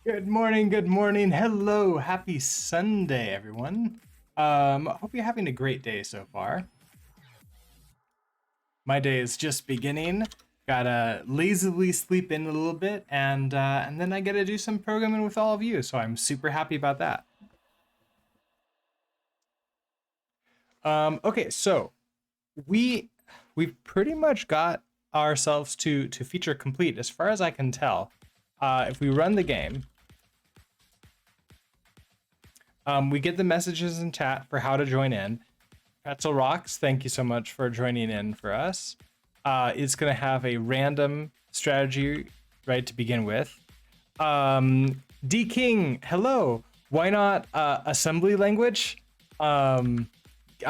Good morning, hello, happy Sunday, everyone. I hope you're having a great day so far. My day is just beginning. Gotta lazily sleep in a little bit, and then I get to do some programming with all of you, so I'm super happy about that. Okay, so we've pretty much got ourselves to feature complete as far as I can tell. If we run the game, we get the messages in chat for how to join in. Pretzel Rocks, thank you so much for joining in for us. It's going to have a random strategy, right, to begin with. D King, hello. Why not assembly language? I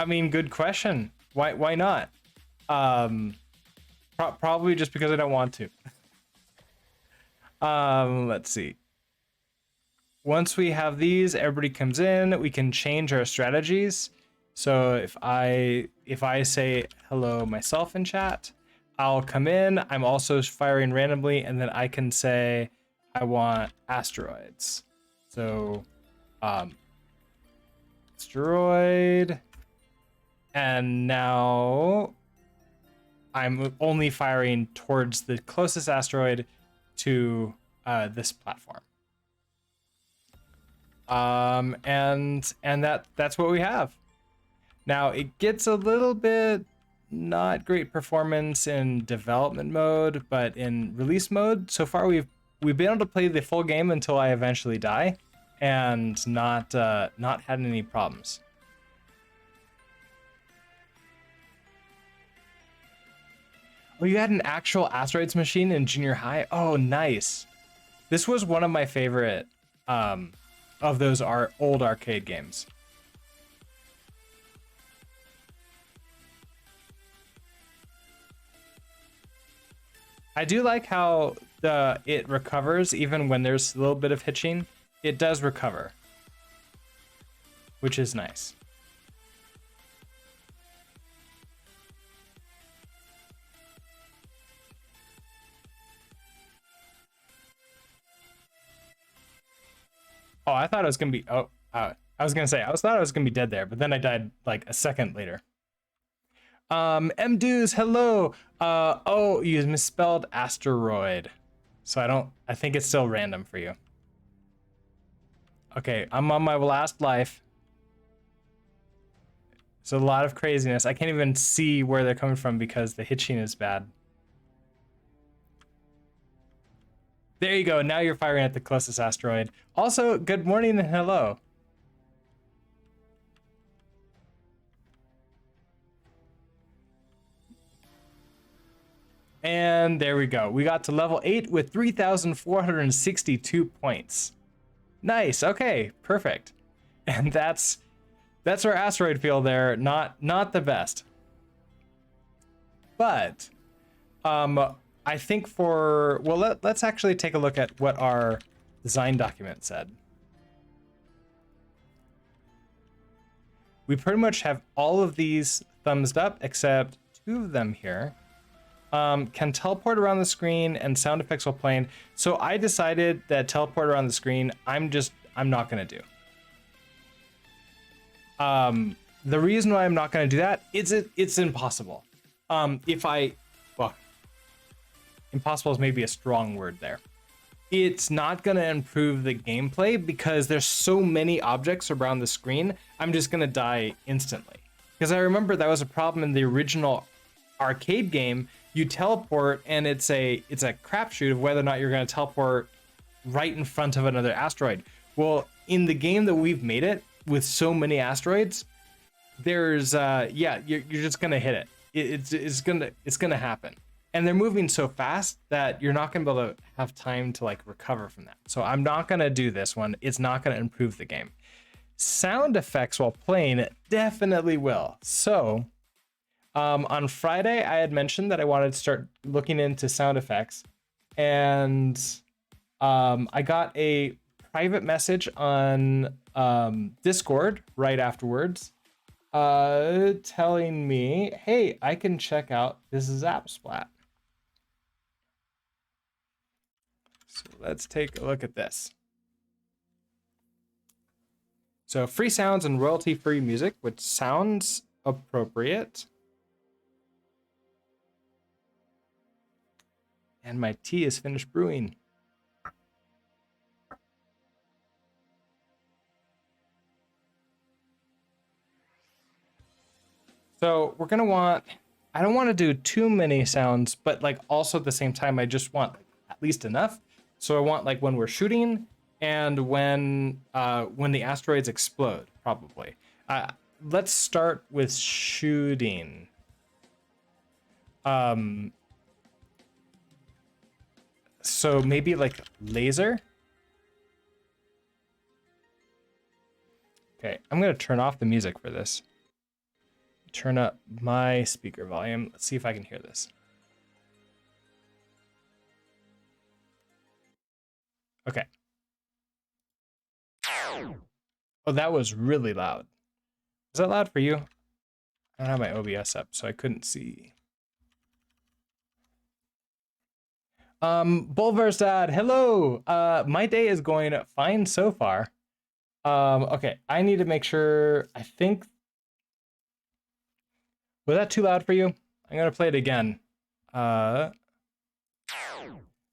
mean, good question. Why not? Probably just because I don't want to. Let's see. Once we have these, everybody comes in, we can change our strategies. So if I say hello myself in chat, I'll come in. I'm also firing randomly, and then I can say I want asteroids. So asteroid, and now I'm only firing towards the closest asteroid to this platform. And that's what we have. Now it gets a little bit not great performance in development mode, but in release mode, so far we've been able to play the full game until I eventually die, and not had any problems. Oh, you had an actual asteroids machine in junior high? Oh, nice. This was one of my favorite of those old arcade games. I do like how it recovers even when there's a little bit of hitching. It does recover, which is nice. Oh, I thought it was gonna be. I was gonna say thought I was gonna be dead there, but then I died like a second later. MDues, hello. Oh, you misspelled asteroid, so I think it's still random for you. Okay, I'm on my last life. It's a lot of craziness. I can't even see where they're coming from because the hitching is bad. There you go. Now you're firing at the closest asteroid. Also, good morning and hello. And there we go. We got to level 8 with 3,462 points. Nice. Okay, perfect. And that's our asteroid field there. Not the best. But I think let's actually take a look at what our design document said. We pretty much have all of these thumbs up except 2 of them here. Can teleport around the screen and sound effects while playing. So I decided that teleport around the screen, I'm not gonna do. The reason why I'm not gonna do that is it's impossible. Impossible is maybe a strong word there. It's not gonna improve the gameplay because there's so many objects around the screen. I'm just gonna die instantly. Because I remember that was a problem in the original arcade game. You teleport and it's a crapshoot of whether or not you're going to teleport right in front of another asteroid. Well, in the game that we've made it with so many asteroids, there's you're just gonna hit it. It's gonna happen, and they're moving so fast that you're not gonna be able to have time to like recover from that. So I'm not gonna do this one. It's not gonna improve the game. Sound effects while playing definitely will. So on Friday, I had mentioned that I wanted to start looking into sound effects, and I got a private message on Discord right afterwards telling me, hey, I can check out this Zapsplat. So let's take a look at this. So free sounds and royalty-free music, which sounds appropriate. And my tea is finished brewing. So we're gonna want, I don't want to do too many sounds, but like also at the same time, I just want at least enough. So I want like when we're shooting and when the asteroids explode, probably. Let's start with shooting. So maybe like laser. Okay, I'm gonna turn off the music for this. Turn up my speaker volume. Let's see if I can hear this. Okay. Oh, that was really loud. Is that loud for you? I don't have my OBS up, so I couldn't see. Bulverstad, hello. My day is going fine so far. Okay, I need to make sure. I think, was that too loud for you? I'm gonna play it again. That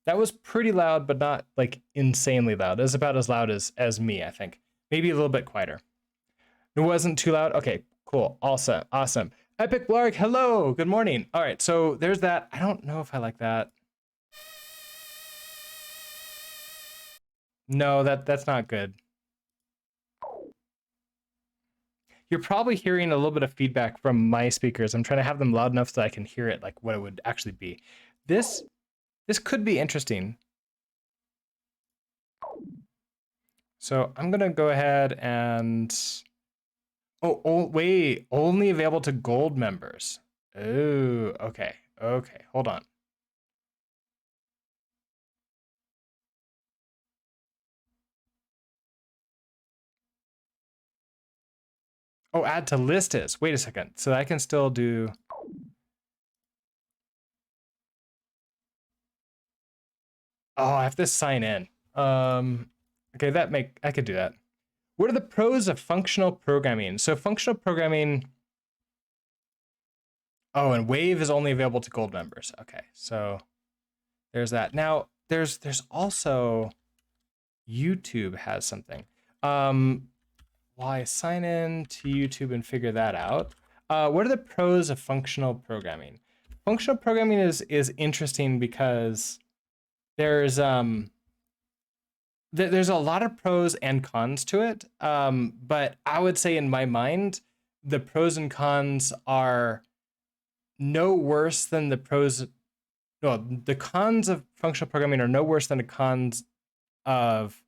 was pretty loud, but not like insanely loud. It was about as loud as me, I think. Maybe a little bit quieter. It wasn't too loud. Okay, cool. Awesome. Epic Blarg, hello. Good morning. All right, so there's that. I don't know if I like that. No, that's not good. You're probably hearing a little bit of feedback from my speakers. I'm trying to have them loud enough so that I can hear it, like what it would actually be. This could be interesting. So I'm gonna go ahead and, oh wait, only available to gold members. Oh, okay, hold on. Oh, add to list is. Wait a second. So I can still do. Oh, I have to sign in. Okay, I could do that. What are the pros of functional programming? So functional programming. Oh, and Wave is only available to gold members. Okay, so there's that. Now there's also YouTube has something. Why sign in to YouTube and figure that out? What are the pros of functional programming? Functional programming is interesting because there's a lot of pros and cons to it. But I would say in my mind, the pros and cons are no worse than the pros. No, the cons of functional programming are no worse than the cons of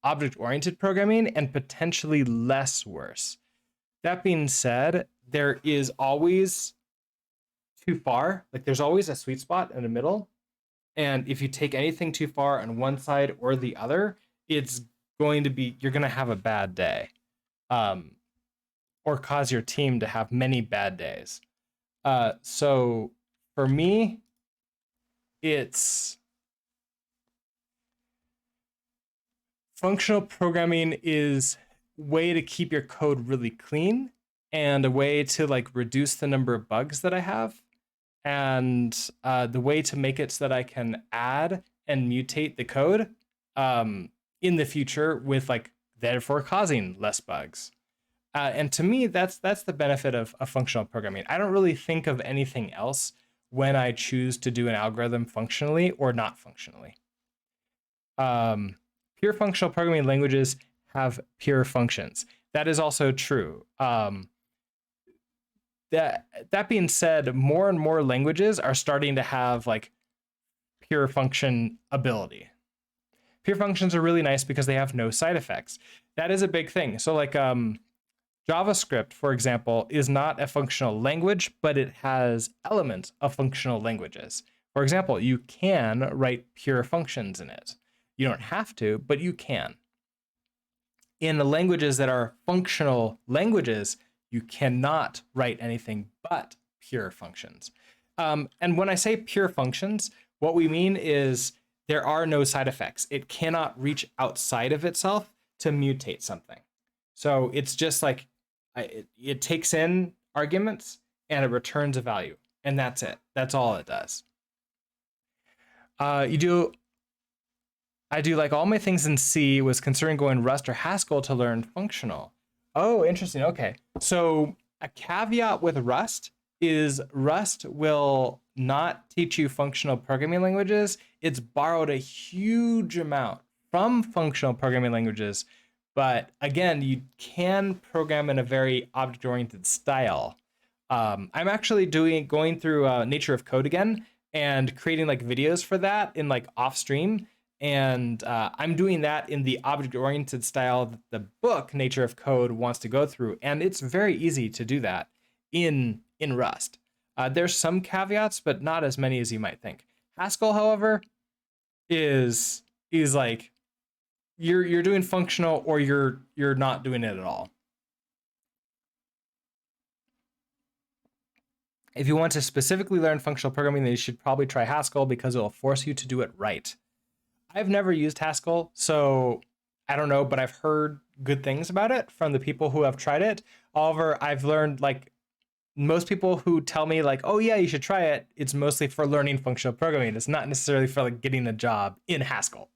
object-oriented programming, and potentially less worse. That being said, there is always too far. Like there's always a sweet spot in the middle. And if you take anything too far on one side or the other, it's going to be, you're going to have a bad day. Or cause your team to have many bad days. So for me, it's functional programming is a way to keep your code really clean and a way to like reduce the number of bugs that I have, and the way to make it so that I can add and mutate the code in the future with like therefore causing less bugs. And to me, that's the benefit of functional programming. I don't really think of anything else when I choose to do an algorithm functionally or not functionally. Pure functional programming languages have pure functions. That is also true. That being said, more and more languages are starting to have like pure function ability. Pure functions are really nice because they have no side effects. That is a big thing. So like JavaScript, for example, is not a functional language, but it has elements of functional languages. For example, you can write pure functions in it. You don't have to, but you can. In the languages that are functional languages, you cannot write anything but pure functions. And when I say pure functions, what we mean is there are no side effects. It cannot reach outside of itself to mutate something. So it's just like it takes in arguments and it returns a value, and that's it. That's all it does. You do. I do like all my things in C. Was considering going Rust or Haskell to learn functional. Oh, interesting. Okay, so a caveat with Rust is Rust will not teach you functional programming languages. It's borrowed a huge amount from functional programming languages, but again, you can program in a very object-oriented style. I'm actually going through Nature of Code again and creating like videos for that in like off stream, and I'm doing that in the object-oriented style that the book Nature of Code wants to go through, and it's very easy to do that in Rust. There's some caveats, but not as many as you might think. Haskell, however, is like you're doing functional or you're not doing it at all. If you want to specifically learn functional programming, then you should probably try Haskell because it will force you to do it right. I've never used Haskell, so I don't know, but I've heard good things about it from the people who have tried it. However, I've learned like most people who tell me like, oh yeah, you should try it, it's mostly for learning functional programming. It's not necessarily for like getting a job in Haskell.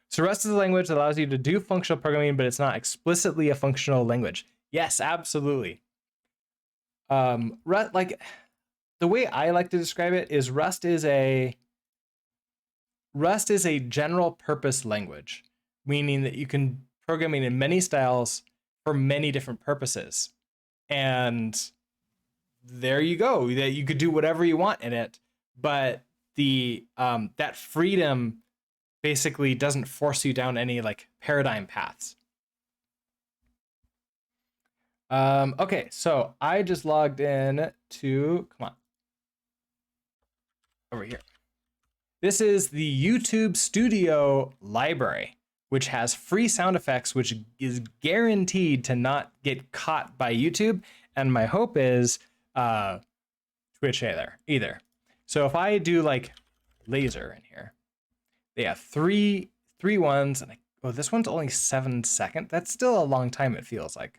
So Rust is a language that allows you to do functional programming, but it's not explicitly a functional language. Yes, absolutely. Rust, like the way I like to describe it is Rust is a general purpose language, meaning that you can program it in many styles for many different purposes. And there you go, that you could do whatever you want in it, but the that freedom basically doesn't force you down any like paradigm paths. Okay, so I just logged in to, come on, over here. This is the YouTube Studio library, which has free sound effects, which is guaranteed to not get caught by YouTube. And my hope is Twitch either. So if I do like laser in here, they have three ones, and oh, this one's only 7 seconds. That's still a long time, it feels like.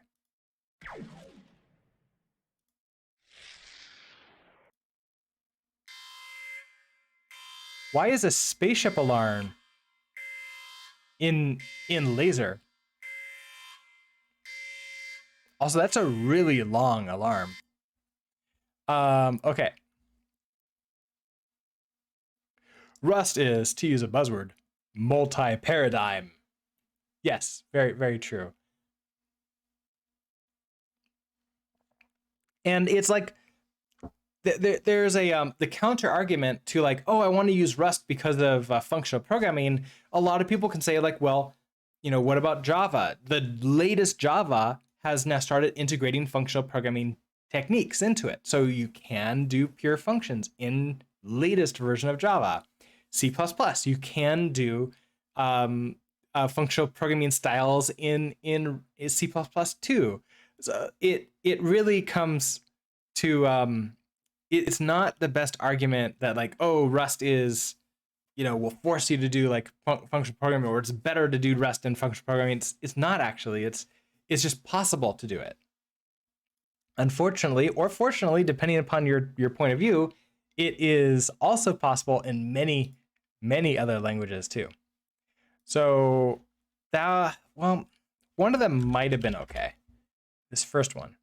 Why is a spaceship alarm in laser? Also, that's a really long alarm. Okay. Rust is, to use a buzzword, multi-paradigm. Yes, very, very true. And it's like there's a the counter argument to like, oh, I want to use Rust because of functional programming. A lot of people can say like, well, you know, what about Java? The latest Java has now started integrating functional programming techniques into it, so you can do pure functions in latest version of Java. C++, you can do functional programming styles in C++ too. So it really comes to it's not the best argument that like, oh, Rust is, you know, will force you to do like functional programming, or it's better to do Rust than functional programming. It's not actually. It's just possible to do it. Unfortunately, or fortunately, depending upon your point of view, it is also possible in many other languages too. So that, well, one of them might have been okay. This first one.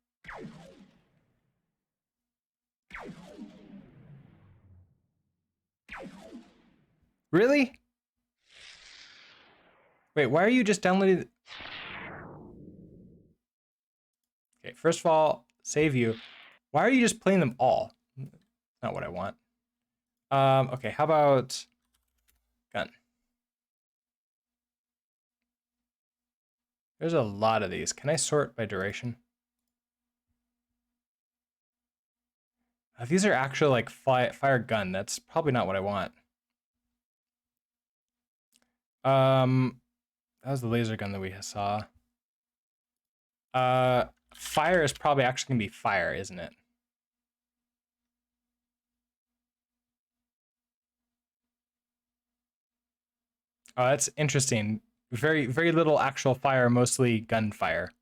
Really? Wait, why are you just downloading? Okay, first of all, save you. Why are you just playing them all? Not what I want. Okay, how about gun? There's a lot of these. Can I sort by duration? These are actually like fire gun. That's probably not what I want. That was the laser gun that we saw. Fire is probably actually gonna be fire, isn't it? Oh, that's interesting. Very, very little actual fire, mostly gunfire.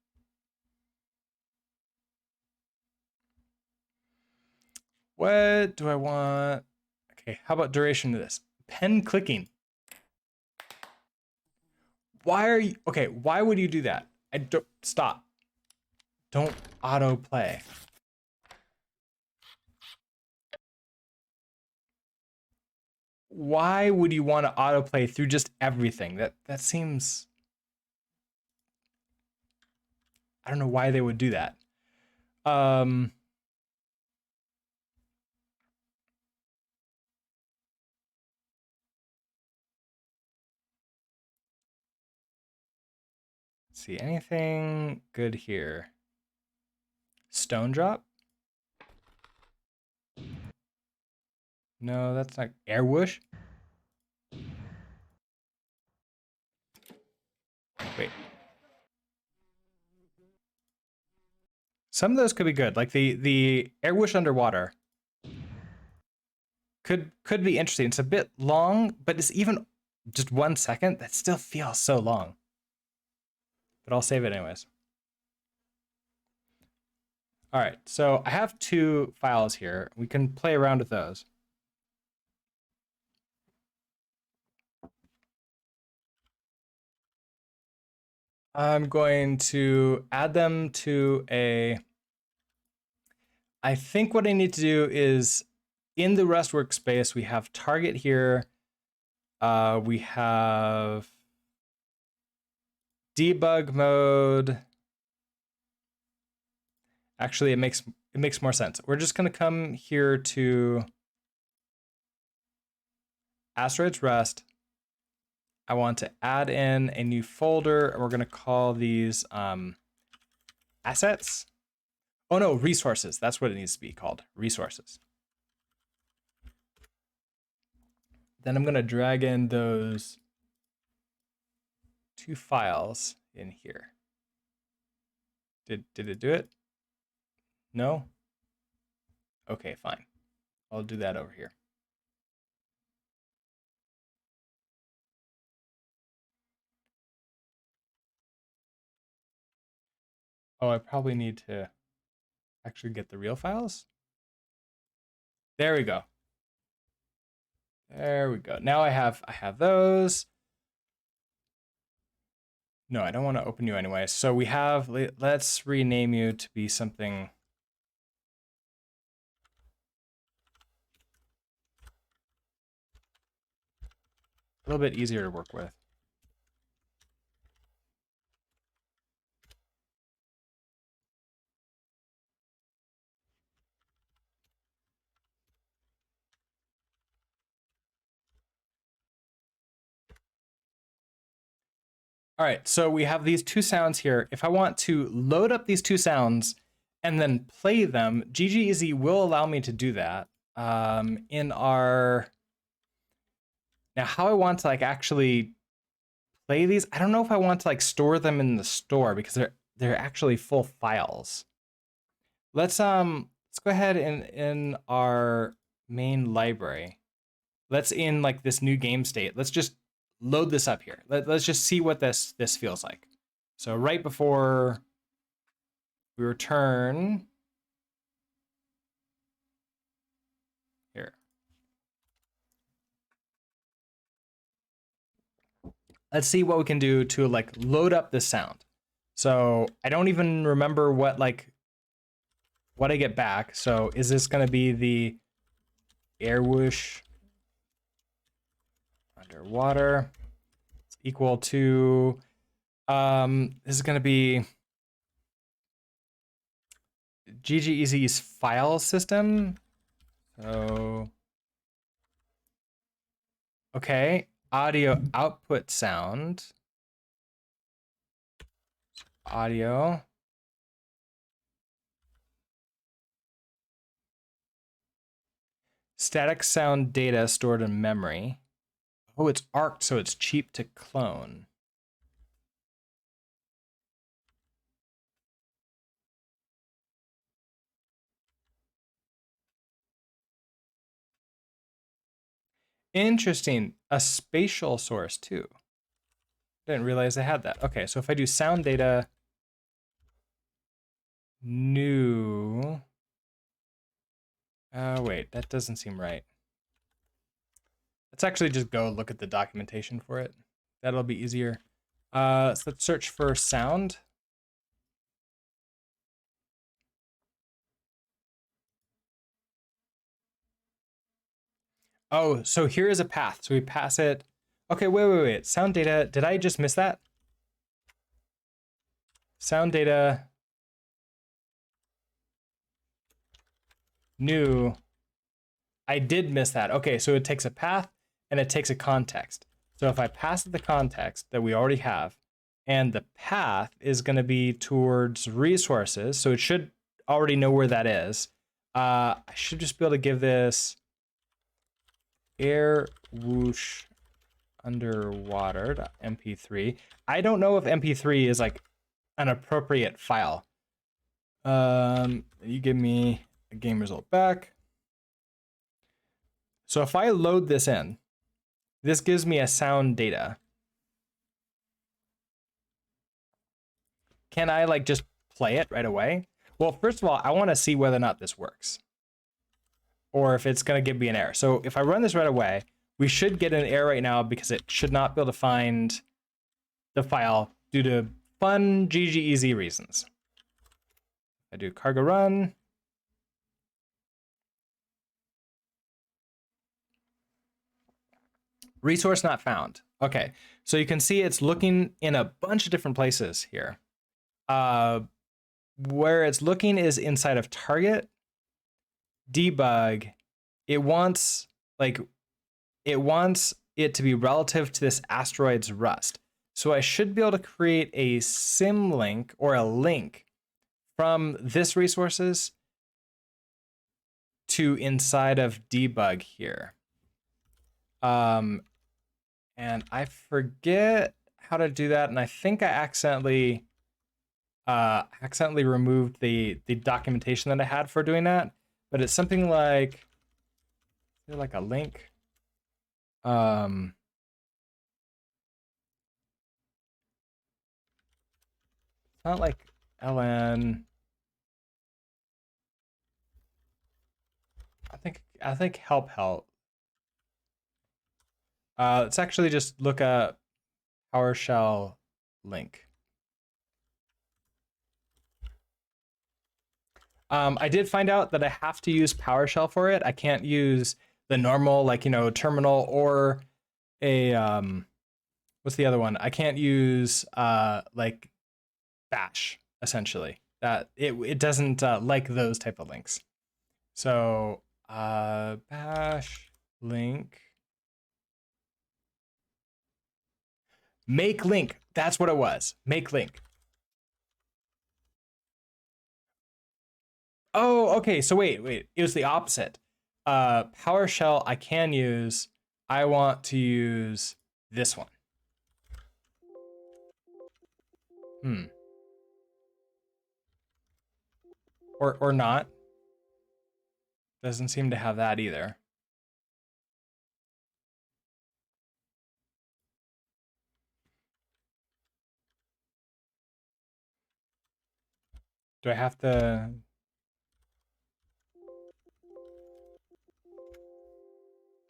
What do I want? Okay, how about duration of this? Pen clicking. Why are you okay? Why would you do that? I don't stop. Don't autoplay. Why would you want to autoplay through just everything? That seems, I don't know why they would do that. Um let's see, anything good here? Stone drop? No, that's not air whoosh. Wait. Some of those could be good. Like the air whoosh underwater could be interesting. It's a bit long, but it's even just 1 second. That still feels so long. But I'll save it anyways. All right, so I have 2 files here. We can play around with those. I'm going to add them to a, I think what I need to do is in the Rust workspace, we have target here. We have debug mode. Actually, it makes more sense. We're just going to come here to Asteroids Rust. I want to add in a new folder, and we're going to call these assets. Oh no, resources. That's what it needs to be called, resources. Then I'm going to drag in those 2 files in here. Did it do it? No? Okay, fine. I'll do that over here. Oh, I probably need to actually get the real files. There we go. There we go. Now I have those. No, I don't want to open you anyway. So we have, let's rename you to be something. A little bit easier to work with. All right, so we have these 2 sounds here. If I want to load up these 2 sounds and then play them, GGEZ will allow me to do that. In our, now how I want to like actually play these, I don't know if I want to like store them in the store because they're actually full files. Let's go ahead and in our main library, let's in like this new game state. Let's just load this up here. Let's just see what this feels like. So right before we return here, let's see what we can do to like load up this sound. So I don't even remember what I get back. So is this going to be the air whoosh underwater? It's equal to this is going to be GGEZ's file system. So okay, audio output sound. Audio. Static sound data stored in memory. Oh, it's arced, so it's cheap to clone. Interesting. A spatial source too. Didn't realize I had that. Okay, so if I do sound data new, wait, that doesn't seem right. Let's actually just go look at the documentation for it. That'll be easier. So let's search for sound. Oh, so here is a path. So we pass it. Okay, wait. Sound data, did I just miss that? Sound data new. I did miss that. Okay, so it takes a path and it takes a context. So if I pass it the context that we already have, and the path is going to be towards resources, so it should already know where that is. I should just be able to give this air whoosh underwater mp3. I don't know if mp3 is like an appropriate file. You give me a game result back. So if I load this in, this gives me a sound data. Can I like just play it right away? Well, first of all, I want to see whether or not this works, or if it's going to give me an error. So if I run this right away, we should get an error right now because it should not be able to find the file due to fun GGEZ reasons. I do cargo run. Resource not found. Okay, so you can see it's looking in a bunch of different places here. Where it's looking is inside of target, debug. It wants it to be relative to this asteroids rust. So I should be able to create a sim link or a link from this resources to inside of debug here. And I forget how to do that, and I think I accidentally removed the documentation that I had for doing that. But it's something like a link. It's not like ln. I think help. Let's actually just look at PowerShell link. I did find out that I have to use PowerShell for it. I can't use the normal, like, terminal or a, what's the other one? I can't use, like, bash, essentially. That it doesn't like those type of links. So, bash link. Make link. That's what it was. Make link. Oh, okay. So wait. It was the opposite. PowerShell I can use. I want to use this one. Or not. Doesn't seem to have that either. Do I have to?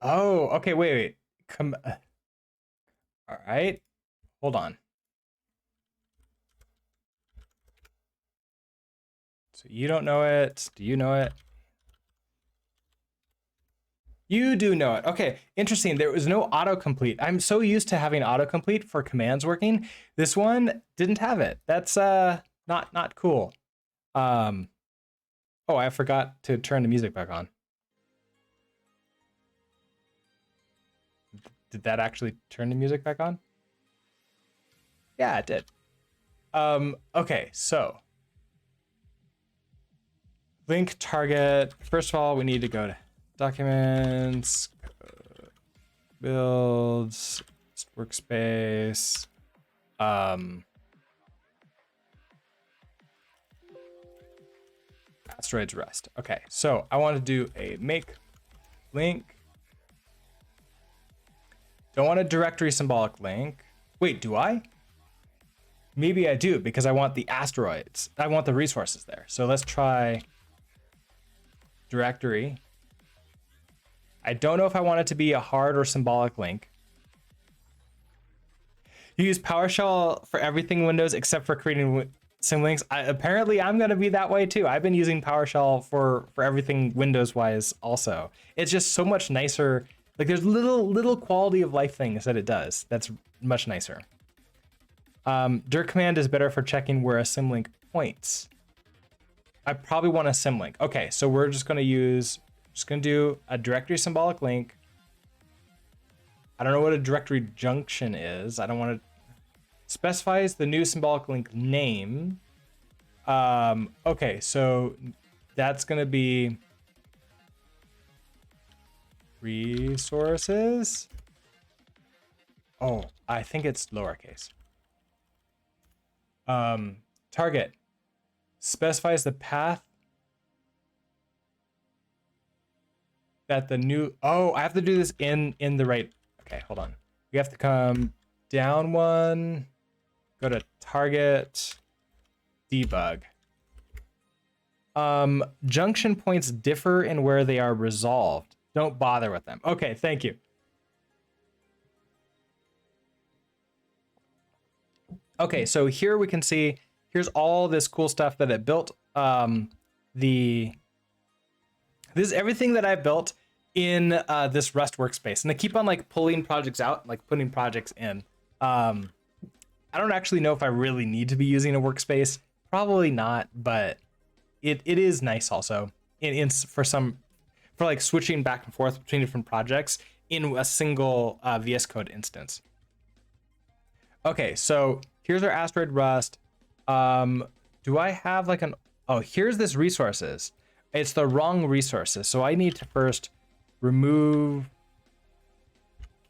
Oh, okay. Wait. Come. All right. Hold on. So you don't know it. Do you know it? You do know it. Okay, interesting. There was no autocomplete. I'm so used to having autocomplete for commands working. This one didn't have it. That's not cool. Oh, I forgot to turn the music back on. Did that actually turn the music back on? Yeah, it did. Okay, so link target. First of all, we need to go to documents, builds, workspace, Asteroids rest. Okay, so I want to do a make link. Don't want a directory symbolic link. Wait, do I? Maybe I do because I want the asteroids. I want the resources there. So let's try directory. I don't know if I want it to be a hard or symbolic link. You use PowerShell for everything Windows except for creating symlinks. Apparently, I'm going to be that way too. I've been using PowerShell for everything Windows-wise also. It's just so much nicer. Like there's little quality of life things that it does. That's much nicer. Dirt command is better for checking where a symlink points. I probably want a symlink. Okay, so we're just going to do a directory symbolic link. I don't know what a directory junction is. I don't want to. Specifies the new symbolic link name. Okay, so that's going to be resources. Oh, I think it's lowercase. Target specifies the path that the new. Oh, I have to do this in the right. Okay, hold on. We have to come down one. Go to target, debug. Junction points differ in where they are resolved. Don't bother with them. Okay, thank you. Okay, so here we can see, here's all this cool stuff that it built. This is everything that I've built in this Rust workspace. And I keep on like pulling projects out, like putting projects in. I don't actually know if I really need to be using a workspace. Probably not, but it is nice also for like switching back and forth between different projects in a single VS Code instance. Okay, so here's our asteroid Rust. Do I have like oh, here's this resources. It's the wrong resources. So I need to first remove.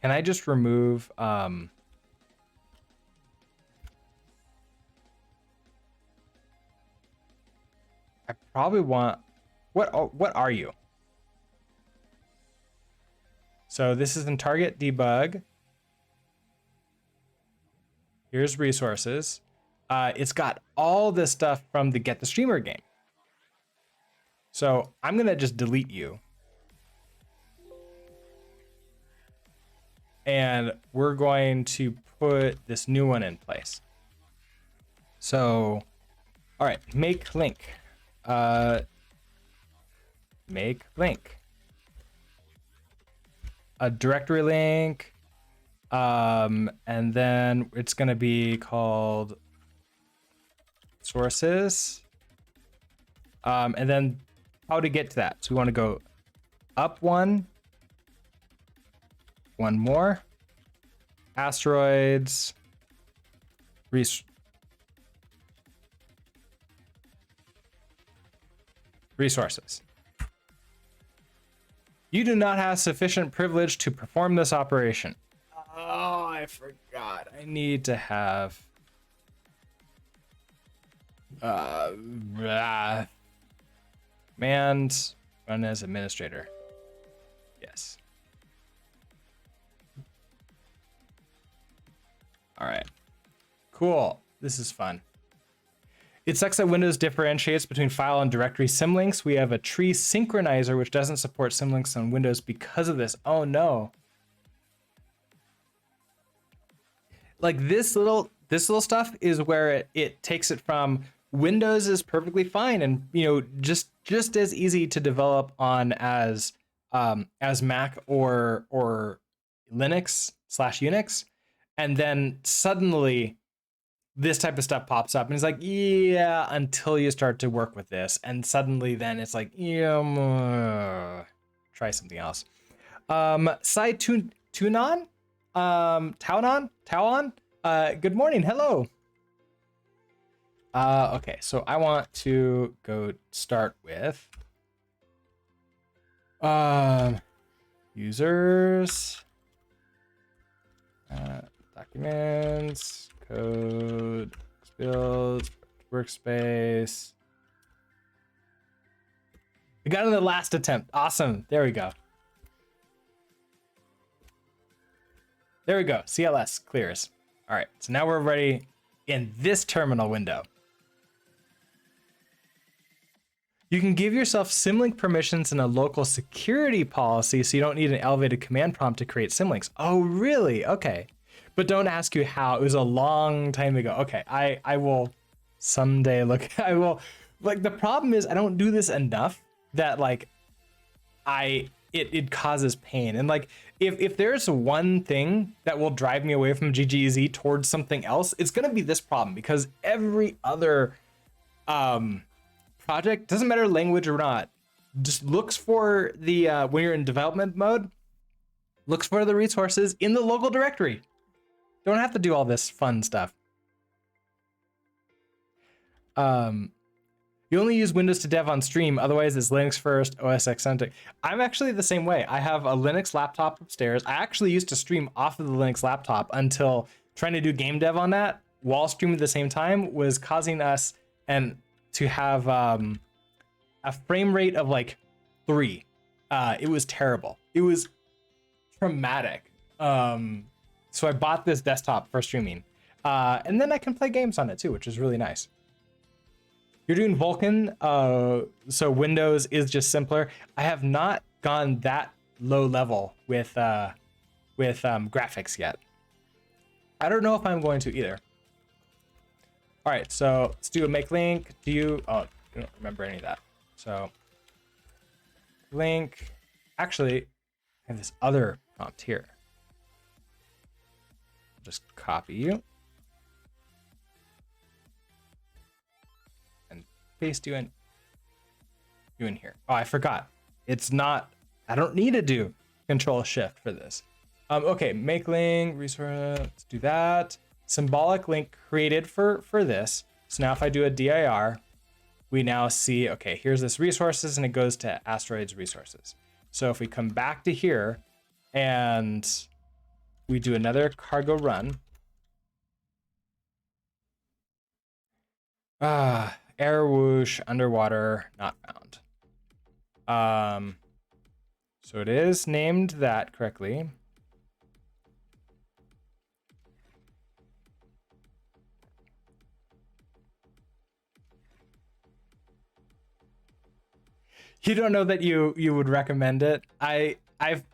Can I just remove I probably want, what are you? So this is in target debug. Here's resources. It's got all this stuff from the Get the Streamer game. So I'm gonna just delete you. And we're going to put this new one in place. So, all right, make link. Make link. A directory link. And then it's going to be called sources. And then how to get to that. So we want to go up one more. Asteroids. Resources. You do not have sufficient privilege to perform this operation. Oh, I forgot. I need to have command run as administrator. Yes. All right. Cool. This is fun. It sucks that Windows differentiates between file and directory symlinks. We have a tree synchronizer which doesn't support symlinks on Windows because of this. Oh no. Like this little stuff is where it takes it from Windows is perfectly fine and just as easy to develop on as Mac or Linux/Unix, and then suddenly this type of stuff pops up and it's like, yeah, until you start to work with this, and suddenly then it's like, yeah, try something else. Sai Tunan, Tauan, good morning, hello. Okay, so I want to go start with users, documents, code, build, workspace. We got it in the last attempt. Awesome. There we go. There we go. CLS clears. All right, so now we're ready in this terminal window. You can give yourself symlink permissions in a local security policy, so you don't need an elevated command prompt to create symlinks. Oh, really? Okay. But don't ask you how. It was a long time ago. Okay, I will someday look. I will. Like, the problem is I don't do this enough that like it causes pain. And like if there's one thing that will drive me away from GGZ towards something else, it's gonna be this problem, because every other project, doesn't matter language or not, just looks for the when you're in development mode, looks for the resources in the local directory. Don't have to do all this fun stuff. You only use Windows to dev on stream, otherwise it's Linux first, OS X centric. I'm actually the same way. I have a Linux laptop upstairs. I actually used to stream off of the Linux laptop until trying to do game dev on that while streaming at the same time was causing us to have a frame rate of like 3. It was terrible. It was traumatic. So I bought this desktop for streaming. And then I can play games on it too, which is really nice. You're doing Vulkan, so Windows is just simpler. I have not gone that low level with graphics yet. I don't know if I'm going to either. All right, so let's do a make link. Oh, I don't remember any of that. So link, actually, I have this other prompt here. Just copy you. Paste you in here. Oh, I forgot. It's not, I don't need to do Control Shift for this. Okay, make link, resource, let's do that. Symbolic link created for this. So now if I do a dir, we now see, okay, here's this resources and it goes to Asteroids resources. So if we come back to here and we do another cargo run. Air whoosh, underwater, not found. So it is named that correctly. You don't know that you would recommend it. I've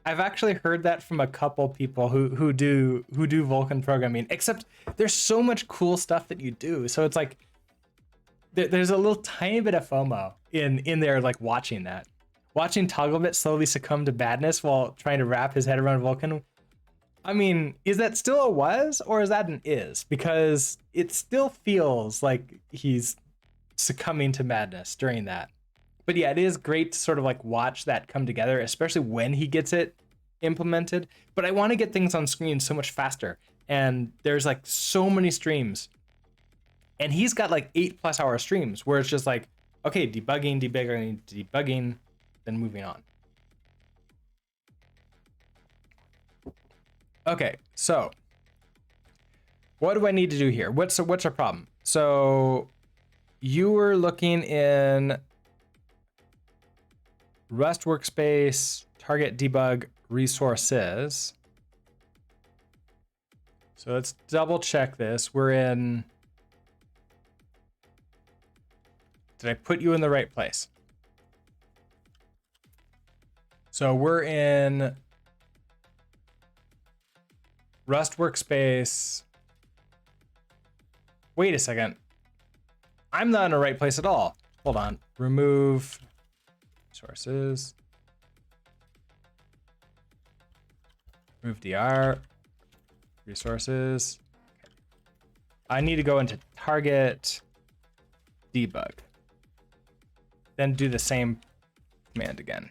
actually heard that from a couple people who do Vulkan programming, except there's so much cool stuff that you do. So it's like, there's a little tiny bit of FOMO in there, like watching Togglebit slowly succumb to badness while trying to wrap his head around Vulkan. I mean, is that still a was or is that an is? Because it still feels like he's succumbing to madness during that. But yeah, it is great to sort of like watch that come together, especially when he gets it implemented. But I want to get things on screen so much faster. And there's like so many streams. And he's got like 8+ hour streams where it's just like, okay, debugging, then moving on. Okay, so what do I need to do here? What's our problem? So you were looking in Rust workspace, target debug resources. So let's double check this. We're in, did I put you in the right place? So we're in Rust workspace. Wait a second. I'm not in the right place at all. Hold on. Remove sources. Remove DR. Resources. Okay. I need to go into target debug. Then do the same command again.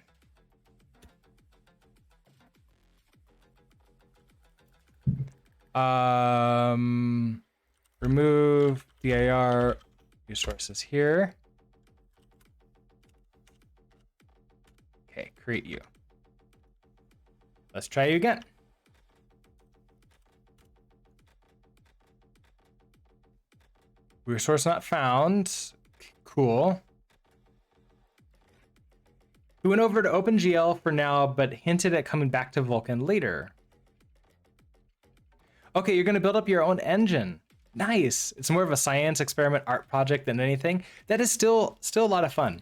Remove dir resources here. Okay, create you. Let's try you again. Resource not found. Cool. We went over to OpenGL for now, but hinted at coming back to Vulkan later. Okay, you're gonna build up your own engine. Nice. It's more of a science experiment art project than anything. That is still a lot of fun.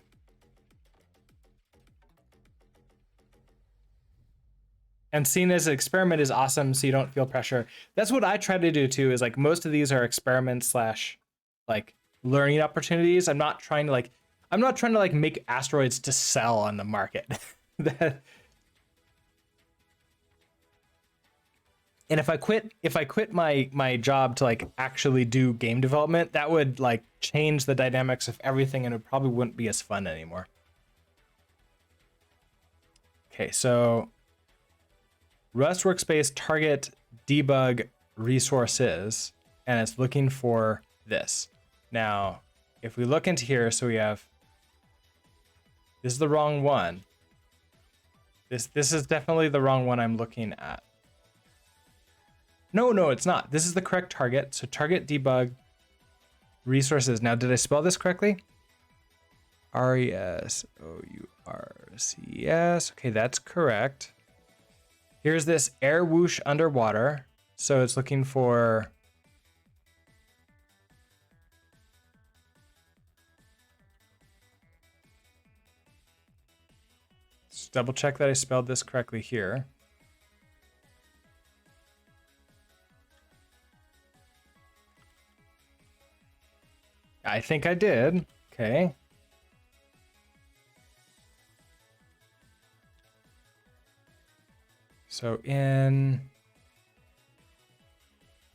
And seen as an experiment is awesome, so you don't feel pressure. That's what I try to do too, is like most of these are experiments slash like learning opportunities. I'm not trying to like make asteroids to sell on the market. And if I quit my job to like actually do game development, that would like change the dynamics of everything and it probably wouldn't be as fun anymore. Okay, so Rust workspace target debug resources, and it's looking for this. Now, if we look into here, so we have, this is the wrong one. This is definitely the wrong one I'm looking at. No, it's not. This is the correct target. So target debug resources. Now, did I spell this correctly? RESOURCES. Okay, that's correct. Here's this air whoosh underwater. So it's looking for, let's double check that I spelled this correctly here. I think I did. Okay. So in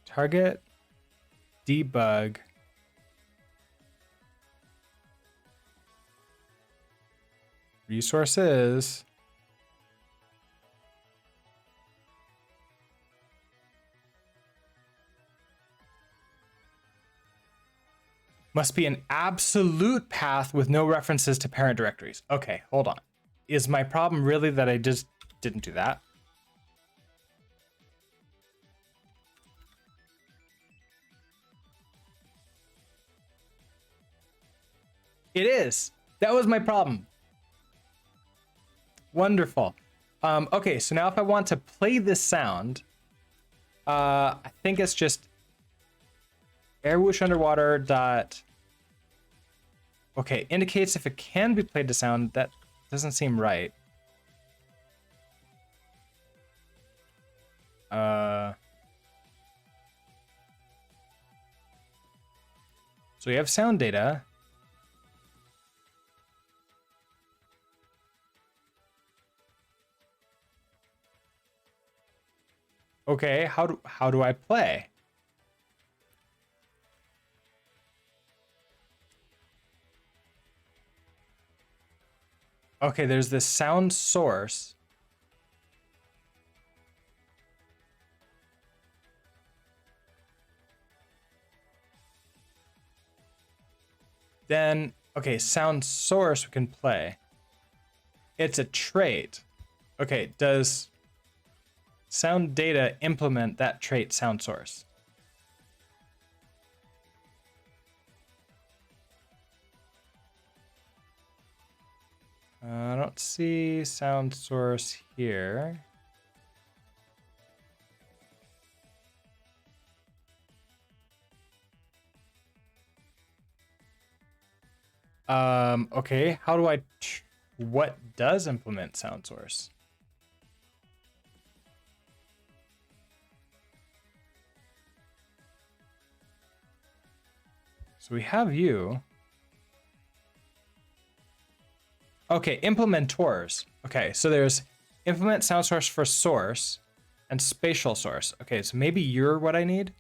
target debug resources, must be an absolute path with no references to parent directories. Okay, hold on. Is my problem really that I just didn't do that? It is. That was my problem. Wonderful. Okay, so now if I want to play this sound, I think it's just air whoosh underwater dot. Okay, indicates if it can be played to sound. That doesn't seem right. So we have sound data. Okay, how do I play? Okay, there's this sound source. Then, okay, sound source we can play. It's a trait. Okay, does sound data implement that trait sound source? I don't see sound source here. Okay, how do I, what does implement sound source? So we have you. Okay, implementors. Okay, so there's implement sound source for source and spatial source. Okay, so maybe you're what I need.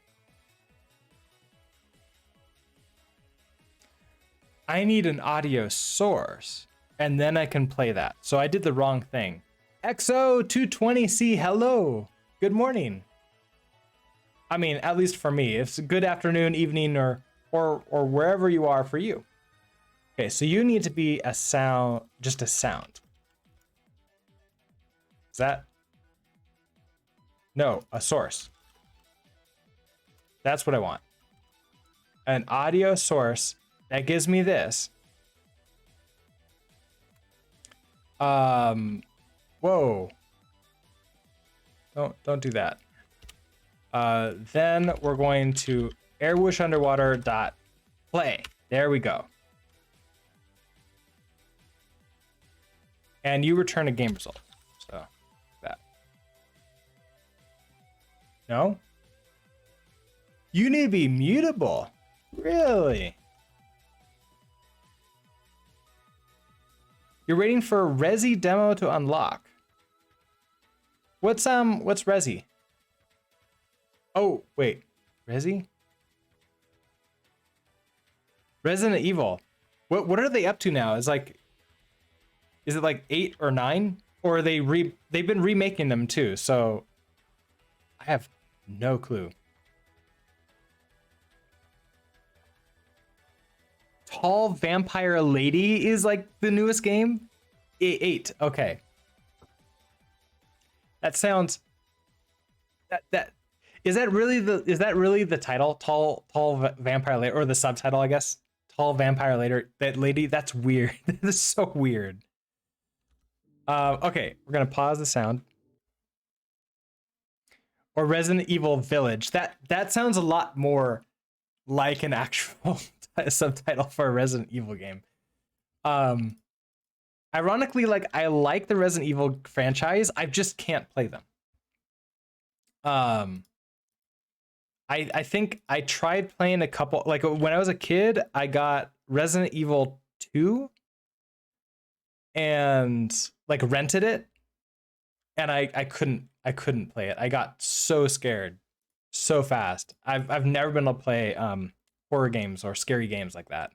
I need an audio source and then I can play that. So I did the wrong thing. XO220C, hello. Good morning. I mean, at least for me, it's a good afternoon, evening, or wherever you are for you. Okay, so you need to be a sound, just a sound. Is that? No, a source. That's what I want. An audio source that gives me this. Whoa. Don't do that. Then we're going to airwooshunderwater.play. There we go. And you return a game result. So that. No? You need to be mutable. Really? You're waiting for a Resi demo to unlock. What's Resi? Oh, wait. Resi? Resident Evil. What are they up to now? Is it like 8 or 9? Or they've been remaking them too, so I have no clue. Tall Vampire Lady is like the newest game? 8. Okay. That sounds that is that really the title? Tall Vampire Lady, or the subtitle, I guess. Tall Vampire Lady. That's weird. This is so weird. Okay, we're gonna pause the sound. Or Resident Evil Village. That sounds a lot more like an actual subtitle for a Resident Evil game. Ironically, like, I like the Resident Evil franchise, I just can't play them. I think I tried playing a couple, like when I was a kid, I got Resident Evil 2 and like rented it, and I couldn't play it. I got so scared so fast. I've never been able to play horror games or scary games like that.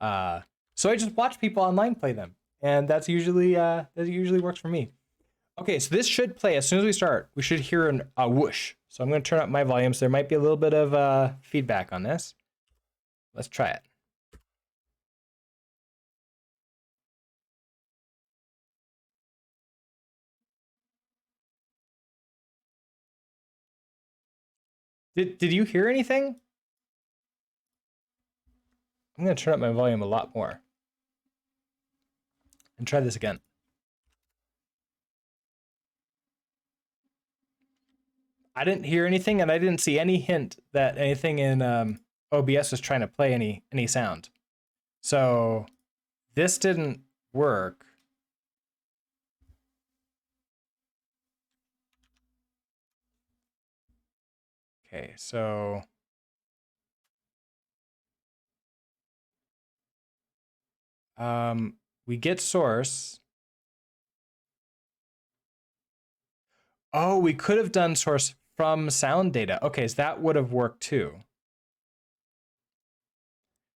So I just watch people online play them, and that usually works for me. Okay, so this should play as soon as we start. We should hear a whoosh. So I'm going to turn up my volume, so there might be a little bit of feedback on this. Let's try it. Did you hear anything? I'm going to turn up my volume a lot more. And try this again. I didn't hear anything, and I didn't see any hint that anything in OBS was trying to play any sound. So this didn't work. Okay, so we get source. Oh, we could have done source from sound data. Okay, so that would have worked too.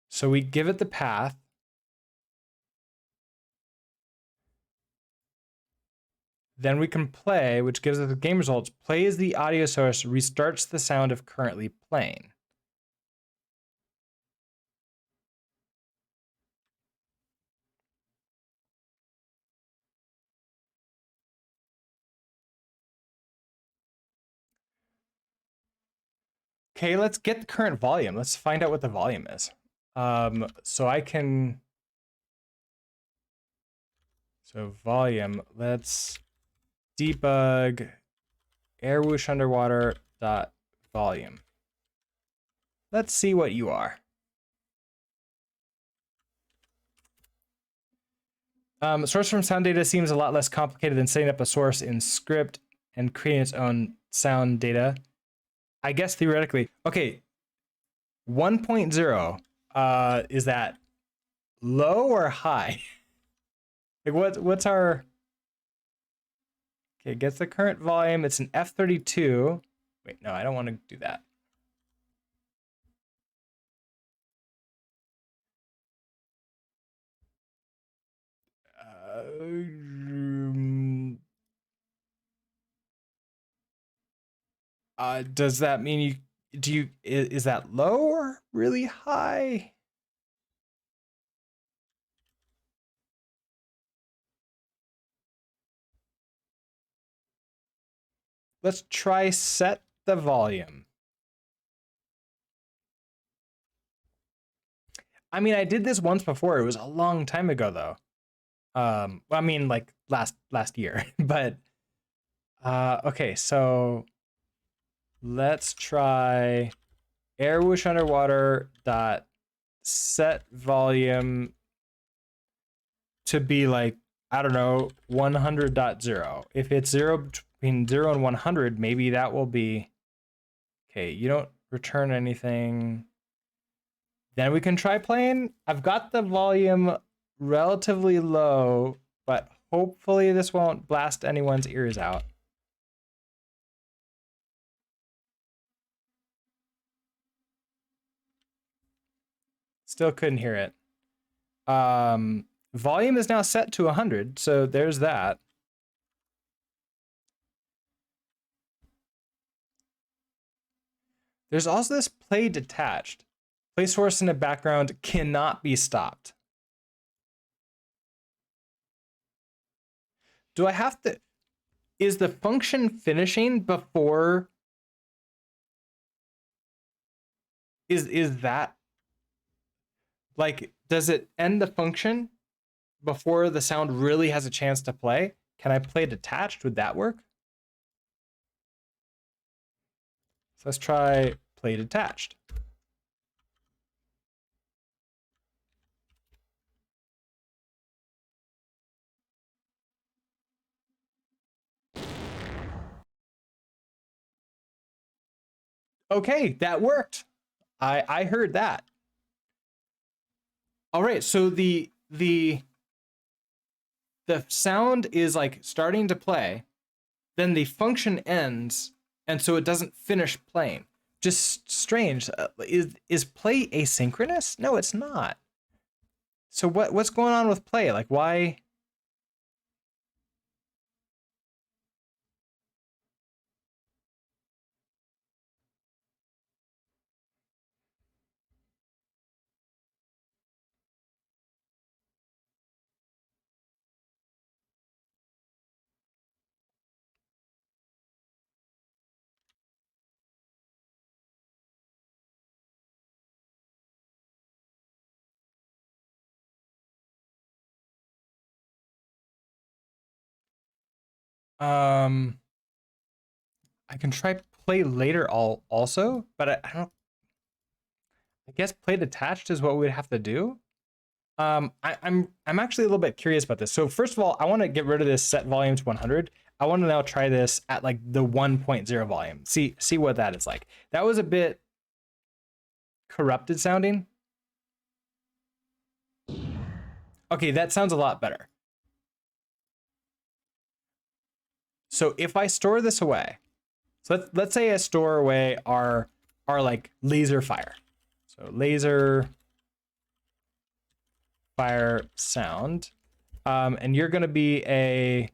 So we give it the path. Then we can play, which gives us the game results, plays the audio source, restarts the sound of currently playing. Okay, let's get the current volume. Let's find out what the volume is. So I can... So volume, let's debug airwooshunderwater.volume. Let's see what you are. Source from sound data seems a lot less complicated than setting up a source in script and creating its own sound data. I guess theoretically. Okay, 1.0, is that low or high? Like what's our... Okay, gets the current volume. It's an F32. Wait, no, I don't want to do that. Does that mean is that low or really high? Let's try set the volume. I mean, I did this once before. It was a long time ago though. I mean, like last year, but okay, so let's try air whoosh underwater dot set volume to be like, I don't know, 100.0. If it's between 0 and 100, maybe that will be okay. You don't return anything. Then we can try playing. I've got the volume relatively low, but hopefully this won't blast anyone's ears out. Still couldn't hear it. Volume is now set to 100, so there's that. There's also this play detached. Play source in the background cannot be stopped. Do I have to... Is the function finishing before... Is that... Like, does it end the function before the sound really has a chance to play? Can I play detached? Would that work? So let's try play detached. Okay, that worked. I heard that. All right, so the sound is like starting to play, then the function ends, and so it doesn't finish playing. Just strange. Is play asynchronous? No, it's not. So what's going on with play? Like, why? Um, I can try play later also, but I don't. I guess play detached is what we'd have to do. I'm actually a little bit curious about this. So first of all, I want to get rid of this set volume to 100. I want to now try this at like the 1.0 volume. See what that is like. That was a bit corrupted sounding. Okay, that sounds a lot better. So if I store this away, so let's say I store away our like laser fire. So laser fire sound, and you're gonna be a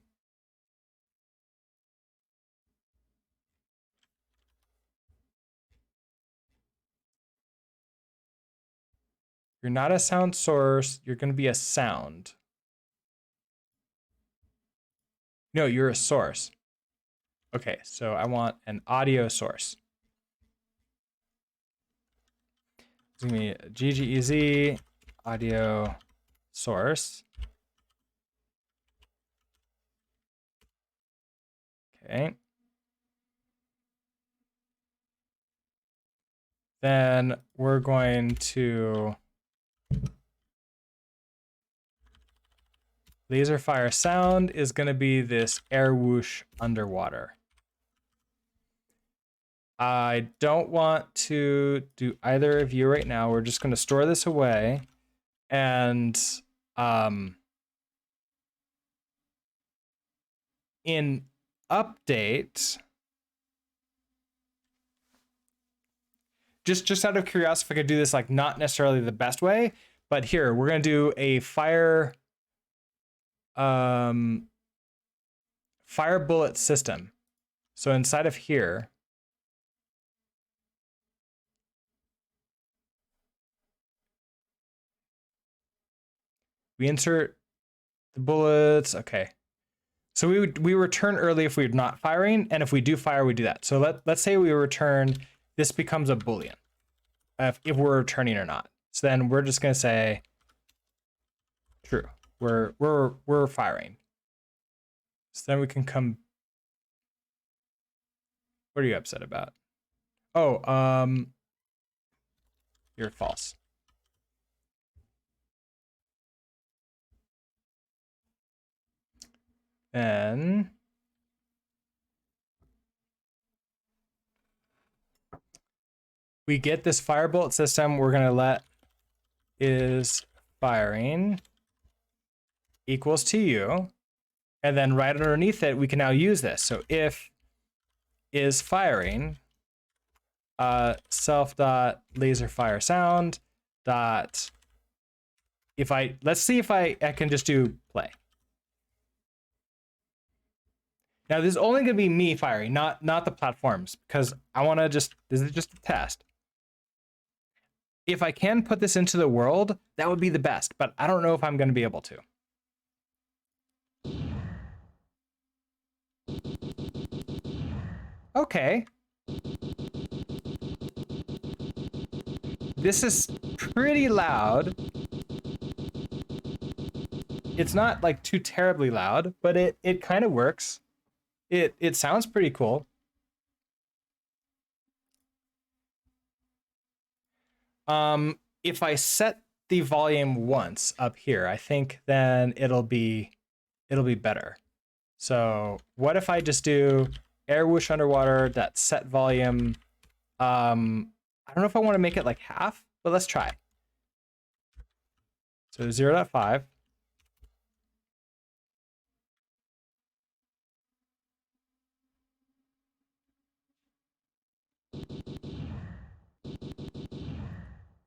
you're not a sound source. You're gonna be a sound. No, you're a source. Okay, so I want an audio source. It's gonna be GGEZ audio source. Okay. Then we're going to laser fire sound is going to be this air whoosh underwater. I don't want to do either of you right now. We're just going to store this away, and in update, just out of curiosity, if I could do this like not necessarily the best way, but here we're going to do a fire bullet system. So inside of here, we insert the bullets. Okay. So we return early if we're not firing, and if we do fire, we do that. So let's say we return, this becomes a Boolean if we're returning or not. So then we're just gonna say true. We're firing. So then we can come. What are you upset about? Oh, you're false. Then we get this firebolt system. We're gonna let is firing equals to you, and then right underneath it, we can now use this. So if is firing self dot laser fire sound dot, if I, let's see if I can just do play. Now this is only gonna be me firing, not the platforms, because I wanna just, this is just a test. If I can put this into the world, that would be the best, but I don't know if I'm gonna be able to. Okay. This is pretty loud. It's not like too terribly loud, but it kind of works. It sounds pretty cool. If I set the volume once up here, I think then it'll be better. So what if I just do air whoosh underwater that set volume? I don't know if I want to make it like half, but let's try. So 0.5.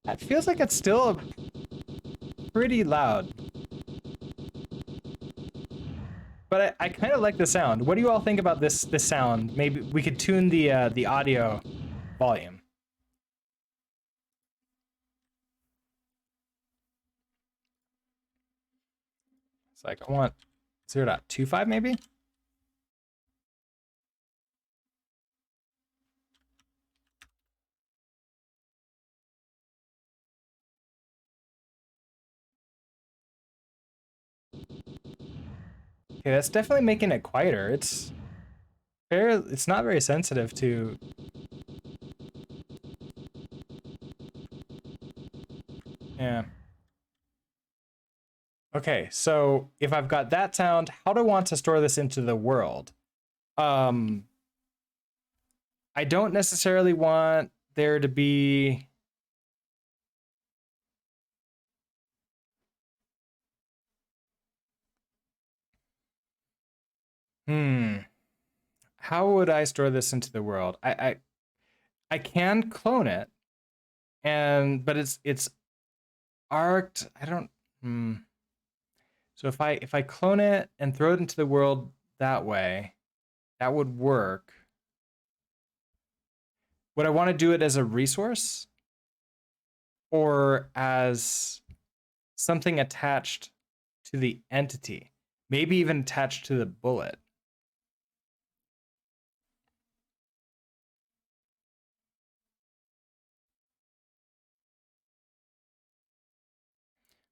That feels like it's still pretty loud. But I kind of like the sound. What do you all think about this sound? Maybe we could tune the audio volume. It's like I want 0.25 maybe. Okay, that's definitely making it quieter. It's not very sensitive to. Yeah. Okay, so if I've got that sound, how do I want to store this into the world? I don't necessarily want there to be. How would I store this into the world? I can clone it, but it's arced. I don't. So if I clone it and throw it into the world that way, that would work. Would I want to do it as a resource or as something attached to the entity? Maybe even attached to the bullet.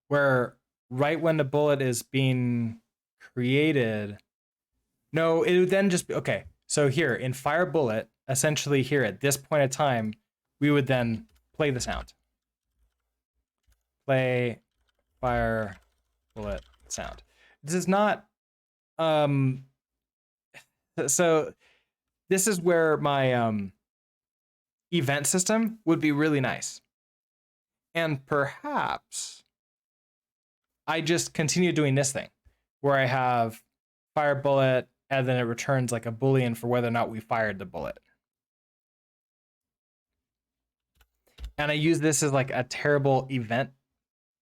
Where right when the bullet is being created, no, it would then just be okay. So here in fire bullet, essentially here at this point of time, we would then play the sound. Play fire bullet sound. This is not so this is where my event system would be really nice. And perhaps I just continue doing this thing where I have fire bullet and then it returns like a boolean for whether or not we fired the bullet. And I use this as like a terrible event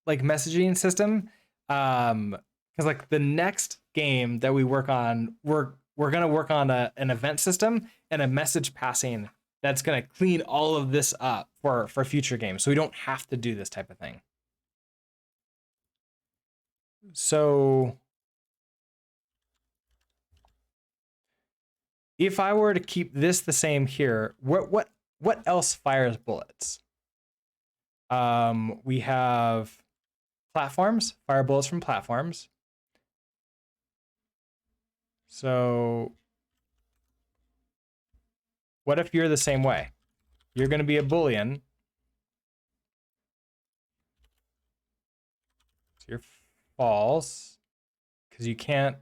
like messaging system. Because like the next game that we work on, we're gonna work on an event system and a message passing that's gonna clean all of this up for future games, so we don't have to do this type of thing. So if I were to keep this the same here, what else fires bullets? We have platforms, fire bullets from platforms. So what if you're the same way? you're going to be a Boolean. So you're false because you can't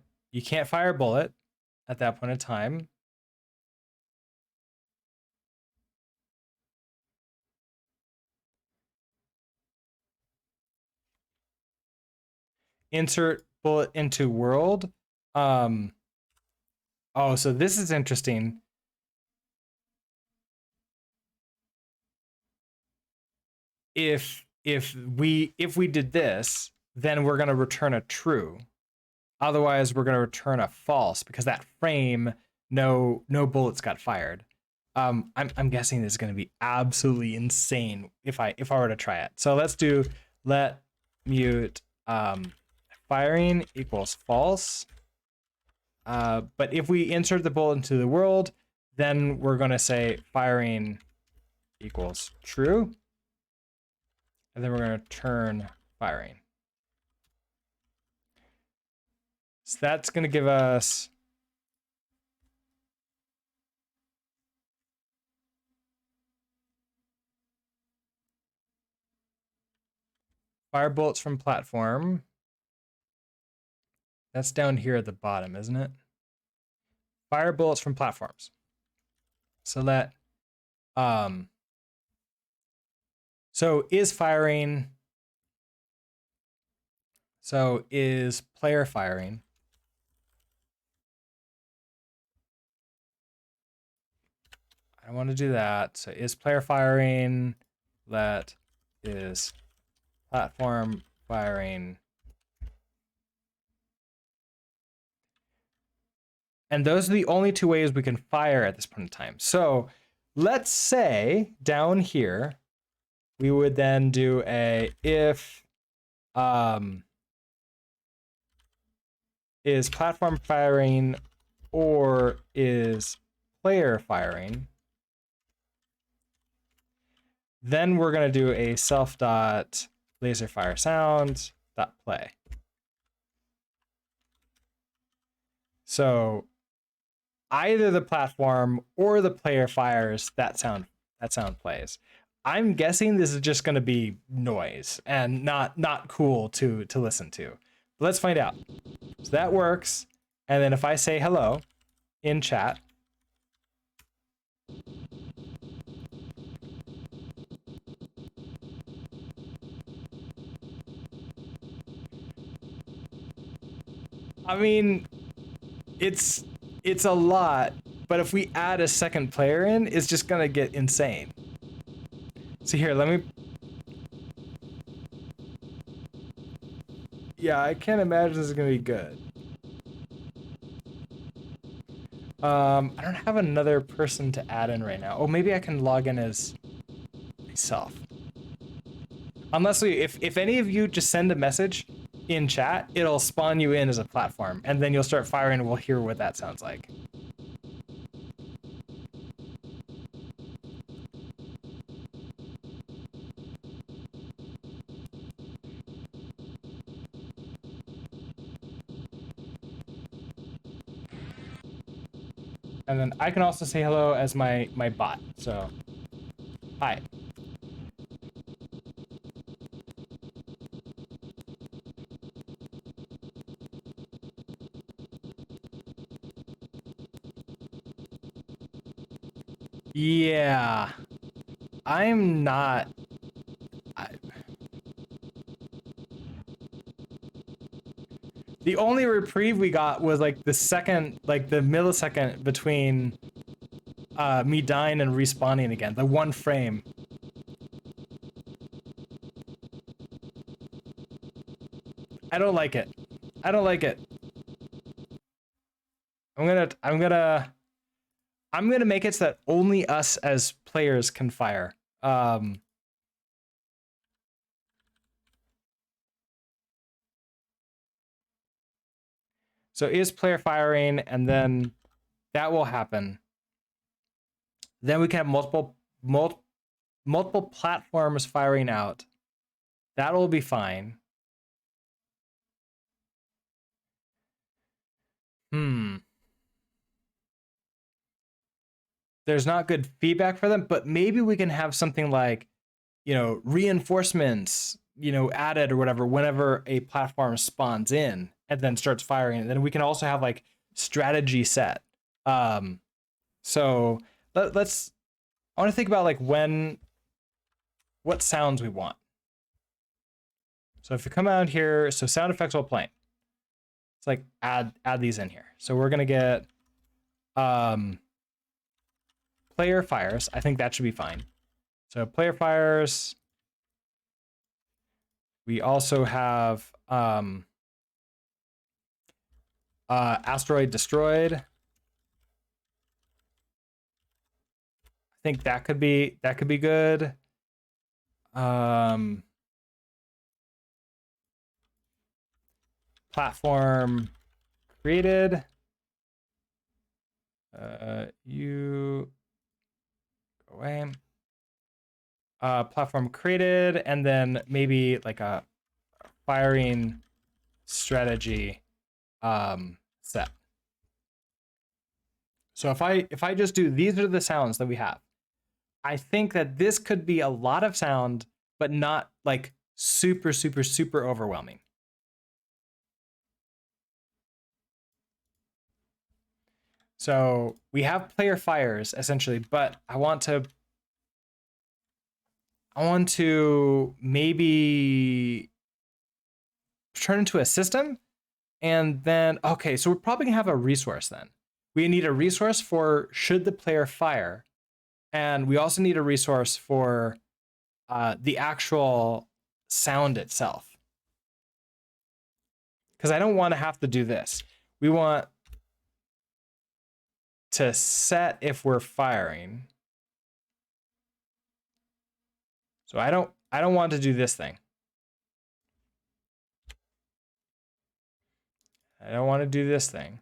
fire a bullet at that point in time. Insert bullet into world. Oh, so this is interesting. If we did this, then we're going to return a true. Otherwise, we're going to return a false because that frame, no bullets got fired. I'm guessing this is going to be absolutely insane if I were to try it. So let's do let mute firing equals false. But if we insert the bullet into the world, then we're going to say firing equals true. And then we're going to turn firing. So that's going to give us fire bullets from platform. That's down here at the bottom, isn't it? Fire bullets from platforms. So that, so is firing, so is player firing. I want to do that. So is player firing, let is platform firing. And those are the only two ways we can fire at this point in time. So let's say down here, we would then do a if is platform firing or is player firing. Then we're going to do a self dot laser fire sound dot play. So either the platform or the player fires, that sound plays. I'm guessing this is just going to be noise and not cool to listen to. But let's find out. So that works. And then if I say hello in chat, I mean, it's a lot, but if we add a second player in, it's just gonna get insane. So here, let me. Yeah, I can't imagine this is gonna be good. I don't have another person to add in right now. Oh, maybe I can log in as myself. Unless if any of you just send a message in chat, it'll spawn you in as a platform, and then you'll start firing, and we'll hear what that sounds like. And then I can also say hello as my bot. So, hi. Yeah, I'm not. The only reprieve we got was like the second, like the millisecond between me dying and respawning again. The one frame. I don't like it. I don't like it. I'm gonna make it so that only us as players can fire. So is player firing, and then that will happen. Then we can have multiple platforms firing out. That will be fine. there's not good feedback for them, but maybe we can have something like, reinforcements, added or whatever whenever a platform spawns in and then starts firing. And then we can also have like strategy set. So let's, I want to think about like what sounds we want. So if you come out here, so sound effects while playing, it's like add these in here. So we're gonna get player fires. I think that should be fine. So player fires. We also have asteroid destroyed. I think that could be good. Platform created. You go away. Platform created, and then maybe like a firing strategy set. So if I just do, these are the sounds that we have. I think that this could be a lot of sound, but not like super, super, super overwhelming. So we have player fires essentially, but I want to maybe turn into a system, and then, okay, so we're probably gonna have a resource then. We need a resource for should the player fire, and we also need a resource for the actual sound itself. Because I don't want to have to do this. We want to set if we're firing. So I don't want to do this thing. I don't want to do this thing.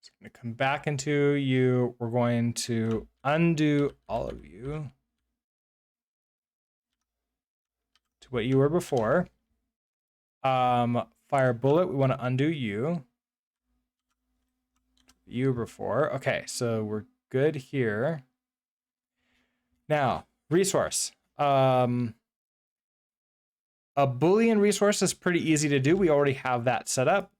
It's going to come back into you. We're going to undo all of you to what you were before. Fire bullet, we want to undo you. You before. Okay, so we're good here. Now, resource. A Boolean resource is pretty easy to do. We already have that set up.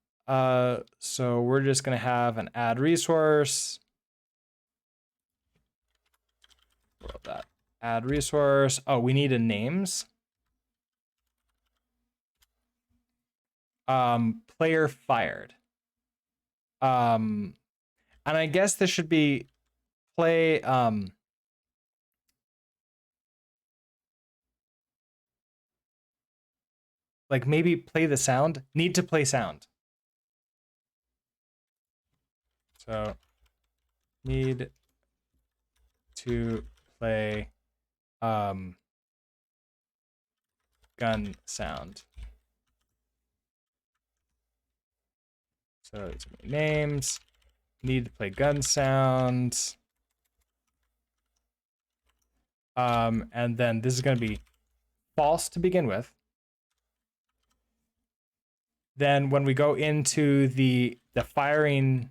So we're just going to have an add resource. That add resource. Oh, we need a names. Player fired. And I guess this should be play. Like maybe play the sound. Need to play sound. So need to play gun sound. So it's names. Need to play gun sound. And then this is going to be false to begin with. Then when we go into the firing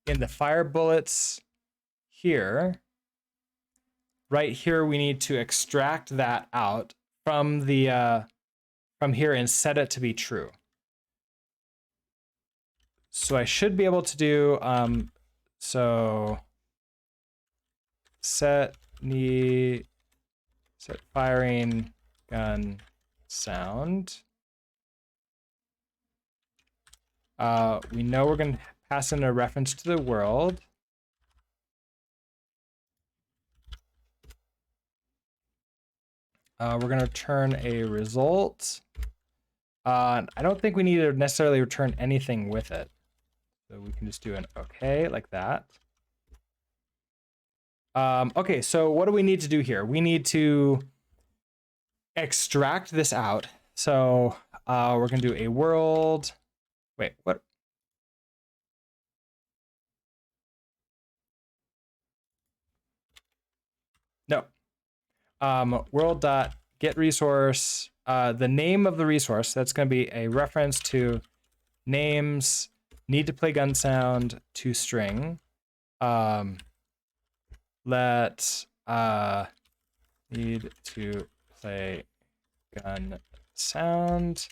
in the fire bullets here, right here, we need to extract that out from the from here and set it to be true. So I should be able to do so set firing gun sound. We know we're going to pass in a reference to the world. We're going to return a result. I don't think we need to necessarily return anything with it. So we can just do an okay like that. Okay, so what do we need to do here? We need to extract this out. So we're going to do a world. Wait, what? No. World dot get resource. The name of the resource, that's going to be a reference to names need to play gun sound to string. Let need to play gun sound.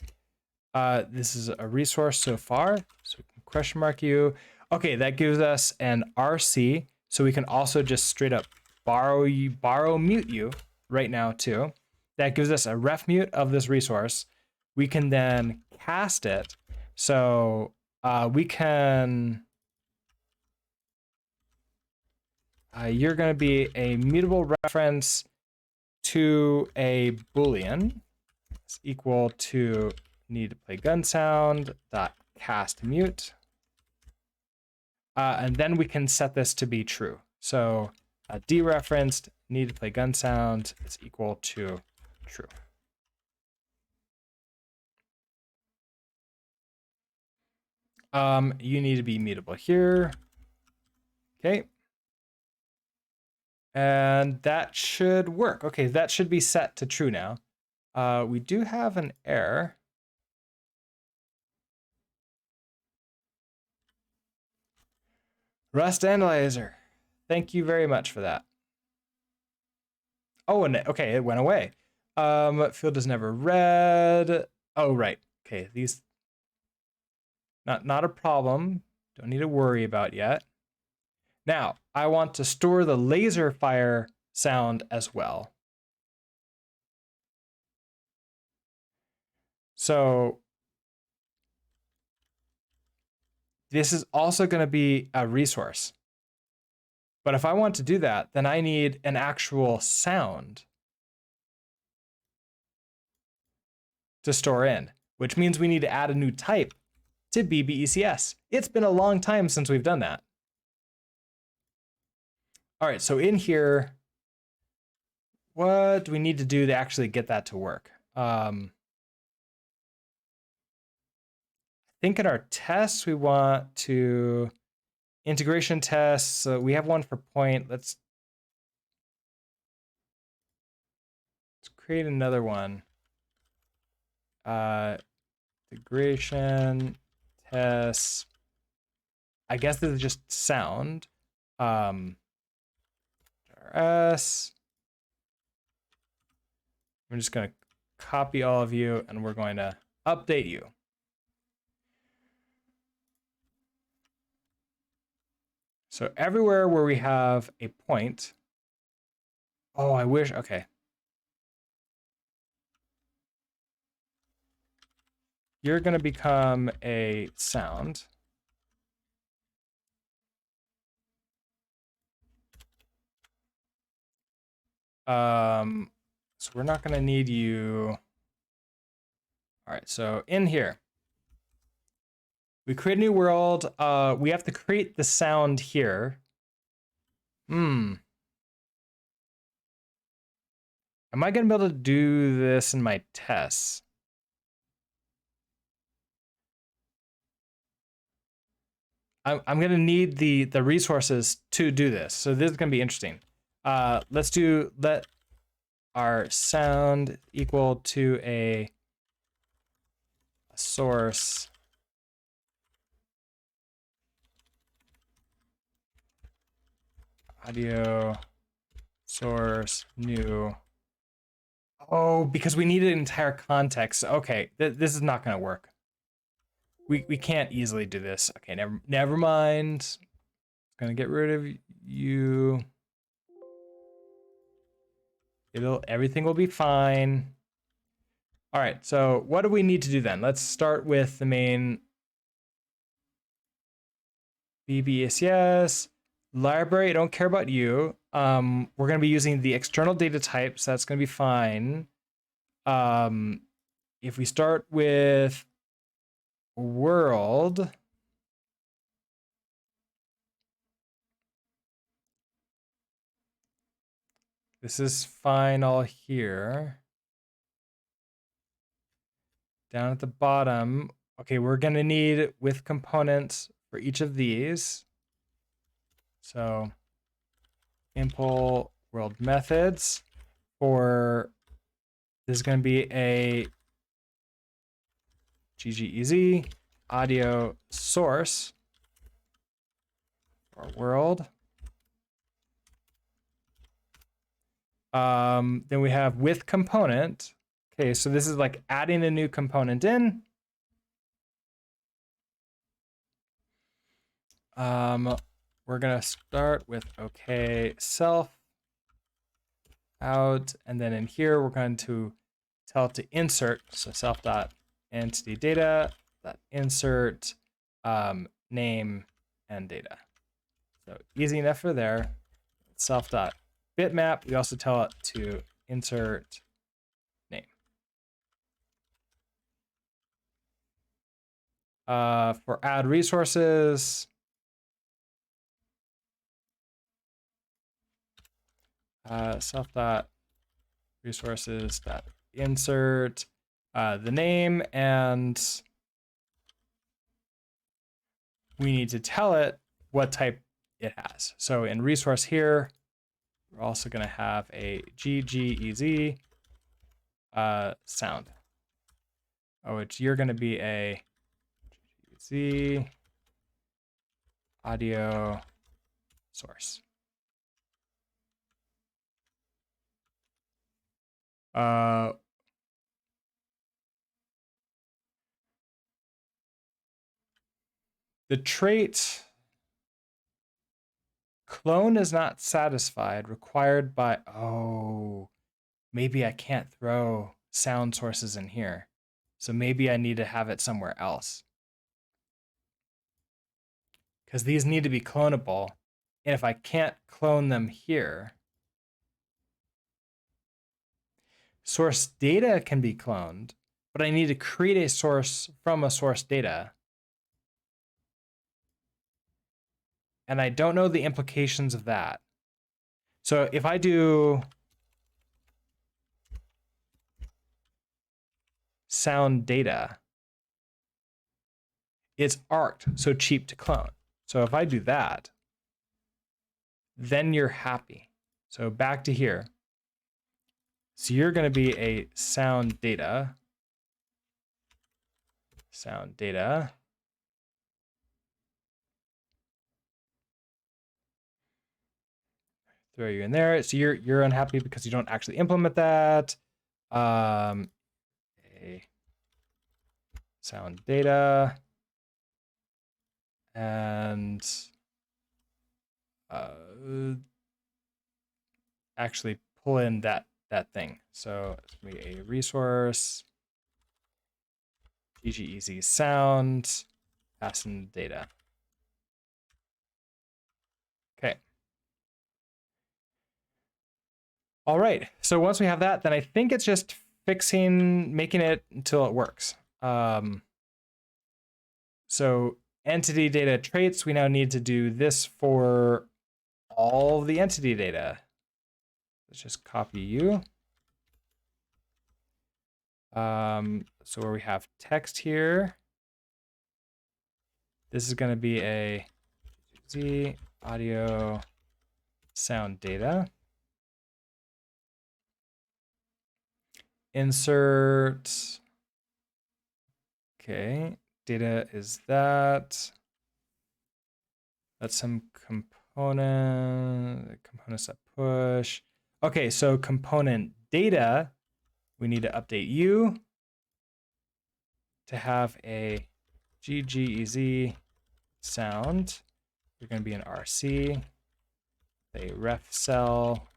This is a resource so far, so we can question mark you. Okay, that gives us an RC, so we can also just straight up borrow mute you right now too. That gives us a ref mute of this resource. We can then cast it, so we can. You're going to be a mutable reference to a boolean. It's equal to need to play gun sound dot cast mute. And then we can set this to be true. So dereferenced need to play gun sound is equal to true. You need to be mutable here. Okay. And that should work. Okay, that should be set to true now. We do have an error. Rust Analyzer. Thank you very much for that. Oh, and okay, it went away. Field is never read. Oh, right. Okay, these not a problem. Don't need to worry about yet. Now, I want to store the laser fire sound as well. So this is also going to be a resource. But if I want to do that, then I need an actual sound to store in, which means we need to add a new type to BBECS. It's been a long time since we've done that. All right, so in here, what do we need to do to actually get that to work? I think in our tests, we want to integration tests. So we have one for point. Let's create another one. Integration tests. I guess this is just sound. RS. I'm just going to copy all of you and we're going to update you. So everywhere where we have a point. Oh, I wish. Okay. You're going to become a sound. So we're not going to need you. All right, so in here, we create a new world. We have to create the sound here. Am I going to be able to do this in my tests? I'm going to need the resources to do this. So this is going to be interesting. Let our sound equal to a source audio source new. Oh, because we need an entire context. Okay, this is not going to work. We can't easily do this. Okay, never mind. Gonna get rid of you. Everything will be fine. All right, so what do we need to do then? Let's start with the main BBECS library. I don't care about you. We're gonna be using the external data type, so that's gonna be fine. If we start with world, this is fine all here. Down at the bottom, okay, we're gonna need with components for each of these. So impl world methods for this is gonna be a GGEZ audio source or world. Then we have with component. Okay, so this is like adding a new component in. We're gonna start with okay self out, and then in here we're going to tell it to insert. So self dot entity data dot insert name and data. So easy enough for there. Self dot bitmap. We also tell it to insert name. For add resources, self dot resources dot insert the name, and we need to tell it what type it has. So in resource here, we're also going to have a GGEZ sound, which you're going to be a GGEZ audio source. The trait clone is not satisfied, required by, oh, maybe I can't throw sound sources in here. So maybe I need to have it somewhere else. Because these need to be clonable. And if I can't clone them here, source data can be cloned, but I need to create a source from a source data. And I don't know the implications of that. So if I do sound data, it's arced, so cheap to clone. So if I do that, then you're happy. So back to here. So you're going to be a sound data. Sound data. Throw you in there. So you're unhappy because you don't actually implement that. A sound data. And actually pull in that thing. So it's going to be a resource, GGEZ sound, pass in data. Okay. All right. So once we have that, then I think it's just making it until it works. So entity data traits, we now need to do this for all the entity data. Let's just copy you. So where we have text here, this is going to be a Z audio sound data. Insert. Okay, data is that. That's some components that push. Okay, so component data, we need to update you to have a GGEZ sound. You're going to be an RC, a ref cell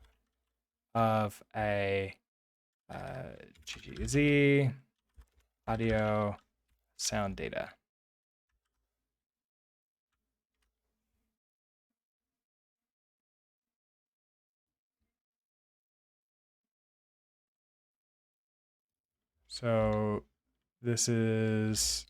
of a GGEZ audio sound data. So this is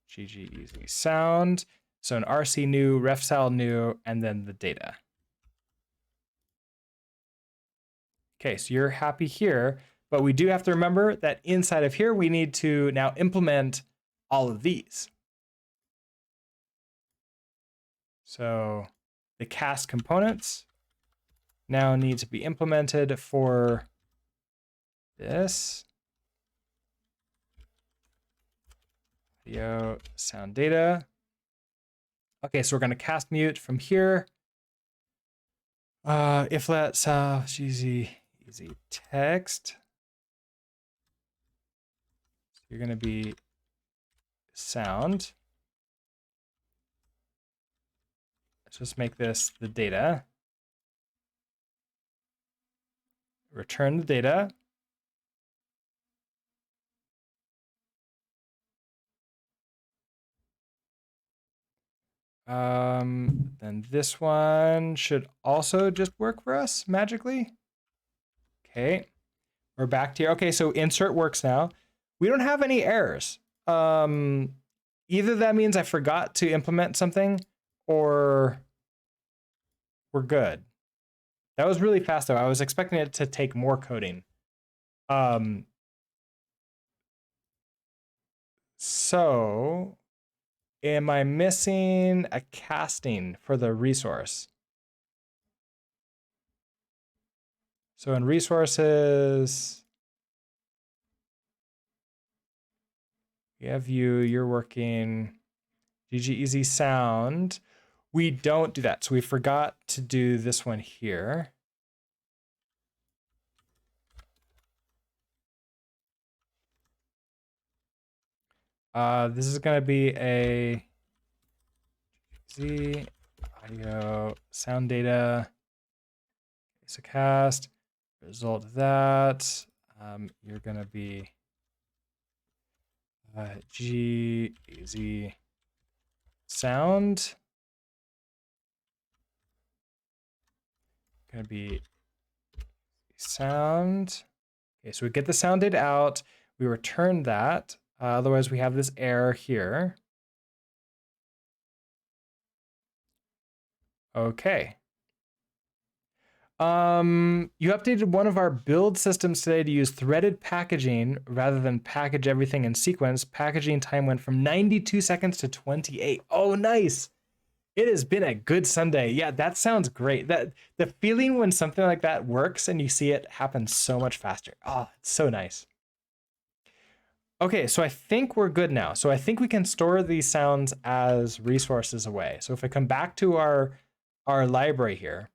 GGEZ sound. So an RC new, ref cell new, and then the data. Okay, so you're happy here, but we do have to remember that inside of here, we need to now implement all of these. So the cast components now need to be implemented for this. audio, sound data. Okay, so we're gonna cast mute from here. If let's easy text. So you're gonna be sound. Let's just make this the data. Return the data. Then this one should also just work for us magically. Okay, we're back to here. Okay, so insert works now. We don't have any errors. Either that means I forgot to implement something or we're good. That was really fast though. I was expecting it to take more coding. So am I missing a casting for the resource? So in resources, we have you're working GG Easy Sound. We don't do that. So we forgot to do this one here. This is going to be a Z audio sound data. So cast, result of that. You're going to be G Z sound. Going to be sound. Okay, so we get the sound data out. We return that. Otherwise, we have this error here. Okay. You updated one of our build systems today to use threaded packaging rather than package everything in sequence. Packaging time went from 92 seconds to 28. Oh, nice. It has been a good Sunday. Yeah, that sounds great. That the feeling when something like that works and you see it happen so much faster. Oh, it's so nice. Okay, so I think we're good now. So I think we can store these sounds as resources away. So if I come back to our library here,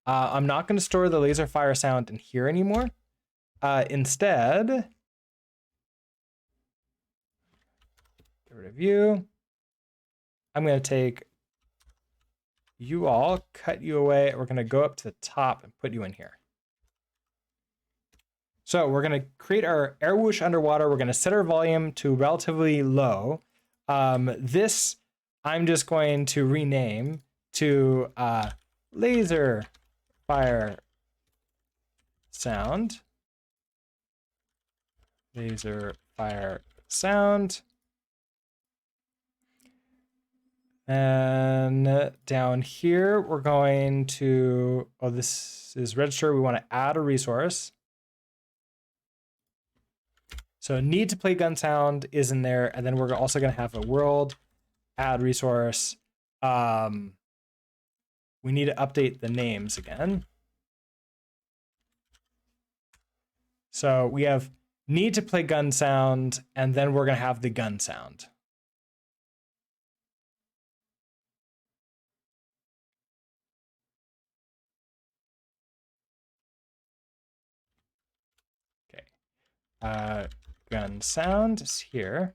I'm not going to store the laser fire sound in here anymore. Instead, get rid of you. I'm going to take you all, cut you away. We're going to go up to the top and put you in here. So we're going to create our air whoosh underwater. We're going to set our volume to relatively low. This I'm just going to rename to laser fire sound. Laser fire sound. And down here, we're going to, oh, this is register. We want to add a resource. So need to play gun sound is in there. And then we're also going to have a world add resource. We need to update the names again. So we have need to play gun sound, and then we're going to have the gun sound. Okay. Gun sound is here.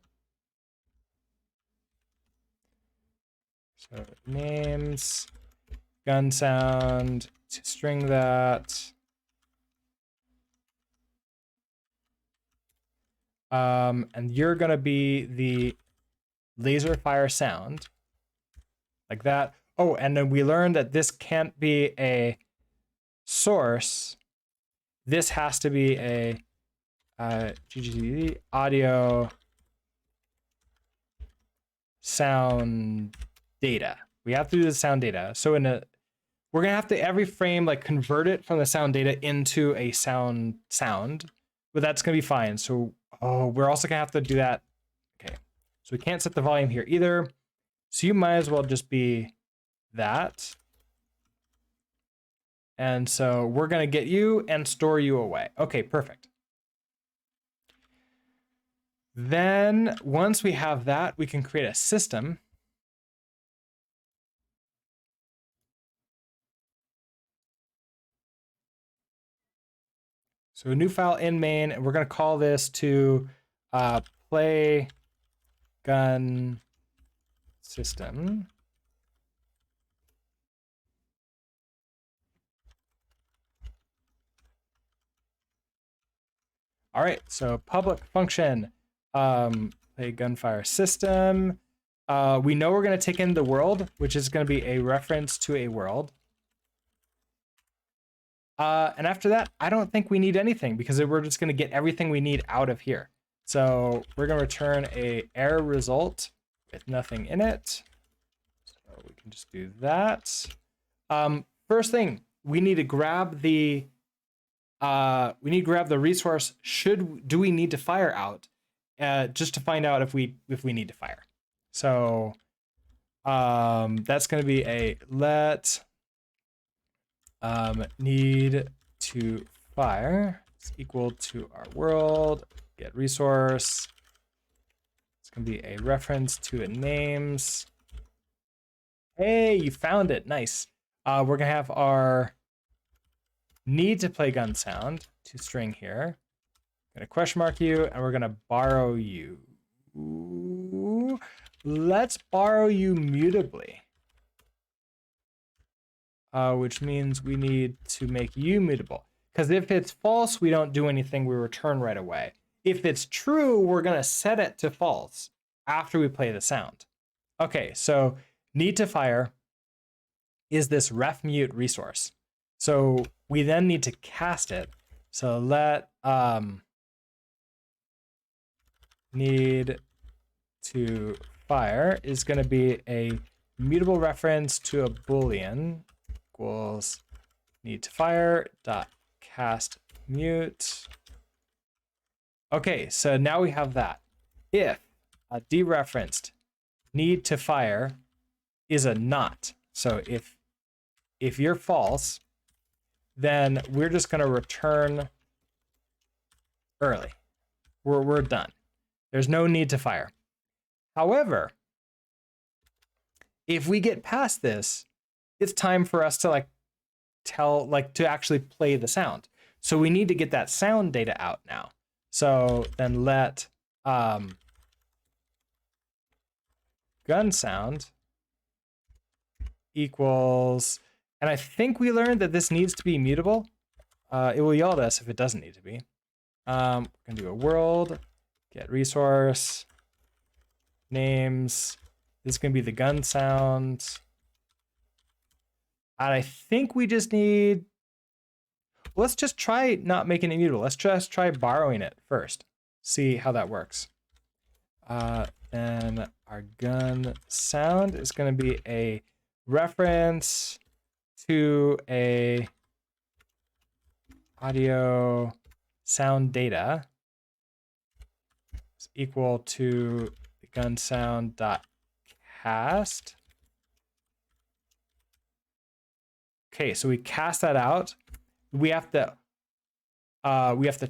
So names, gun sound, string that. And you're going to be the laser fire sound, like that. Oh, and then we learned that this can't be a source. This has to be a audio sound data. We have to do the sound data. So we're gonna have to every frame like convert it from the sound data into a sound, but that's gonna be fine. So we're also gonna have to do that. Okay, so we can't set the volume here either. So you might as well just be that. And so we're gonna get you and store you away. Okay, perfect. Then once we have that, we can create a system. So a new file in main, and we're going to call this to play gun system. All right, so public function, play gunfire system. We know we're going to take in the world, which is going to be a reference to a world. And after that, I don't think we need anything because we're just going to get everything we need out of here. So we're going to return a error result with nothing in it. So we can just do that. First thing, we need to grab the resource. Do we need to fire out? Just to find out if we need to fire. So that's going to be a let need to fire is equal to our world get resource. It's going to be a reference to a names. Hey, you found it. Nice. We're going to have our need to play gun sound to string here. I'm going to question mark you, and we're going to borrow you. Let's borrow you mutably. Which means we need to make you mutable. Because if it's false, we don't do anything, we return right away. If it's true, we're going to set it to false after we play the sound. Okay, so need to fire is this ref mute resource. So we then need to cast it. So let need to fire is going to be a mutable reference to a boolean equals need to fire dot cast mute. Okay, so now we have that. If a dereferenced need to fire is a not, so if you're false, then we're just going to return early. We're done. There's no need to fire. However, if we get past this, it's time for us to to actually play the sound. So we need to get that sound data out now. So then let gun sound equals, and I think we learned that this needs to be mutable. It will yell at us if it doesn't need to be. We're gonna do a world, get resource, names. This is gonna be the gun sound. And I think we just need, let's just try not making it mutable. Let's just try borrowing it first. See how that works. Then our gun sound is going to be a reference to a audio sound data is equal to the gun sound dot cast. Okay, so we cast that out. We have to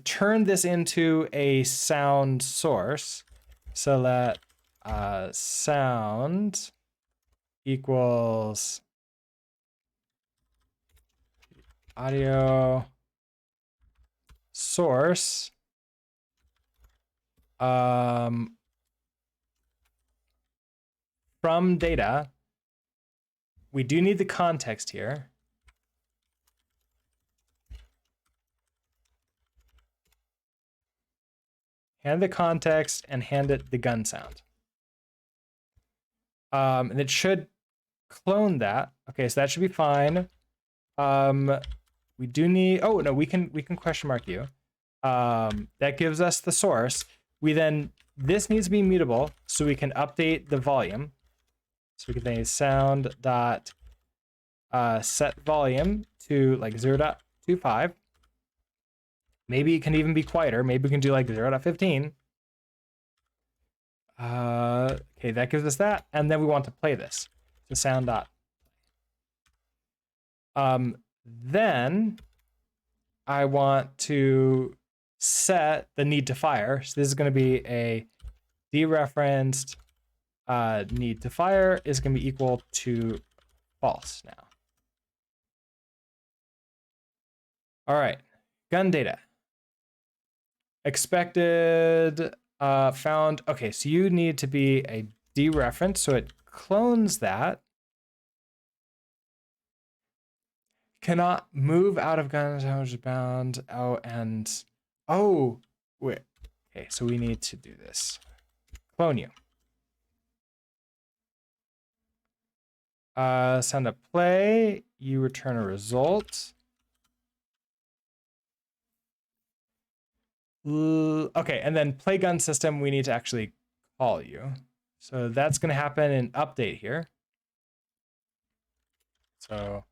turn this into a sound source. So that sound equals audio source from data. We do need the context here. Hand the context and hand it the gun sound. And it should clone that. Okay, so that should be fine. We do need, oh no, we can question mark you. That gives us the source. This needs to be mutable, so we can update the volume. So we can say sound dot set volume to like 0.25. Maybe it can even be quieter. Maybe we can do like 0.15. Okay, that gives us that. And then we want to play this. So sound dot. Then I want to set the need to fire. So this is going to be a dereferenced need to fire is going to be equal to false now. All right, gun data. Expected found. Okay, so you need to be a dereference, so it clones that. Cannot move out of guns, how much is bound out and oh wait. Okay, so we need to do this. Clone you. Send a play, you return a result. Okay, and then play gun system, we need to actually call you. So that's going to happen in update here. So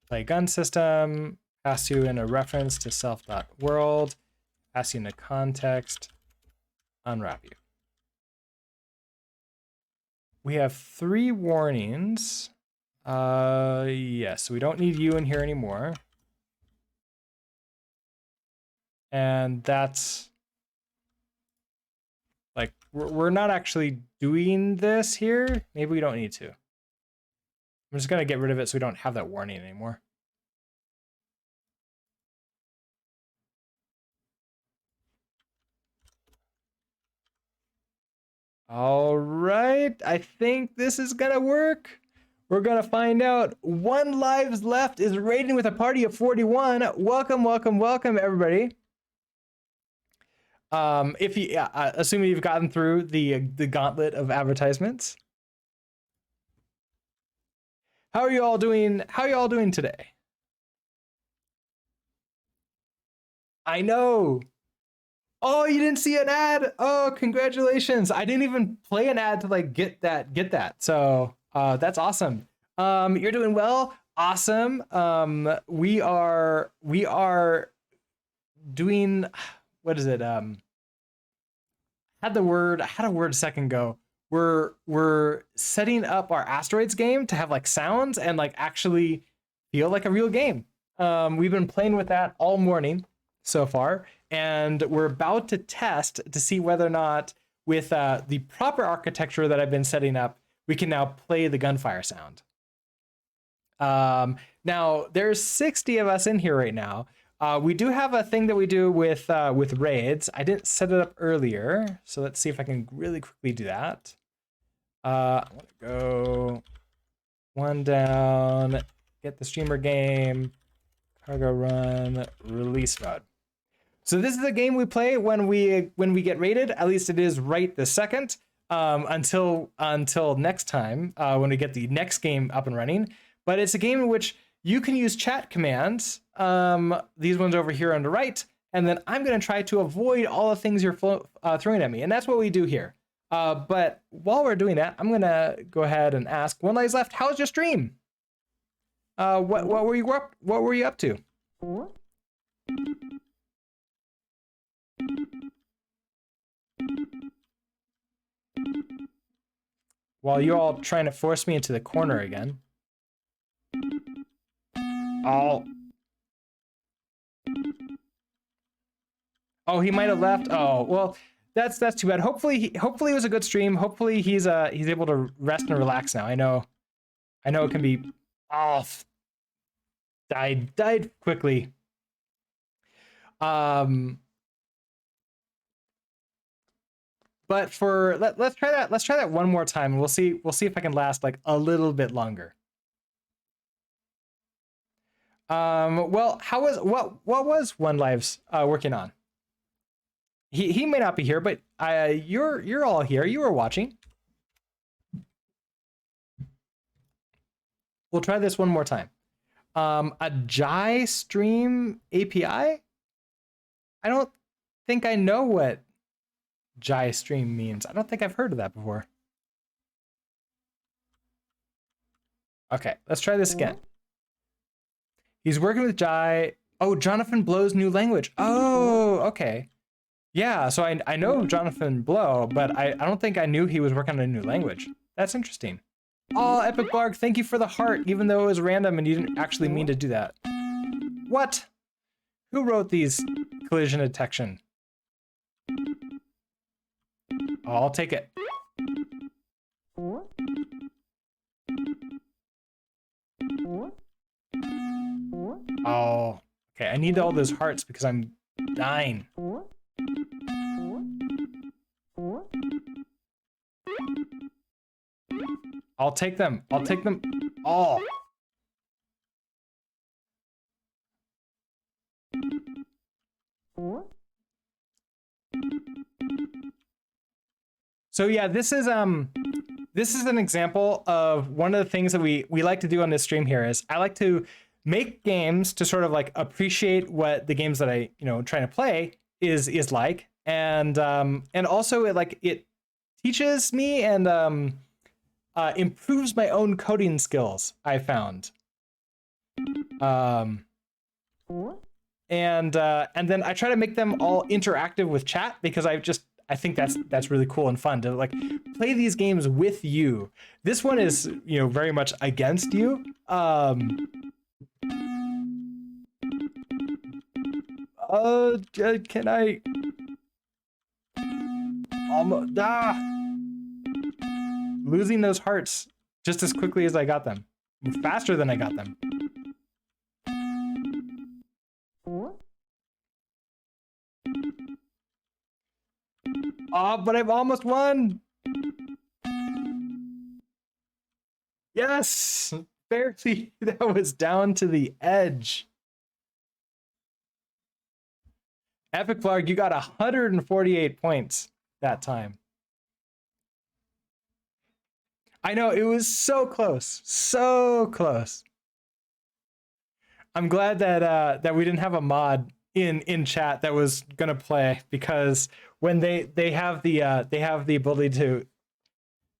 play gun system, pass you in a reference to self.world, pass you in a context, unwrap you. We have 3 warnings. Yes, we don't need you in here anymore. And that's like, we're not actually doing this here. Maybe we don't need to. I'm just gonna get rid of it so we don't have that warning anymore. All right, I think this is gonna work. We're gonna find out. 1 lives left is raiding with a party of 41. Welcome, welcome, welcome, everybody. If you, assuming you've gotten through the gauntlet of advertisements. How are you all doing? How are you all doing today? I know. Oh, you didn't see an ad? Oh, congratulations. I didn't even play an ad to like get that. So that's awesome. You're doing well. Awesome. We are doing, what is it? I had a word a second ago. We're setting up our Asteroids game to have like sounds and like actually feel like a real game. We've been playing with that all morning so far, and we're about to test to see whether or not with the proper architecture that I've been setting up, we can now play the gunfire sound. Now there's 60 of us in here right now. We do have a thing that we do with raids. I didn't set it up earlier, so let's see if I can really quickly do that. I want to go 1 down, get the streamer game, cargo run, release mode. So this is a game we play when we get raided. At least it is right this second. Until next time when we get the next game up and running. But it's a game in which you can use chat commands. These ones over here on the right, and then I'm going to try to avoid all the things you're throwing at me, and that's what we do here. But while we're doing that, I'm going to go ahead and ask 1 lives left. How's your stream? What were you up to? While you're all trying to force me into the corner again. Oh, he might have left. Oh, well, that's too bad. Hopefully it was a good stream. Hopefully he's able to rest and relax now. I know it can be. Oh, died quickly. But let's try that. Let's try that one more time. We'll see if I can last like a little bit longer. Well, what was 1 lives working on? He may not be here, but you're all here. You were watching. We'll try this one more time. A Jai stream API? I don't think I know what Jai stream means. I don't think I've heard of that before. Okay, let's try this again. He's working with Jai. Oh, Jonathan Blow's new language. Oh, okay. Yeah, so I know Jonathan Blow, but I don't think I knew he was working on a new language. That's interesting. Oh, Epic Blarg, thank you for the heart, even though it was random and you didn't actually mean to do that. What? Who wrote these collision detection? I'll take it. Oh, okay. I need all those hearts because I'm dying. I'll take them. I'll take them all. So yeah, this is an example of one of the things that we like to do on this stream here is I like to make games to sort of like appreciate what the games that I, trying to play is like. And also it teaches me and improves my own coding skills, I found. And then I try to make them all interactive with chat because I think that's really cool and fun to like play these games with you. This one is, very much against you. Can I almost losing those hearts just as quickly as I got them, faster than I got them. Oh, but I've almost won. Yes, barely. That was down to the edge. Epic Vlog, you got 148 points that time. I know, it was so close. So close. I'm glad that we didn't have a mod in chat that was gonna play, because when they have the ability to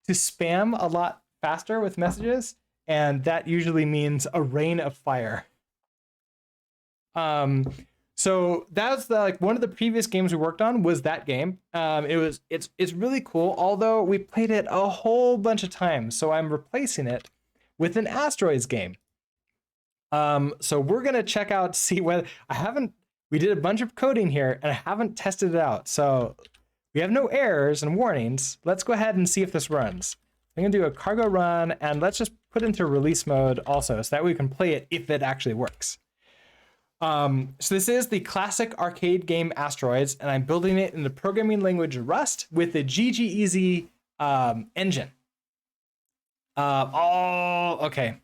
spam a lot faster with messages, and that usually means a rain of fire. So that's one of the previous games we worked on was that game. It's really cool, although we played it a whole bunch of times, so I'm replacing it with an Asteroids game. So we're gonna check out, see whether we did a bunch of coding here and I haven't tested it out, so we have no errors and warnings. Let's go ahead and see if this runs. I'm gonna do a cargo run, and let's just put it into release mode also, so that we can play it if it actually works. So this is the classic arcade game Asteroids, and I'm building it in the programming language Rust with the GGEZ engine. Okay.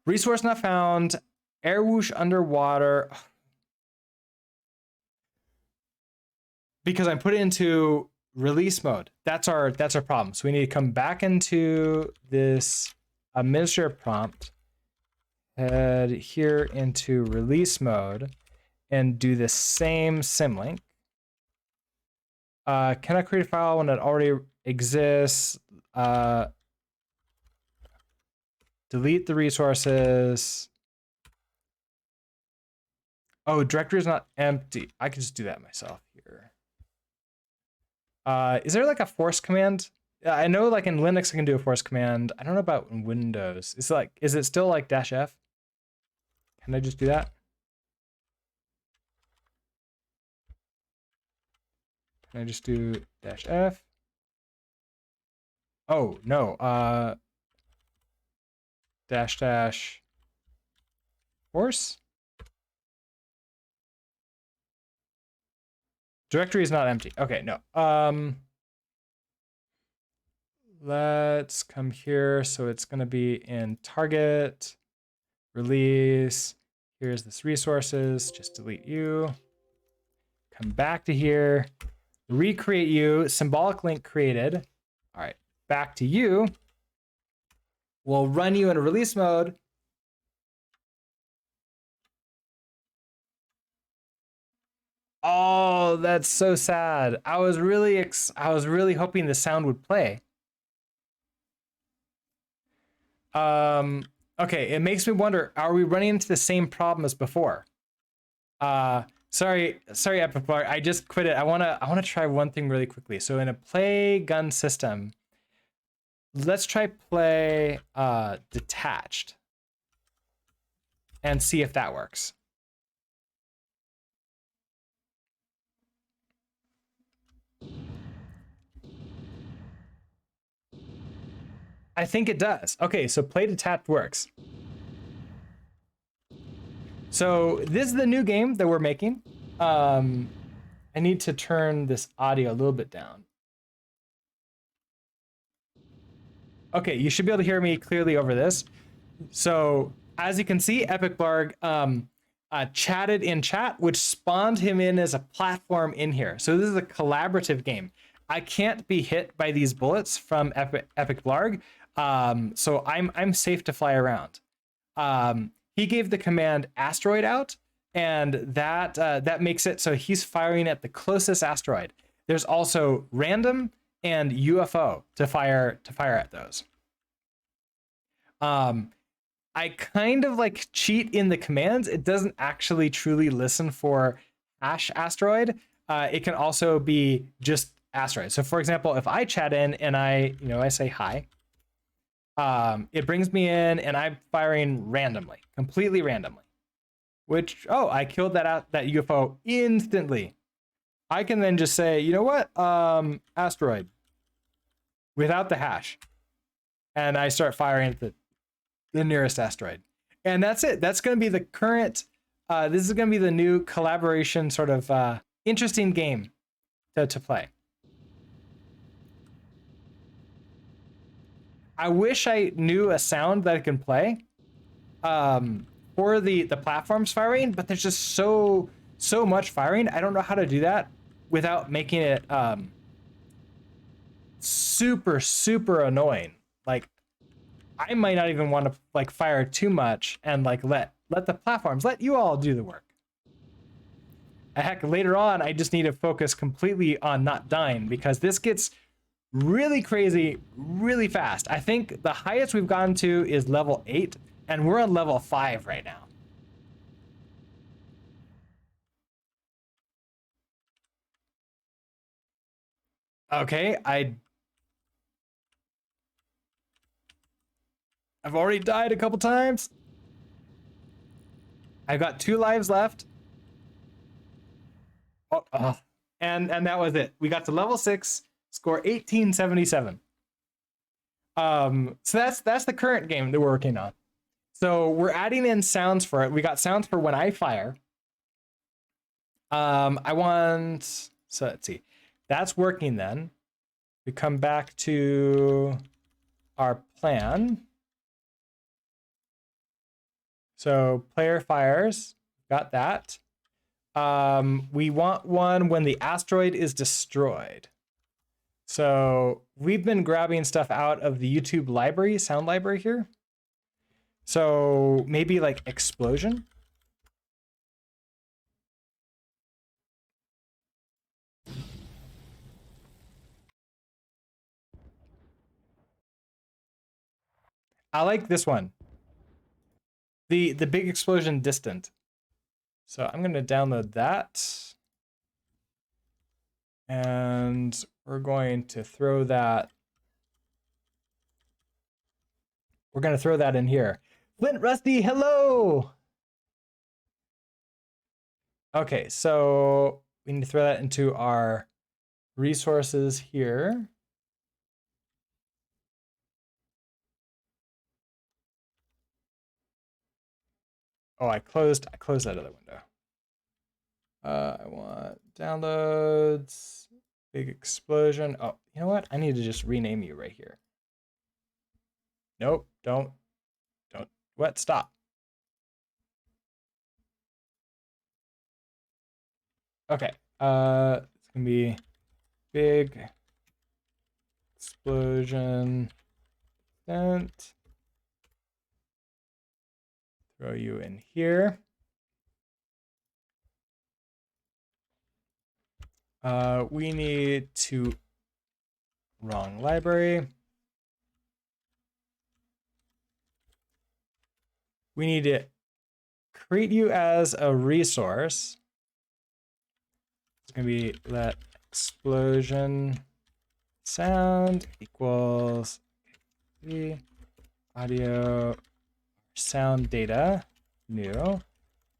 Resource not found. Air whoosh underwater. Because I'm put it into release mode. That's our problem. So we need to come back into this administrator prompt, head here into release mode, and do the same symlink. Can I create a file when it already exists? Delete the resources. Oh, directory is not empty. I can just do that myself here. Is there like a force command? I know like in Linux I can do a force command. I don't know about in Windows. Is it still like -F? Can I just do that? Can I just do -F? Oh, no. -- force? Directory is not empty. Okay, no. Let's come here. So it's going to be in target, release. Here's this resources. Just delete you. Come back to here. Recreate you. Symbolic link created. All right, back to you. We'll run you in a release mode. Oh, that's so sad. I was really hoping the sound would play. Okay, it makes me wonder, are we running into the same problem as before? Sorry, Epiplar, I just quit it. I wanna try one thing really quickly. So in a play gun system, let's try play detached and see if that works. I think it does. Okay, so play detached works. So this is the new game that we're making. I need to turn this audio a little bit down. Okay, you should be able to hear me clearly over this. So as you can see, Epic Blarg chatted in chat, which spawned him in as a platform in here. So this is a collaborative game. I can't be hit by these bullets from Epic Blarg, so I'm safe to fly around. He gave the command asteroid out, and that makes it so he's firing at the closest asteroid. There's also random and UFO to fire at those. I kind of like cheat in the commands. It doesn't actually truly listen for asteroid. It can also be just asteroid. So for example, if I chat in and I say hi, it brings me in and I'm firing randomly, completely randomly. Which, oh, I killed that UFO instantly. I can then just say, you know what, asteroid, without the hash, and I start firing at the nearest asteroid, and that's it. That's going to be the current. This is going to be the new collaboration sort of interesting game to play. I wish I knew a sound that I can play for the platforms firing, but there's just so much firing. I don't know how to do that without making it super annoying. Like, I might not even want to like fire too much and like let the platforms, let you all do the work. Heck, later on, I just need to focus completely on not dying, because this gets really crazy really fast. I think the highest we've gotten to is level 8, and we're on level 5 right now. Okay, I've already died a couple times. I've got 2 lives left. Oh. And that was it. We got to level 6, score 1877. So that's the current game that we're working on. So we're adding in sounds for it. We got sounds for when I fire. So let's see. That's working then. We come back to our plan. So player fires, got that. We want one when the asteroid is destroyed. So we've been grabbing stuff out of the YouTube library, sound library here. So maybe like explosion. I like this one. The big explosion distant. So I'm going to download that. And we're going to throw that. We're going to throw that in here. Flint Rusty, hello. Okay, so we need to throw that into our resources here. Oh, I closed that other window. I want downloads, big explosion. Oh, you know what? I need to just rename you right here. Nope, don't. What? Stop. Okay. It's gonna be big explosion event. Throw you in here. We need to, wrong library. We need to create you as a resource. It's gonna be let explosion sound equals the audio sound data new,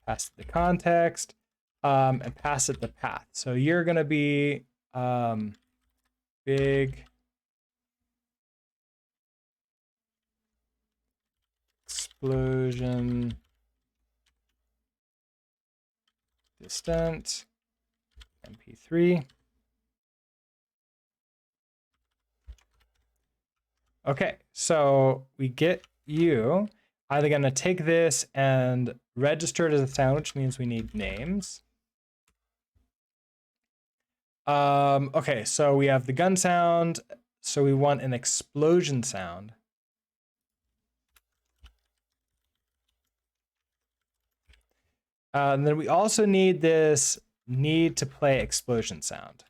pass it the context, and pass it the path. So you're gonna be big explosion distant MP3. Okay, so we get you either going to take this and register it as a sound, which means we need names. Okay, so we have the gun sound, so we want an explosion sound. And then we also need this need to play explosion sound.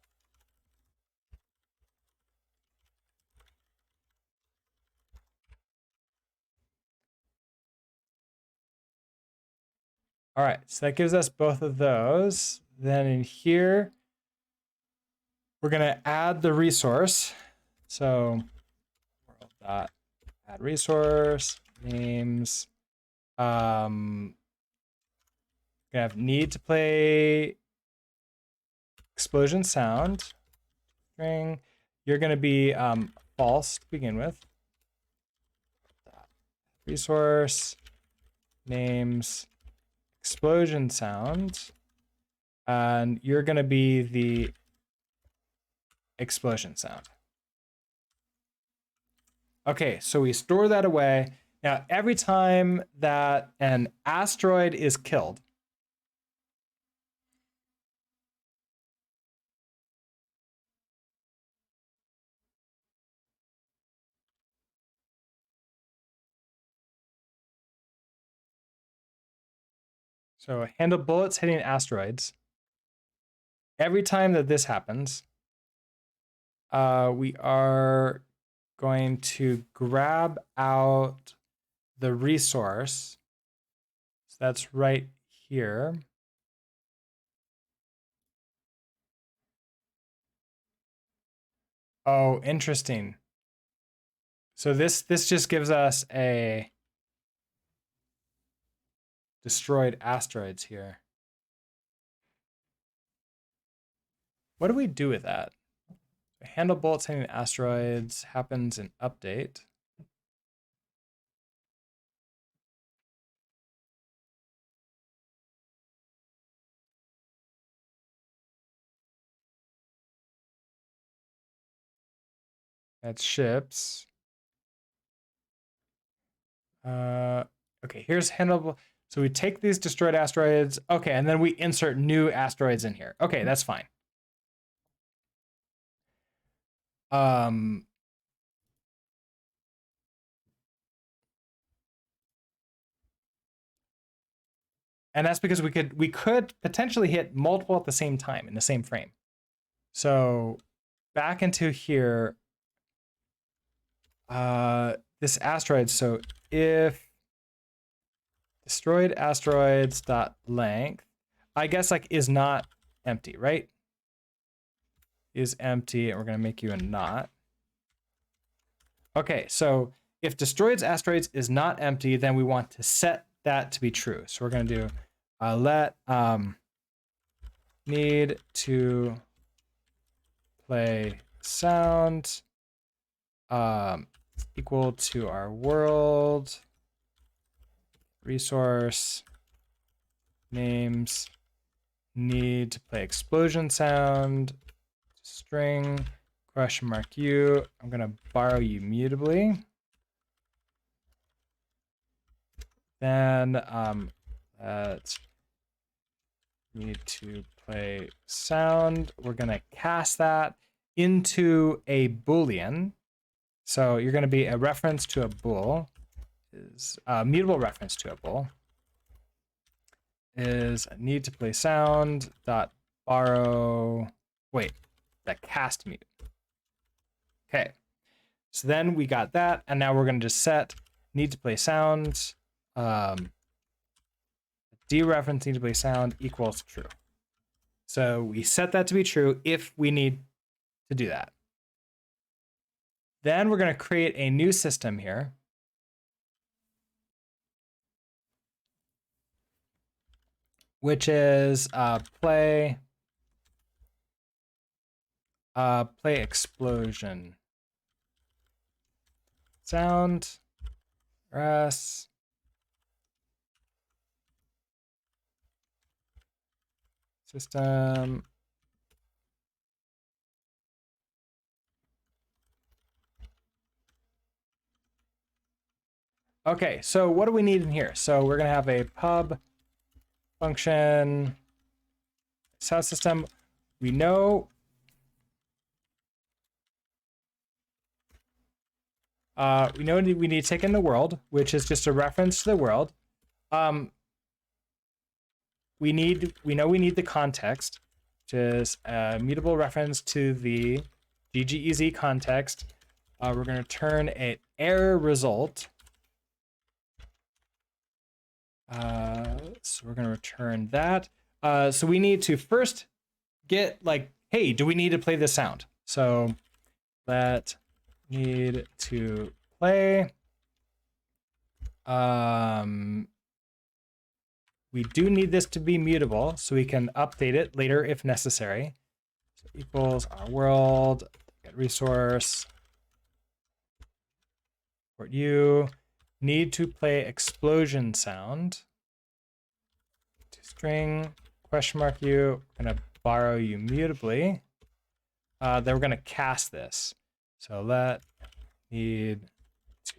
All right, so that gives us both of those. Then in here, we're gonna add the resource. So world.add resource names. Gonna have need to play explosion sound string. You're gonna be false to begin with. Resource names explosion sound, and you're gonna be the explosion sound. Okay, so we store that away. Now, every time that an asteroid is killed, so handle bullets hitting asteroids. Every time that this happens, we are going to grab out the resource. So that's right here. Oh, interesting. So this just gives us a destroyed asteroids here. What do we do with that? Handle bullets hitting asteroids happens in update. That's ships. Okay, here's handle. So we take these destroyed asteroids. Okay, and then we insert new asteroids in here. Okay, that's fine. And that's because we could potentially hit multiple at the same time in the same frame. So back into here, this asteroid. So if destroyed asteroids dot length, I guess like is not empty, right? Is empty, and we're gonna make you a not. Okay, so if destroyed asteroids is not empty, then we want to set that to be true. So we're gonna do let need to play sound equal to our world resource names need to play explosion sound string question mark u. I'm gonna borrow you mutably. Then let's need to play sound. We're gonna cast that into a boolean. So you're gonna be a reference to a bool is a mutable reference to a bool is need to play sound dot borrow. Wait, that cast mute. Okay, so then we got that, and now we're gonna just set need to play sound dereference need to play sound equals true. So we set that to be true if we need to do that. Then we're going to create a new system here. Which is play explosion sound res system. Okay, so what do we need in here? So we're gonna have a pub function sound system. We know we need to take in the world, which is just a reference to the world. We know we need the context, which is a mutable reference to the GGEZ context. We're going to turn an error result. So we're going to return that. So we need to first get like, hey, do we need to play this sound? So let need to play. We do need this to be mutable, so we can update it later if necessary. So equals our world, get resource, port you, need to play explosion sound, to string, question mark you, I'm gonna borrow you mutably. Then we're gonna cast this. So let need to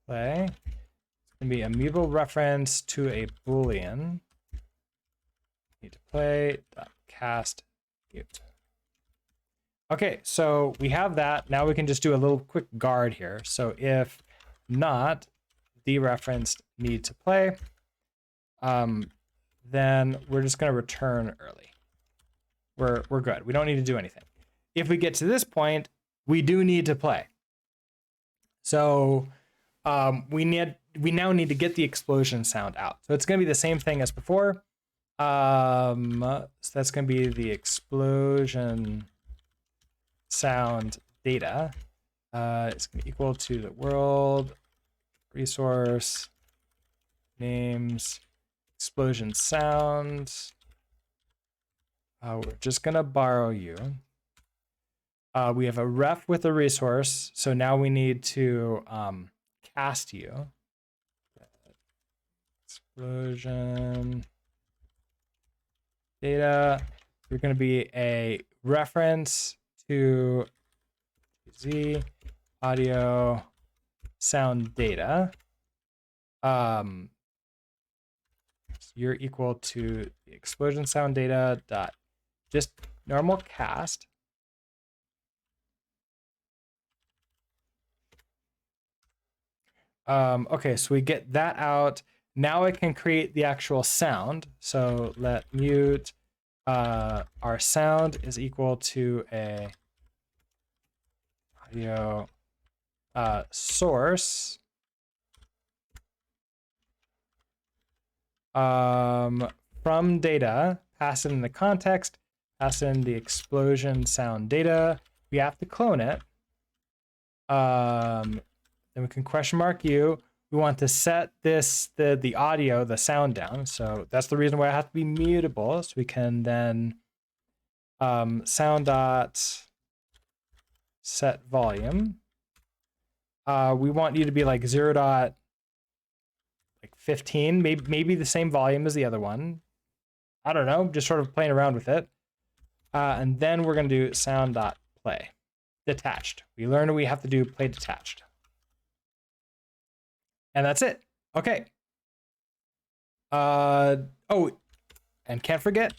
play. It's gonna be a mutable reference to a Boolean. Need to play dot cast mute. Okay, so we have that. Now we can just do a little quick guard here. So if not dereferenced need to play, then we're just going to return early. We're good. We don't need to do anything. If we get to this point, we do need to play. So we now need to get the explosion sound out. So it's going to be the same thing as before. So that's going to be the explosion sound data. It's going to equal to the world resource names explosion sound. We're just going to borrow you. We have a ref with a resource, so now we need to cast you. Explosion data. You're going to be a reference to Z audio sound data. So you're equal to the explosion sound data dot just normal cast. Okay, so we get that out. Now I can create the actual sound. So let mute our sound is equal to a audio source from data, pass in the context, pass in the explosion sound data. We have to clone it. Then we can question mark you. We want to set this the audio, the sound down. So that's the reason why I have to be mutable. So we can then sound dot set volume. We want you to be like 0 dot like 15, maybe the same volume as the other one. I don't know, just sort of playing around with it. And then we're gonna do sound dot play detached. We learned we have to do play detached. And that's it. Okay. Oh, and can't forget,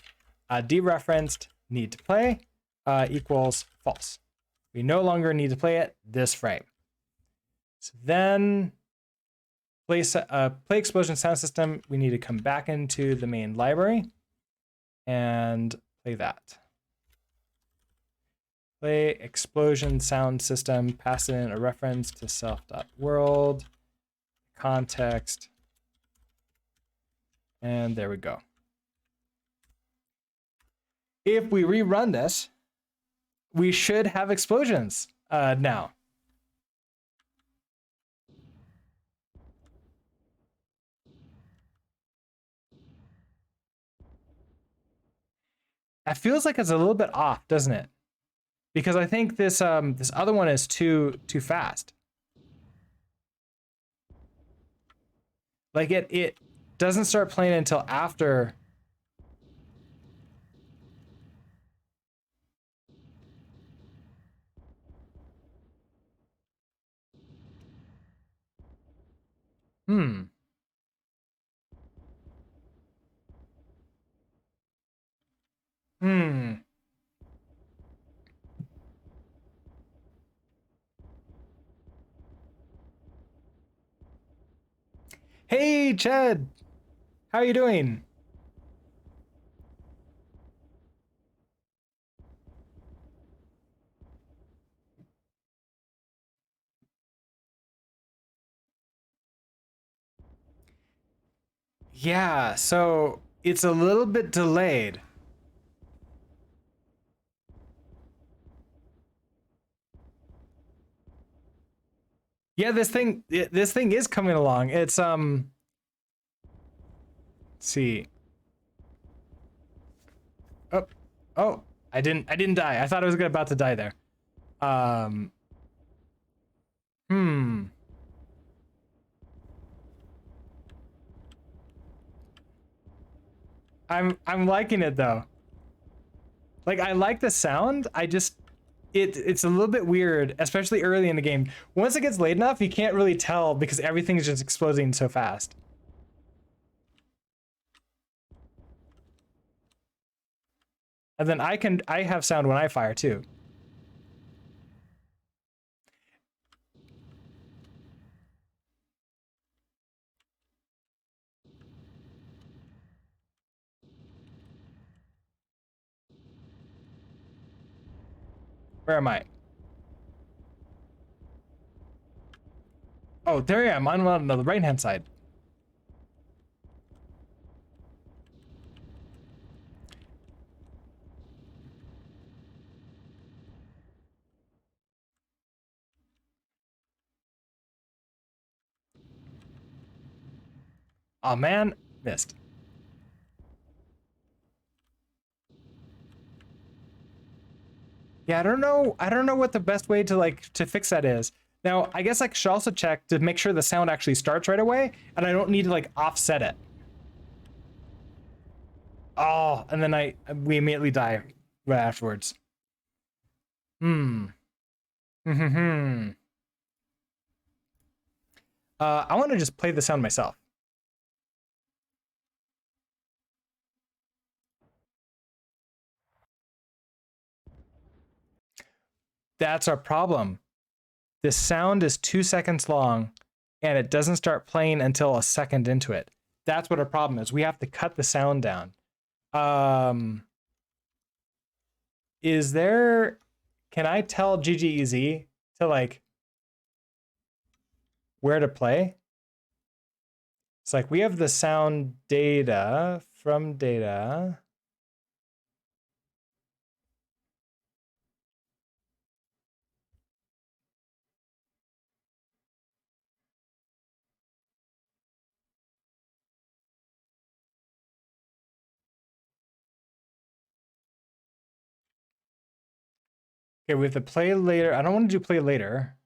dereferenced need to play equals false. We no longer need to play it this frame. So then play explosion sound system. We need to come back into the main library and play that. Play explosion sound system, pass in a reference to self.world, context, and there we go. If we rerun this, we should have explosions now. That feels like it's a little bit off, doesn't it? Because I think this this other one is too fast. Like it doesn't start playing until after. Hmm. Hmm. Hey, Chad. How are you doing? Yeah, so it's a little bit delayed. Yeah, this thing is coming along. It's let's see. Oh, oh, I didn't die. I thought I was about to die there. Um, hmm. I'm liking it though. Like I like the sound. I just it's a little bit weird, especially early in the game. Once it gets late enough, you can't really tell because everything's just exploding so fast. And then I have sound when I fire too. Where am I? Oh, there I am. I'm on the right hand side. Oh man, missed. Yeah, I don't know. I don't know what the best way to like to fix that is. Now, I guess I should also check to make sure the sound actually starts right away, and I don't need to like offset it. Oh, and then we immediately die right afterwards. Hmm. Hmm. I want to just play the sound myself. That's our problem. This sound is 2 seconds long, and it doesn't start playing until a second into it. That's what our problem is. We have to cut the sound down. Um, is there? Can I tell GGEZ to like where to play? It's like we have the sound data from data. Okay, we have to play later. I don't want to do play later.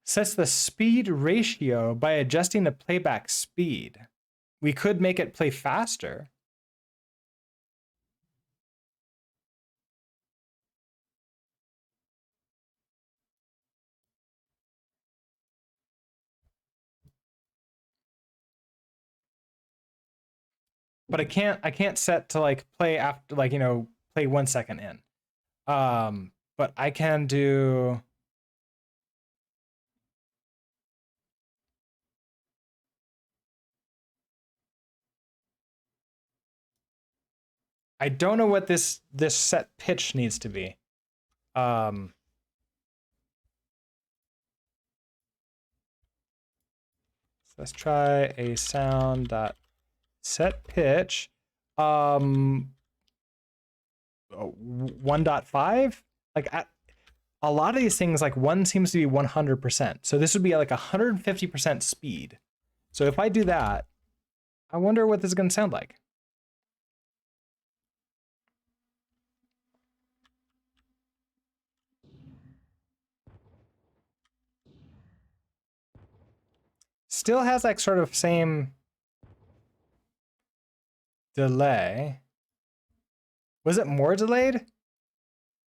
Sets the speed ratio by adjusting the playback speed. We could make it play faster. But I can't set to like play after like play 1 second in. But I can do. I don't know what this set pitch needs to be. Um, so let's try a sound dot set pitch. Um, 1.5. Like a lot of these things, like one seems to be 100%. So this would be like 150% speed. So if I do that, I wonder what this is going to sound like. Still has like sort of same delay. Was it more delayed?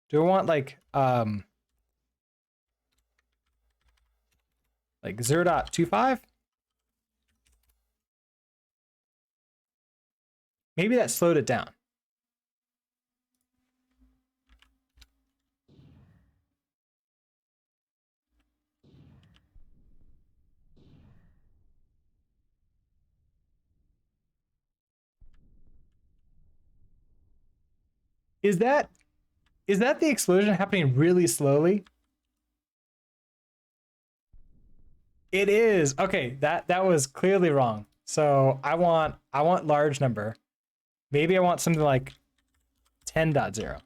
Do I want like 0.25? Maybe that slowed it down. Is that the explosion happening really slowly? It is. Okay, that was clearly wrong. So I want large number. Maybe I want something like 10.0.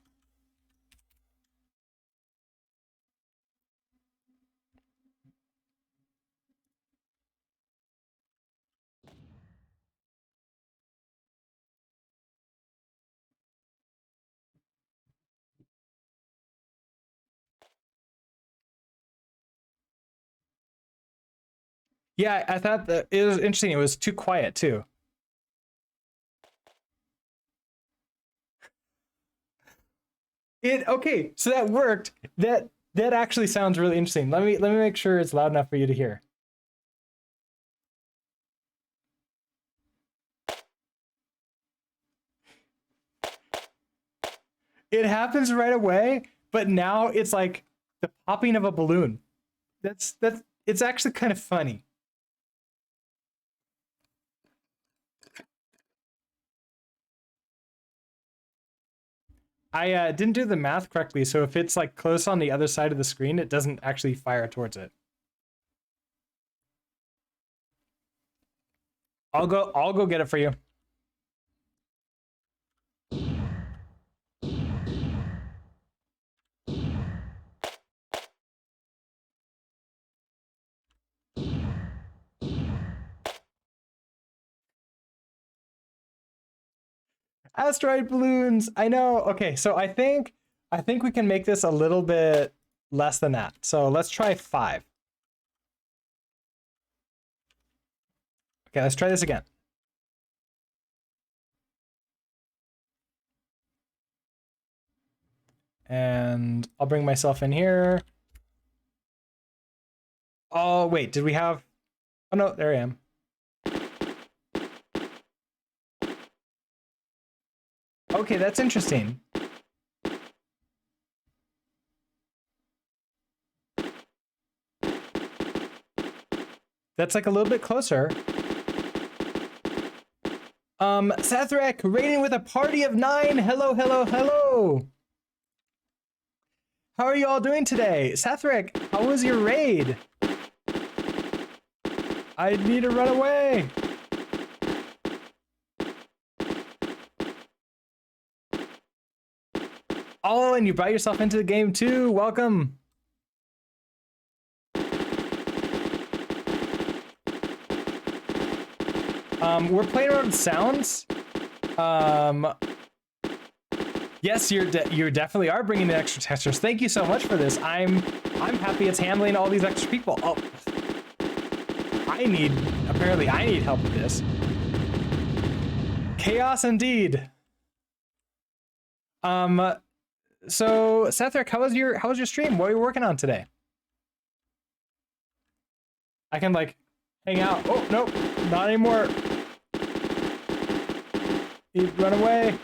Yeah, I thought that it was interesting. It was too quiet too. Okay, so that worked. That actually sounds really interesting. Let me make sure it's loud enough for you to hear. It happens right away, but now it's like the popping of a balloon. That's it's actually kind of funny. I didn't do the math correctly, so if it's like close on the other side of the screen, it doesn't actually fire towards it. I'll go get it for you. Asteroid balloons. I know. Okay, so I think we can make this a little bit less than that. So let's try 5. Okay, let's try this again. And I'll bring myself in here. Oh, wait, did we have... Oh, no, there I am. Okay, that's interesting. That's like a little bit closer. Sathrek, raiding with a party of 9. Hello, hello, hello. How are you all doing today? Sathrek, how was your raid? I need to run away. Oh, and you brought yourself into the game too. Welcome. We're playing around with sounds. Yes, you definitely are bringing in extra textures. Thank you so much for this. I'm happy it's handling all these extra people. Oh, apparently I need help with this. Chaos indeed. So Sathrek, how was your stream? What are you working on today? I can like hang out. Oh, nope, not anymore. You run away.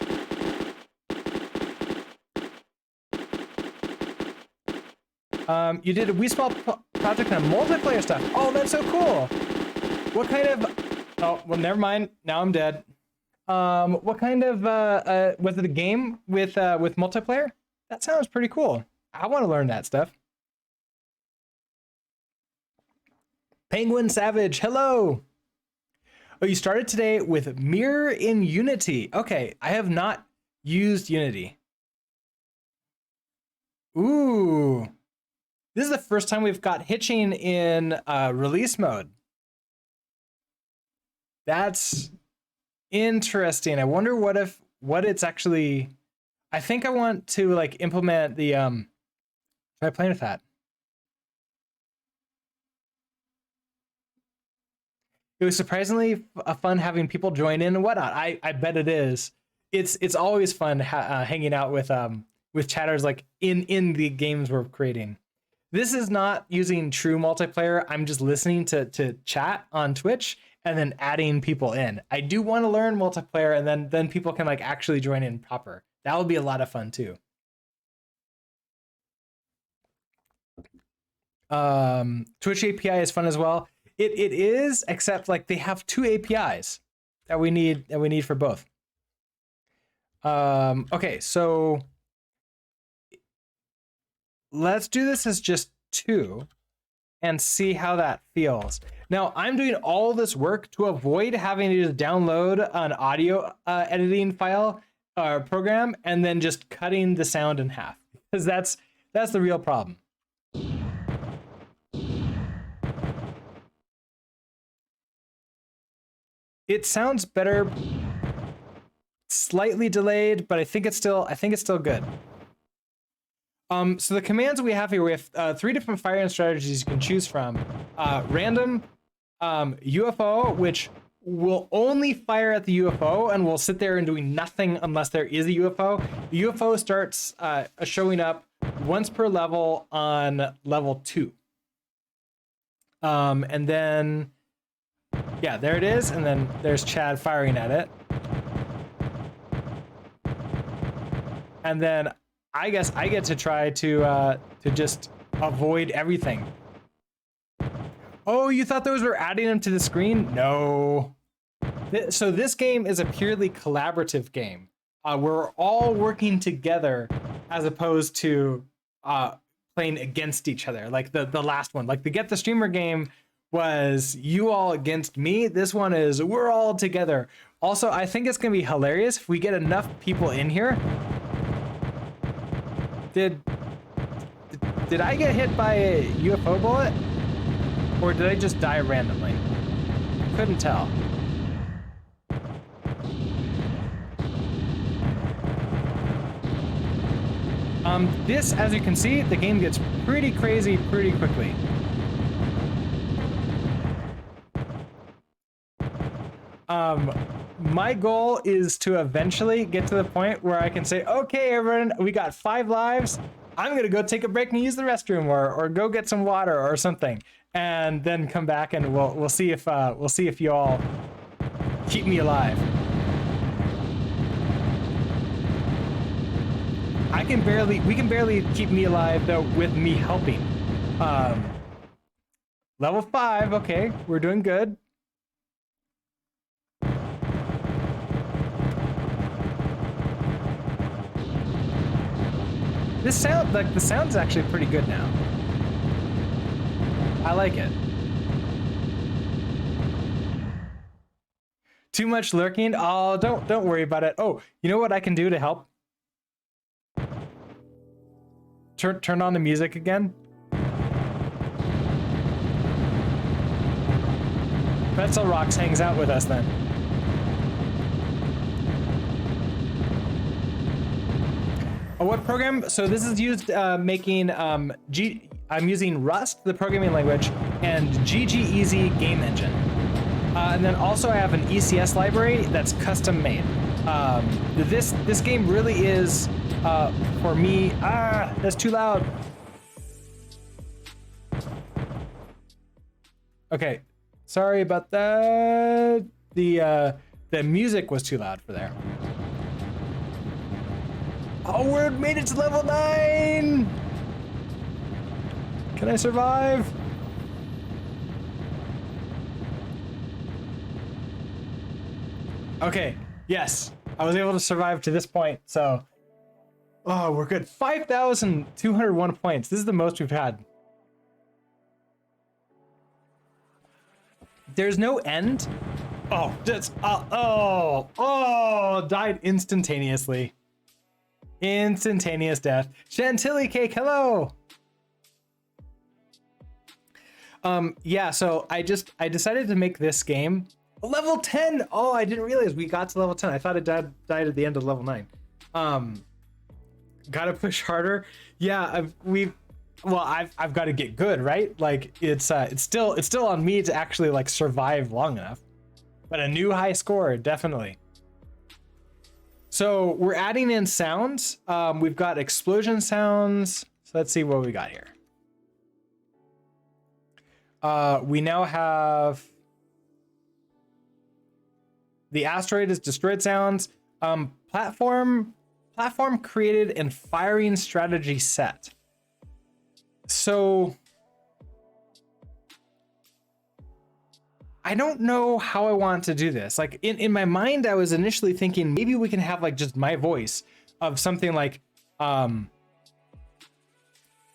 You did a Wii Small project on multiplayer stuff. Oh, that's so cool. What kind of... Oh, well, never mind. Now I'm dead. What kind of... was it a game with multiplayer? That sounds pretty cool. I want to learn that stuff. Penguin Savage, hello. Oh, you started today with Mirror in Unity. Okay, I have not used Unity. Ooh. This is the first time we've got hitching in release mode. That's interesting. I wonder what it's actually... I think I want to like implement the try playing with that. it was surprisingly fun having people join in and whatnot. I bet it is. It's always fun hanging out with chatters like in the games we're creating. This is not using true multiplayer. I'm just listening to chat on Twitch and then adding people in. I do want to learn multiplayer, and then people can like actually join in proper. That would be a lot of fun too. Twitch API is fun as well. It is, except like they have 2 APIs that we need for both. Okay, so let's do this as just 2 and see how that feels. Now, I'm doing all this work to avoid having to just download an audio editing file or program and then just cutting the sound in half, because that's the real problem. It sounds better, slightly delayed, but I think it's still good. So the commands we have here, we have 3 different firing strategies you can choose from. Random, UFO, which will only fire at the UFO and will sit there and doing nothing unless there is a UFO. The UFO starts showing up once per level on level 2. And then, yeah, there it is. And then there's Chad firing at it. And then I guess I get to try to just avoid everything. Oh, you thought those were adding them to the screen? No. So this game is a purely collaborative game. We're all working together as opposed to playing against each other. Like the last one, like the Get the Streamer game was you all against me. This one is we're all together. Also, I think it's gonna be hilarious if we get enough people in here. Did I get hit by a UFO bullet? Or did I just die randomly? Couldn't tell. This, as you can see, the game gets pretty crazy pretty quickly. My goal is to eventually get to the point where I can say, okay, everyone, we got 5 lives. I'm gonna go take a break and use the restroom, or go get some water or something, and then come back and we'll see if you all keep me alive. We can barely keep me alive though with me helping. Level 5, okay, we're doing good. This sound, like the sound's actually pretty good now. I like it. Too much lurking? Oh, don't worry about it. Oh, you know what I can do to help? Turn on the music again. Pretzel Rocks hangs out with us then. What program? So this is used making I'm using Rust, the programming language, and GGEZ game engine. And then also I have an ECS library that's custom made. This game really is for me. That's too loud. Okay, sorry about that. The music was too loud for there. Oh, we made it to level 9! Can I survive? Okay, yes. I was able to survive to this point, so... Oh, we're good. 5,201 points. This is the most we've had. There's no end? Oh, just... died instantaneously. Instantaneous death. Chantilly cake, hello. Yeah, so I decided to make this game level 10. Oh, I didn't realize we got to level 10. I thought it died at the end of level 9. Gotta push harder. Yeah, well, I've got to get good, right? Like it's still on me to actually like survive long enough. But a new high score, definitely. So we're adding in sounds. We've got explosion sounds. So let's see what we got here. We now have the asteroid is destroyed sounds. Platform created and firing strategy set. So I don't know how I want to do this. Like in my mind, I was initially thinking maybe we can have like just my voice of something like, I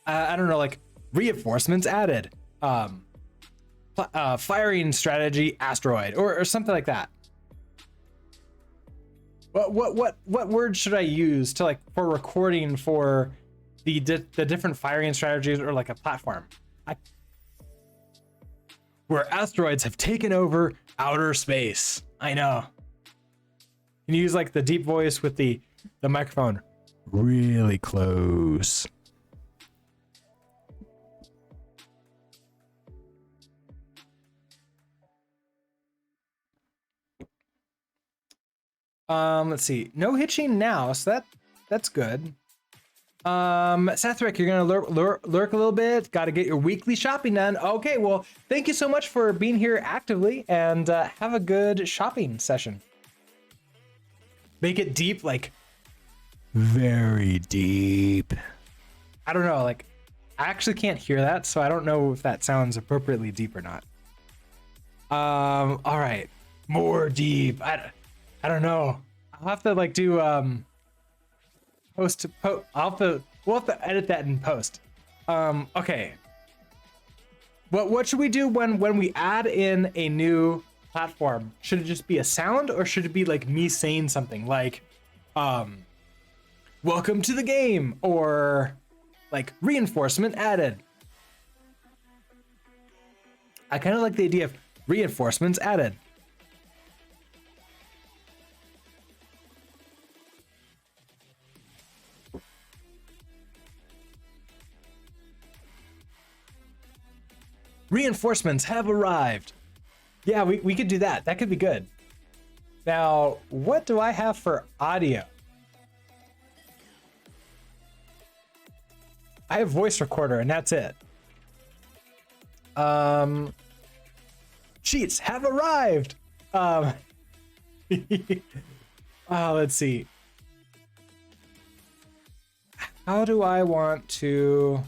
don't know, like reinforcements added, firing strategy asteroid or something like that. What word should I use to like for recording for the different firing strategies or like a platform? Where asteroids have taken over outer space. I know. Can you use like the deep voice with the microphone really close? Let's see. No hitching now, so that's good. Sethrick, you're gonna lurk a little bit. Got to get your weekly shopping done. Okay, well, thank you so much for being here actively, and have a good shopping session. Make it deep, like very deep. I don't know, like I actually can't hear that, so I don't know if that sounds appropriately deep or not. All right, more deep. I don't know. I'll have to like do we'll have to edit that in post. Okay. What should we do when we add in a new platform? Should it just be a sound or should it be like me saying something like welcome to the game or like reinforcement added? I kind of like the idea of reinforcements added. Reinforcements have arrived. Yeah, we could do that. That could be good. Now, what do I have for audio? I have voice recorder and that's it. Cheats have arrived. Let's see. How do I want to...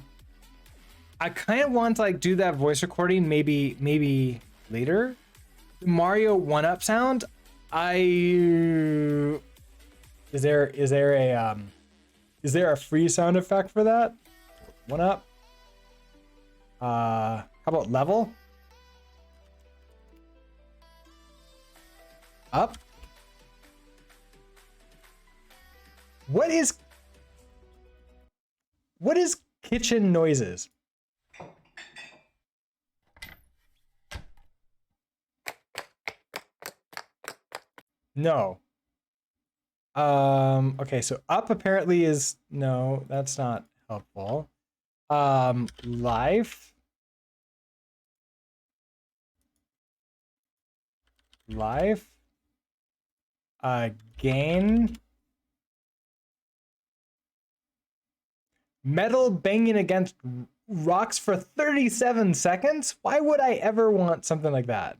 I kind of want to like do that voice recording maybe later. Mario 1-up sound. Is there a free sound effect for that? 1-up. How about level? Up. What is kitchen noises? No. Okay, so up apparently is no, that's not helpful. Life. Gain. Metal banging against rocks for 37 seconds? Why would I ever want something like that?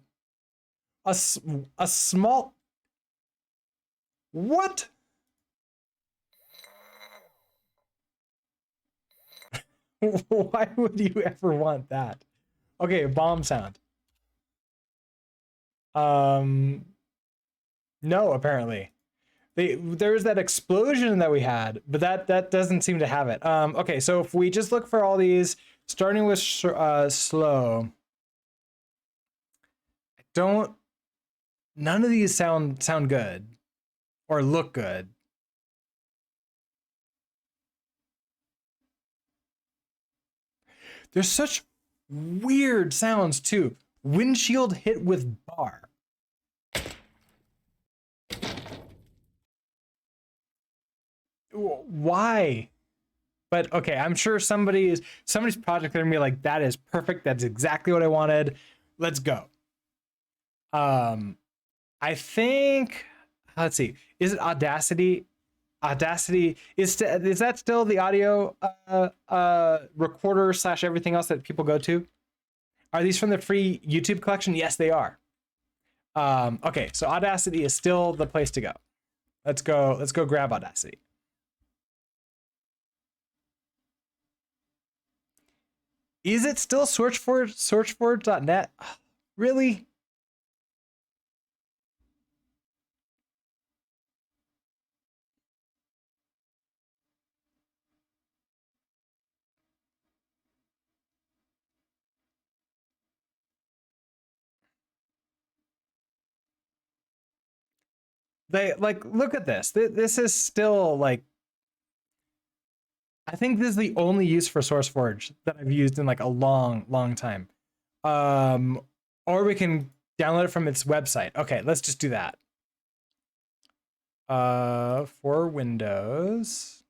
A small... What? Why would you ever want that? Okay, bomb sound. No, apparently. There's that explosion that we had, but that doesn't seem to have it. Okay, so if we just look for all these, starting with slow. None of these sound good or look good. There's such weird sounds too. Windshield hit with bar. Why? But okay, I'm sure somebody's project they're gonna be like, that is perfect. That's exactly what I wanted. Let's go. I think, let's see, is it Audacity? Audacity is that still the audio recorder slash everything else that people go to? Are these from the free YouTube collection? Yes, they are. Okay, so Audacity is still the place to go. Let's go grab Audacity. Is it still searchforge.net? Really? They like, look at this. This is still like, I think this is the only use for SourceForge that I've used in like a long time. Or we can download it from its website. Okay, let's just do that. For Windows.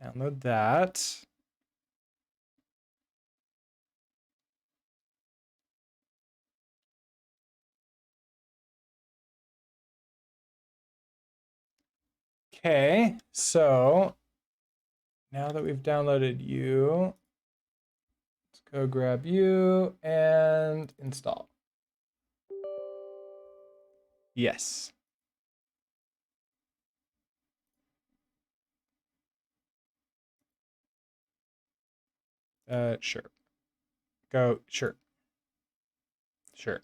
Download that. Okay, so now that we've downloaded you, let's go grab you and install. Yes. Sure. Go, sure. Sure.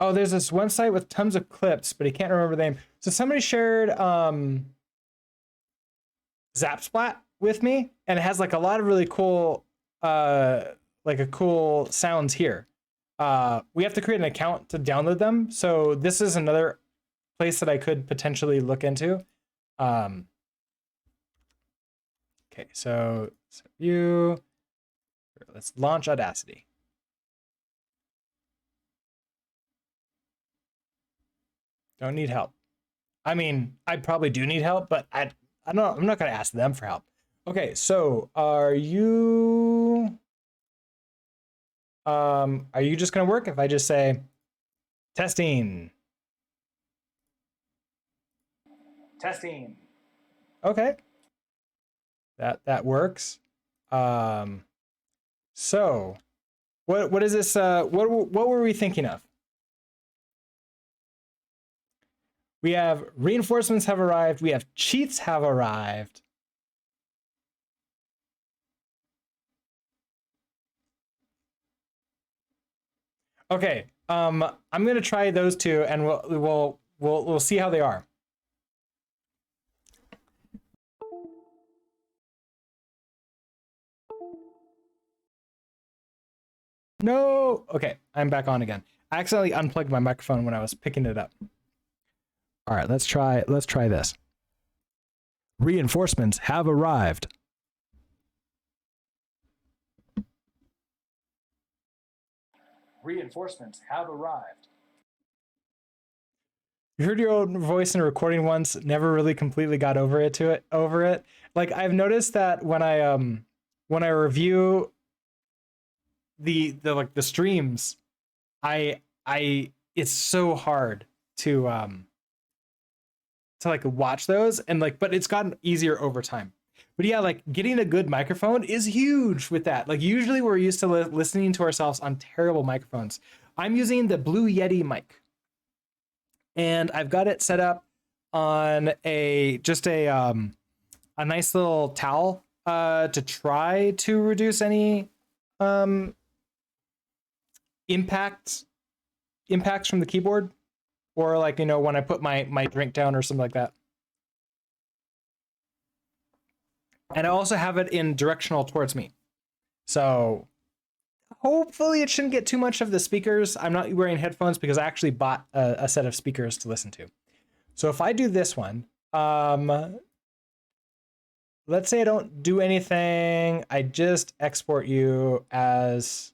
Oh, there's this website with tons of clips, but he can't remember the name. So somebody shared Zapsplat with me, and it has like a lot of really cool cool sounds here. We have to create an account to download them. So this is another place that I could potentially look into. Okay, so let's launch Audacity. Don't need help. I mean, I probably do need help, but I'm not going to ask them for help. Okay, so are you just going to work if I just say testing? Testing. Okay. That works. So what is this what were we thinking of? We have reinforcements have arrived. We have cheats have arrived. Okay, I'm gonna try those two, and we'll see how they are. No. Okay, I'm back on again. I accidentally unplugged my microphone when I was picking it up. All right, let's try this. Reinforcements have arrived. Reinforcements have arrived. You heard your own voice in a recording once, never really completely got over it. Like, I've noticed that when I review the streams, I it's so hard to like watch those, and like, but it's gotten easier over time. But yeah, like getting a good microphone is huge with that. Like usually we're used to listening to ourselves on terrible microphones. I'm using the Blue Yeti mic, and I've got it set up on a nice little towel to try to reduce any impacts from the keyboard, or like, you know, when I put my drink down or something like that. And I also have it in directional towards me, so hopefully it shouldn't get too much of the speakers. I'm not wearing headphones because I actually bought a set of speakers to listen to. So if I do this one, let's say I don't do anything, I just export you as,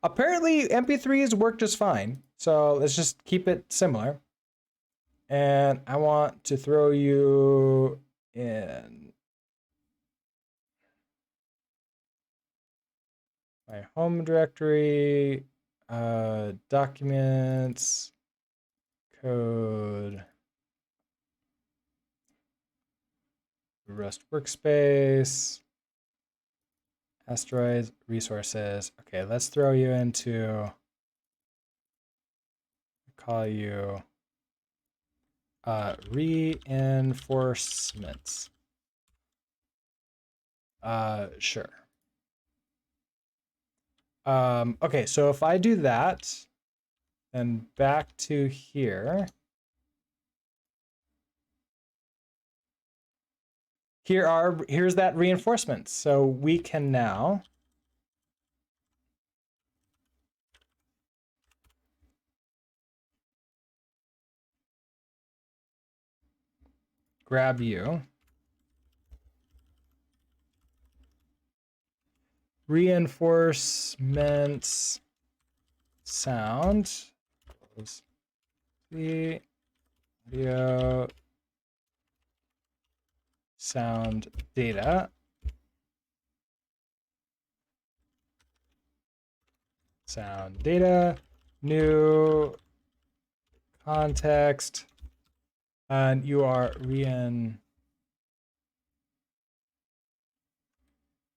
Apparently MP3s work just fine. So let's just keep it similar. And I want to throw you in my home directory, documents, code, Rust workspace, Asteroids, resources. Okay, let's throw you into, call you reinforcements. Sure. Okay, so if I do that, then back to here. Here's that reinforcement. So we can now grab you, reinforcements sound, the audio sound data, new context, and you are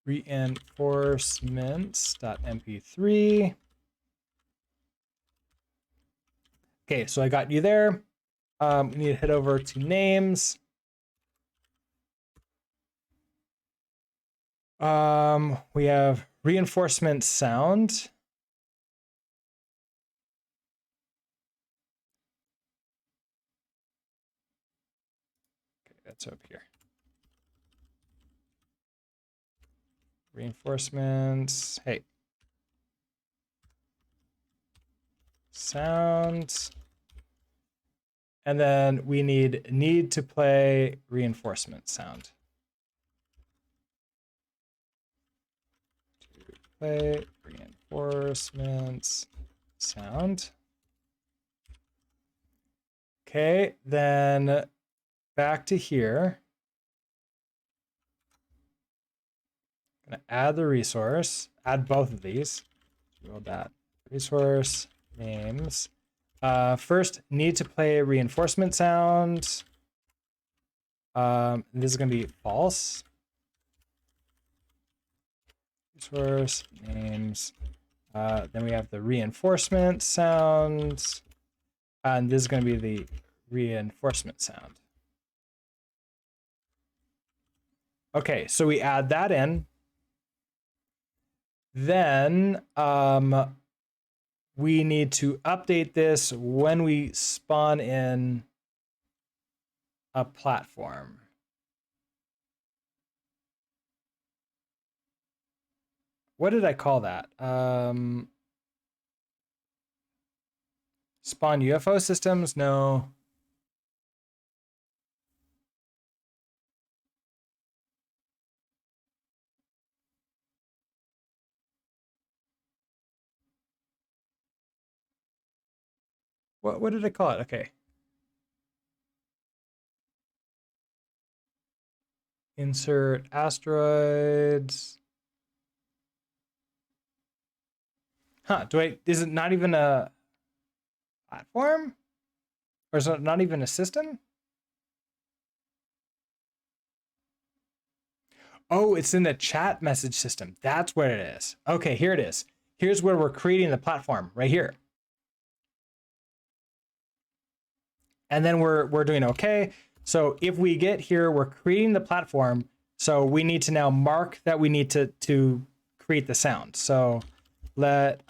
reinforcements.mp3. Okay, so I got you there. We need to head over to names. We have reinforcement sound. Okay, that's up here. Reinforcements. Hey. Sound. And then we need to play reinforcement sound. To play reinforcements sound. Okay, then back to here. I'm gonna add the resource, add both of these. Build that resource names. First, need to play reinforcement sound. This is gonna be false. Resource names. Then we have the reinforcement sound, and this is gonna be the reinforcement sound. Okay, so we add that in. Then we need to update this when we spawn in a platform. What did I call that? Spawn UFO systems? No. What did I call it? Okay. Insert asteroids. Huh, is it not even a platform? Or is it not even a system? Oh, it's in the chat message system. That's what it is. Okay, here it is. Here's where we're creating the platform, right here. And then we're doing okay. So if we get here, we're creating the platform. So we need to now mark that we need to create the sound. So let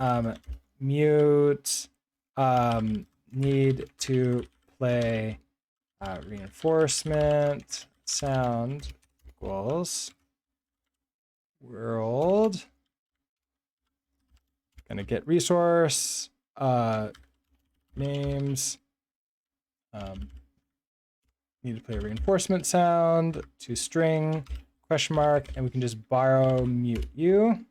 mute need to play reinforcement sound equals world. Gonna get resource names. Need to play reinforcement sound to string question mark, and we can just borrow mute you.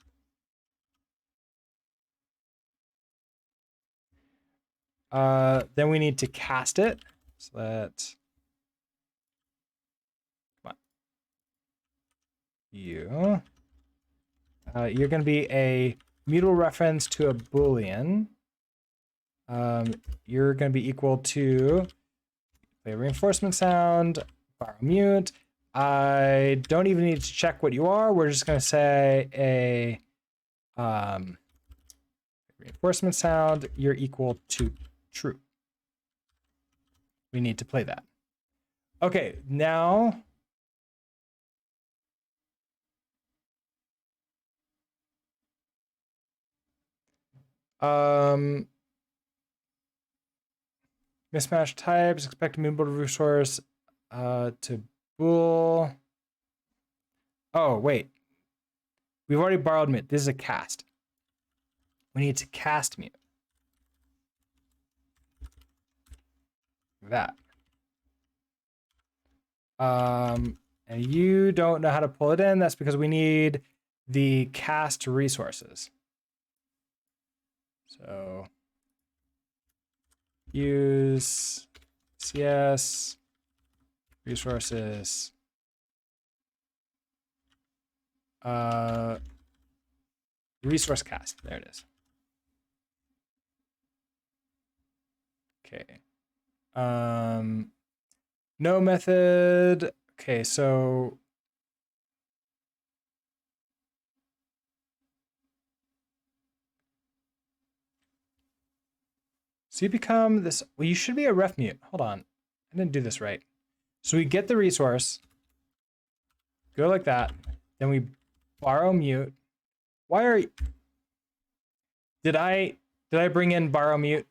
Then we need to cast it. So that, come on. You're going to be a mutable reference to a Boolean. You're going to be equal to play reinforcement sound, borrow mute. I don't even need to check what you are. We're just going to say a reinforcement sound, you're equal to true. We need to play that. Okay, now mismatch types, expect mutable resource to bool. Oh, wait. We've already borrowed mute. This is a cast. We need to cast mute. That. And you don't know how to pull it in. That's because we need the cast resources. So use CS resources resource cast. There it is. Okay. No method. Okay, so you become this. Well, you should be a ref mute. Hold on. I didn't do this right. So we get the resource, go like that, then we borrow mute. Why are you... Did I bring in borrow mute?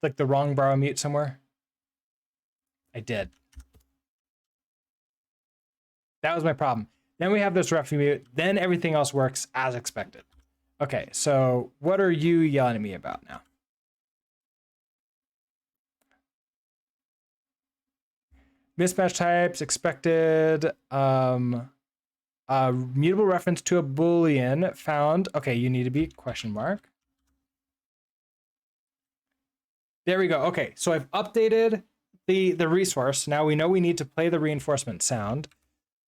Like the wrong borrow mute somewhere? I did. That was my problem. Then we have this ref mute, then everything else works as expected. Okay, so what are you yelling at me about now? Mismatch types, expected, mutable reference to a Boolean found. Okay, you need to be question mark. There we go. Okay, so I've updated the resource. Now we know we need to play the reinforcement sound.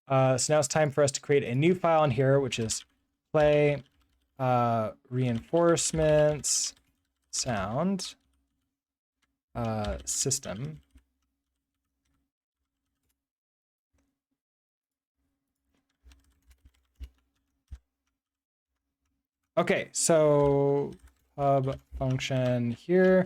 So now it's time for us to create a new file in here, which is play reinforcements sound system. Okay, so pub function here.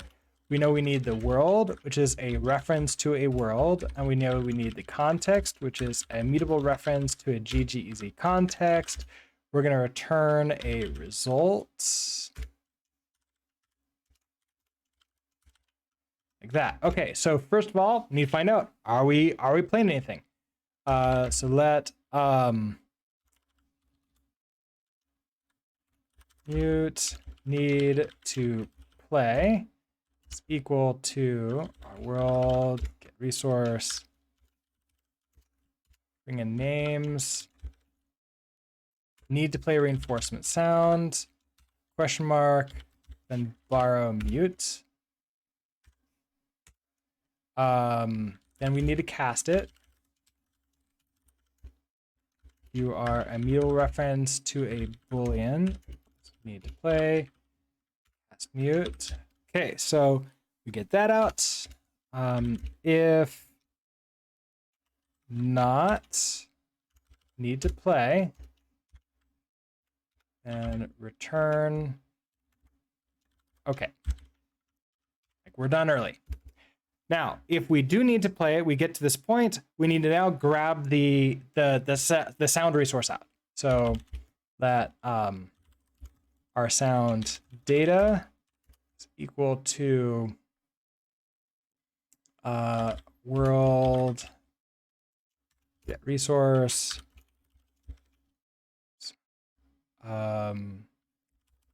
We know we need the world, which is a reference to a world, and we know we need the context, which is a mutable reference to a GGEZ context. We're going to return a result. Like that. Okay, so first of all, we need to find out, are we playing anything? So let mute need to play is equal to our world, get resource, bring in names, need to play reinforcement sound, question mark, then borrow mute. Then we need to cast it. You are a mutable reference to a Boolean. Need to play, cast mute. Okay, so we get that out. If not need to play, and return. Okay, like we're done early. Now, if we do need to play it, we get to this point, we need to now grab the sound resource out. So that our sound data is equal to world get resource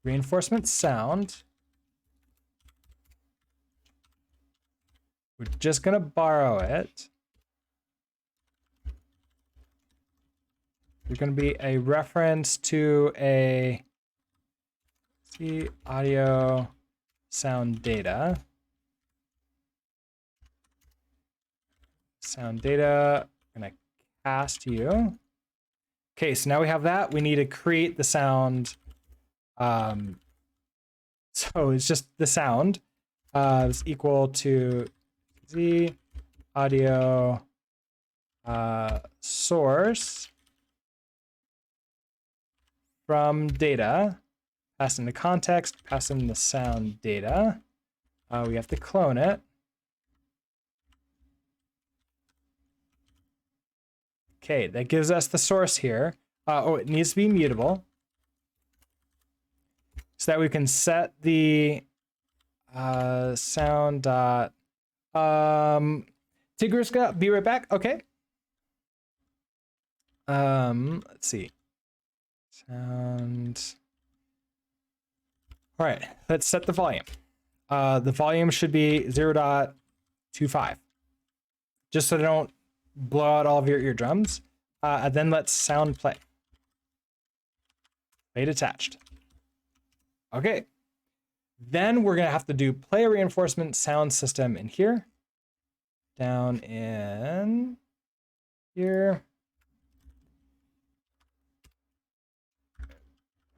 reinforcement sound. We're just gonna borrow it. There's gonna be a reference to a audio sound data. sound data. I'm gonna cast you. Okay, so now we have that. We need to create the sound. So it's just the sound is equal to z audio source from data. Pass in the context, pass in the sound data. We have to clone it. Okay, that gives us the source here. Oh, it needs to be mutable so that we can set the sound dot. Tigriska, be right back. Okay. Let's see. Sound. All right, let's set the volume. The volume should be 0.25, just so they don't blow out all of your eardrums. And then let's sound play. Play detached. Okay. Then we're gonna have to do player reinforcement sound system in here. Down in here.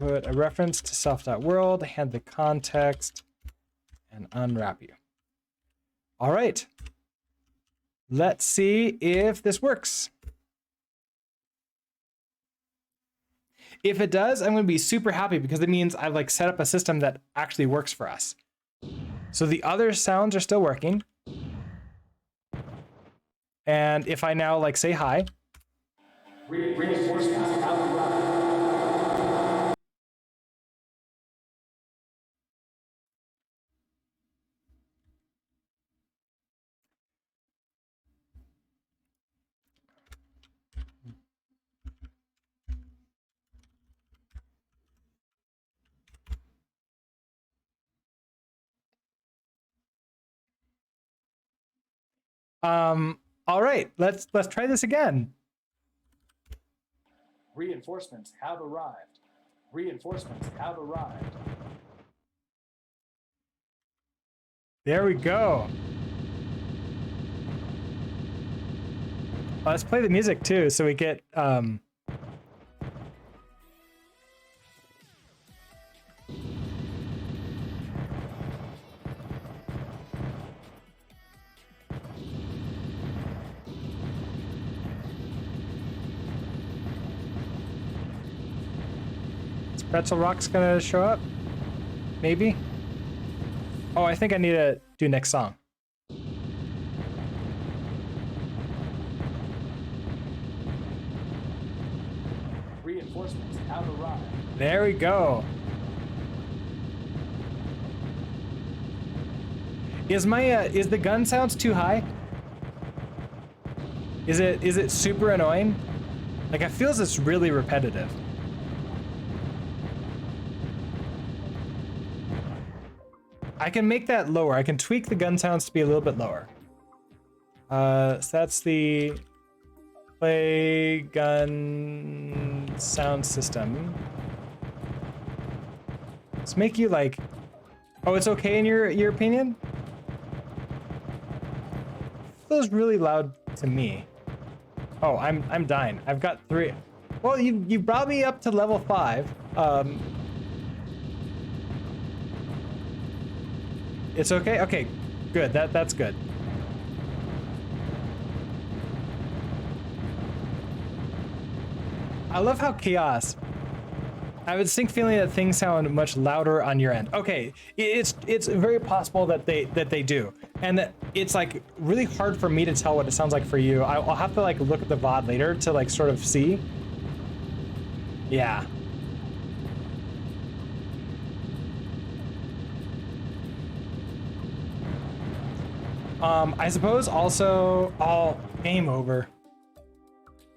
Put a reference to self.world, hand the context, and unwrap you. All right. Let's see if this works. If it does, I'm going to be super happy because it means I've like set up a system that actually works for us. So the other sounds are still working. And if I now like say hi. All right, let's try this again. Reinforcements have arrived. Reinforcements have arrived. There we go. Let's play the music too, so we get Pretzel Rock's gonna show up? Maybe? Oh, I think I need to do next song. Reinforcements have arrived. There we go. Is my is the gun sounds too high? Is it super annoying? Like it feels it's really repetitive. I can make that lower. I can tweak the gun sounds to be a little bit lower. So that's the play gun sound system. Let's make you like, oh, it's okay in your opinion? Feels really loud to me. Oh, I'm dying. I've got 3. Well, you brought me up to level 5. It's okay? Okay, good. That's good. I love how chaos. I have a distinct feeling that things sound much louder on your end. Okay, it's very possible that they do, and that it's like really hard for me to tell what it sounds like for you. I'll have to like look at the VOD later to like sort of see. Yeah. I suppose also, game over.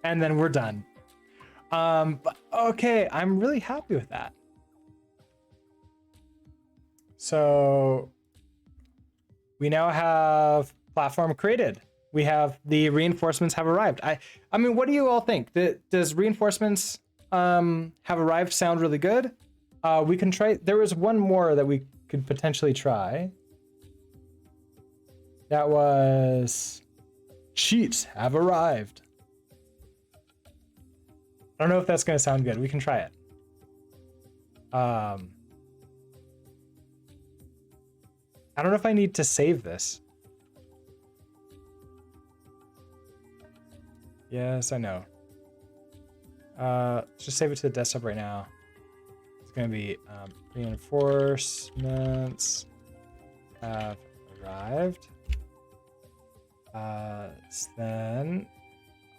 And then we're done. But okay, I'm really happy with that. So we now have platform created. We have the reinforcements have arrived. I mean, what do you all think? Does reinforcements have arrived sound really good? We can try, there was one more that we could potentially try. That was Cheats have arrived. I don't know if that's going to sound good. We can try it. I don't know if I need to save this. Yes, I know. Let's just save it to the desktop right now. It's going to be reinforcements have arrived. Then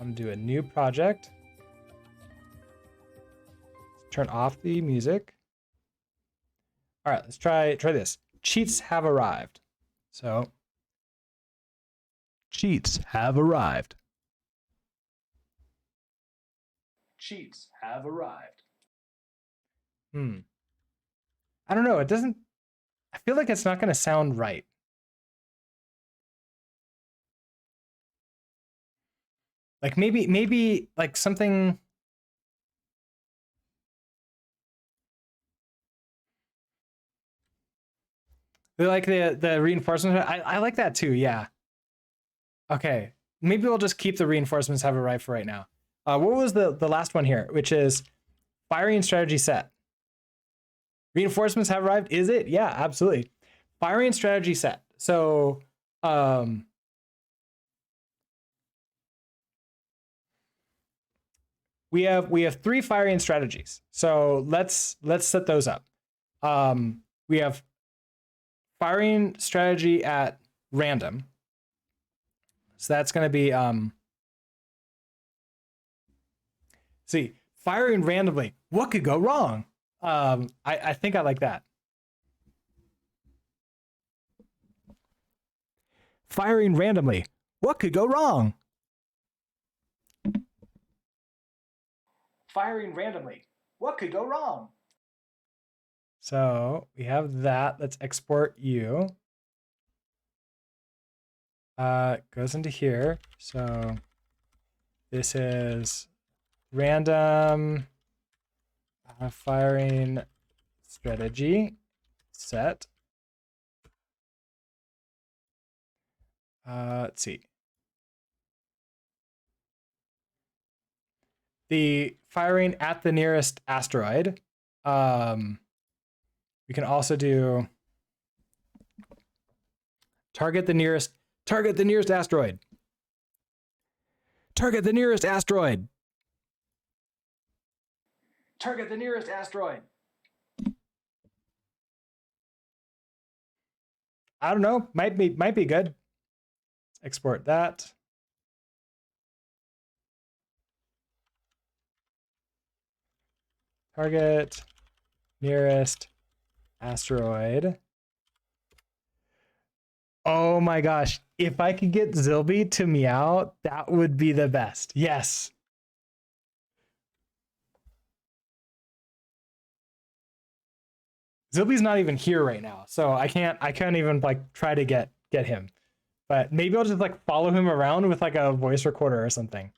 I'm going to do a new project. Turn off the music. All right, let's try this. Cheats have arrived. So, cheats have arrived. Cheats have arrived. I don't know. It doesn't. I feel like it's not going to sound right. Like maybe like something. Like the reinforcements. I like that too. Yeah. Okay. Maybe we'll just keep the reinforcements have arrived for right now. What was the last one here, which is firing strategy set? Reinforcements have arrived. Is it? Yeah, absolutely. Firing strategy set. So, we have 3 firing strategies. So let's set those up. We have firing strategy at random. So that's going to be see, firing randomly. What could go wrong? I think I like that. Firing randomly. What could go wrong? Firing randomly. What could go wrong? So we have that. Let's export you. Goes into here. So this is random firing strategy set. Let's see. The firing at the nearest asteroid. We can also do target the nearest asteroid. Target the nearest asteroid. Target the nearest asteroid. I don't know. Might be good. Let's export that. Target nearest asteroid. Oh my gosh. If I could get Zilby to meow, that would be the best. Yes. Zilby's not even here right now, so I can't even like try to get him. But maybe I'll just like follow him around with like a voice recorder or something